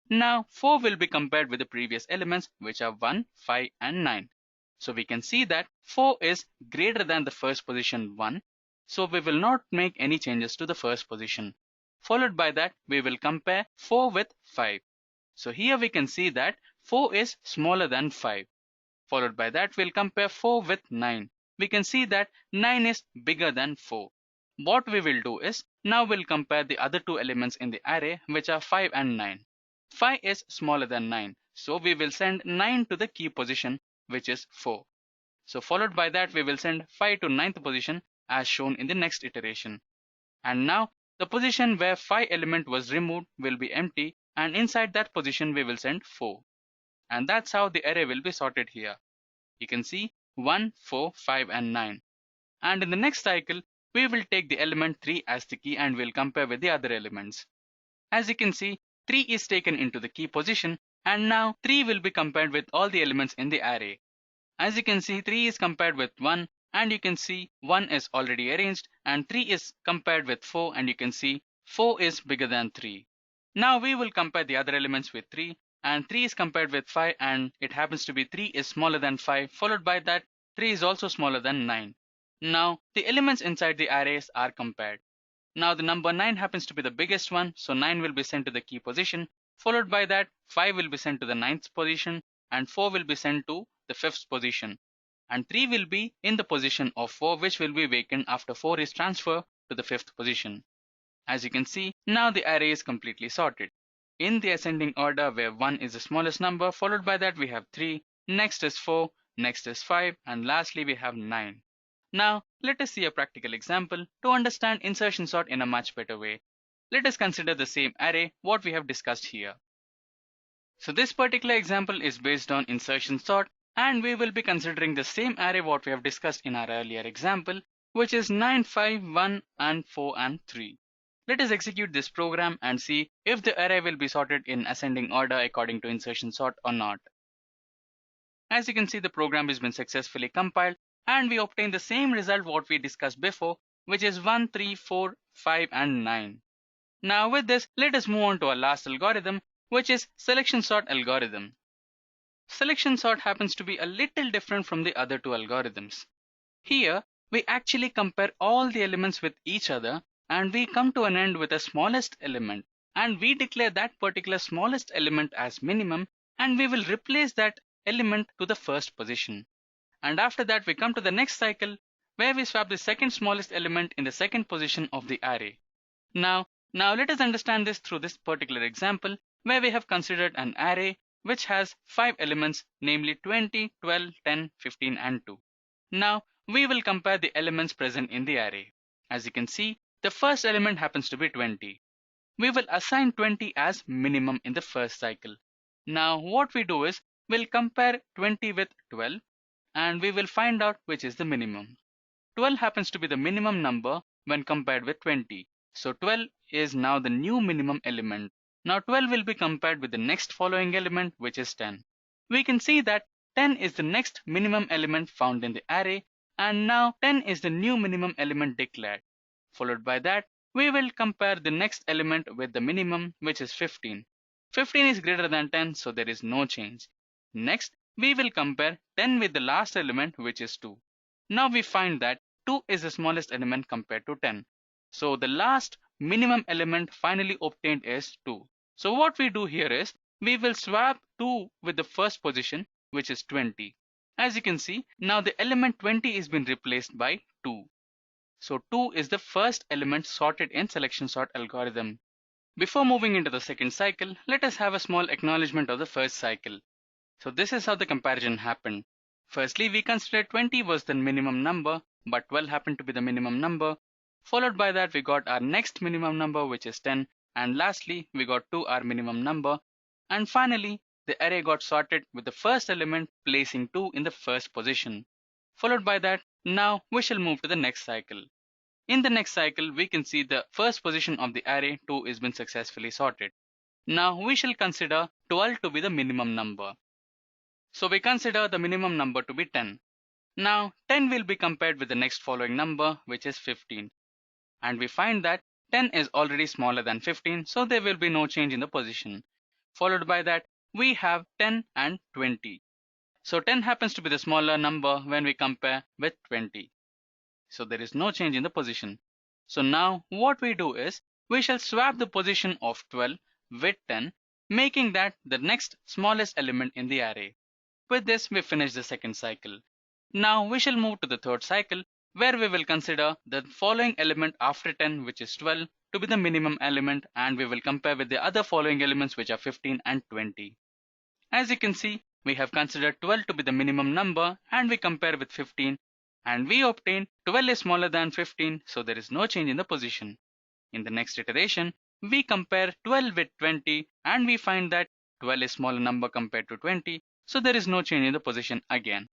Now 4 will be compared with the previous elements, which are 1, 5 and 9. So we can see that 4 is greater than the first position 1. So we will not make any changes to the first position. Followed by that, we will compare 4 with 5. So here we can see that 4 is smaller than 5. Followed by that, we'll compare 4 with 9. We can see that 9 is bigger than 4. What we will do is, now we'll compare the other two elements in the array, which are 5 and 9. 5 is smaller than 9. So we will send 9 to the key position, which is 4. So followed by that, we will send 5 to 9th position as shown in the next iteration. And now the position where 5 element was removed will be empty, and inside that position we will send 4. And that's how the array will be sorted here. You can see 1, 4, 5 and 9. And in the next cycle, we will take the element 3 as the key and we'll compare with the other elements. As you can see, 3 is taken into the key position, and now 3 will be compared with all the elements in the array. As you can see, 3 is compared with 1, and you can see 1 is already arranged, and 3 is compared with 4, and you can see 4 is bigger than 3. Now we will compare the other elements with 3, and 3 is compared with 5, and it happens to be 3 is smaller than 5, followed by that 3 is also smaller than 9. Now the elements inside the arrays are compared. Now the number 9 happens to be the biggest one, so 9 will be sent to the key position, followed by that 5 will be sent to the ninth position, and 4 will be sent to the fifth position, and 3 will be in the position of 4, which will be vacant after 4 is transferred to the fifth position. As you can see, now the array is completely sorted in the ascending order, where 1 is the smallest number, followed by that we have 3, next is 4, next is 5, and lastly we have 9. Now let us see a practical example to understand insertion sort in a much better way. Let us consider the same array what we have discussed here. So this particular example is based on insertion sort, and we will be considering the same array what we have discussed in our earlier example, which is 9, 5, 1, and 4 and 3. Let us execute this program and see if the array will be sorted in ascending order according to insertion sort or not. As you can see, the program has been successfully compiled, and we obtain the same result what we discussed before, which is 1, 3, 4, 5, and 9. Now with this, let us move on to our last algorithm, which is selection sort algorithm. Selection sort happens to be a little different from the other two algorithms. Here, we actually compare all the elements with each other, and we come to an end with the smallest element, and we declare that particular smallest element as minimum, and we will replace that element to the first position. And after that we come to the next cycle, where we swap the second smallest element in the second position of the array. Now let us understand this through this particular example, where we have considered an array which has 5 elements, namely 20, 12, 10, 15, and 2. Now we will compare the elements present in the array. As you can see, the first element happens to be 20. We will assign 20 as minimum in the first cycle. Now what we do is, we'll compare 20 with 12, and we will find out which is the minimum. 12 happens to be the minimum number when compared with 20. So 12 is now the new minimum element. Now 12 will be compared with the next following element, which is 10. We can see that 10 is the next minimum element found in the array, and now 10 is the new minimum element declared. Followed by that, we will compare the next element with the minimum, which is 15. 15 is greater than 10, so there is no change. Next, we will compare 10 with the last element, which is 2. Now we find that 2 is the smallest element compared to 10. So the last minimum element finally obtained is 2. So what we do here is, we will swap 2 with the first position, which is 20. As you can see, now the element 20 is been replaced by 2. So 2 is the first element sorted in selection sort algorithm. Before moving into the second cycle, let us have a small acknowledgement of the first cycle. So this is how the comparison happened. Firstly, we considered 20 was the minimum number, but 12 happened to be the minimum number. Followed by that, we got our next minimum number, which is 10. And lastly, we got 2, our minimum number. And finally, the array got sorted with the first element placing 2 in the first position. Followed by that, now we shall move to the next cycle. In the next cycle, we can see the first position of the array 2 is been successfully sorted. Now we shall consider 12 to be the minimum number. So we consider the minimum number to be 10. Now 10 will be compared with the next following number, which is 15. And we find that 10 is already smaller than 15, so there will be no change in the position. Followed by that, we have 10 and 20. So 10 happens to be the smaller number when we compare with 20. So there is no change in the position. So now what we do is, we shall swap the position of 12 with 10, making that the next smallest element in the array. With this, we finish the second cycle. Now we shall move to the third cycle, where we will consider the following element after 10, which is 12, to be the minimum element, and we will compare with the other following elements, which are 15 and 20. As you can see, we have considered 12 to be the minimum number, and we compare with 15, and we obtain 12 is smaller than 15, so there is no change in the position. In the next iteration, we compare 12 with 20, and we find that 12 is smaller number compared to 20, so there is no change in the position again.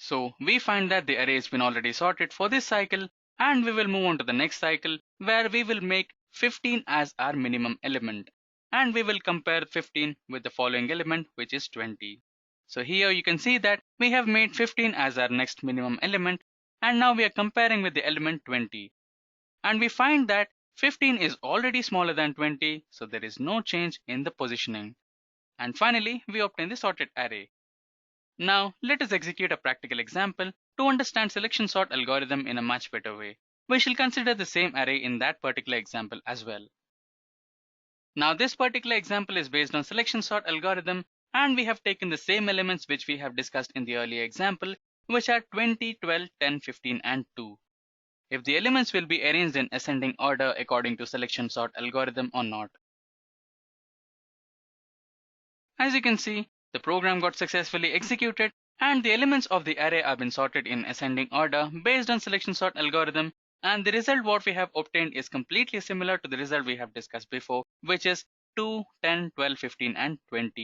So we find that the array has been already sorted for this cycle, and we will move on to the next cycle, where we will make 15 as our minimum element, and we will compare 15 with the following element, which is 20. So here you can see that we have made 15 as our next minimum element, and now we are comparing with the element 20. And we find that 15 is already smaller than 20, so there is no change in the positioning. And finally, we obtain the sorted array. Now, let us execute a practical example to understand selection sort algorithm in a much better way. We shall consider the same array in that particular example as well. Now, this particular example is based on selection sort algorithm, and we have taken the same elements which we have discussed in the earlier example, which are 20, 12, 10, 15 and 2. If the elements will be arranged in ascending order according to selection sort algorithm or not. As you can see, the program got successfully executed and the elements of the array have been sorted in ascending order based on selection sort algorithm, and the result what we have obtained is completely similar to the result we have discussed before, which is 2, 10, 12, 15 and 20.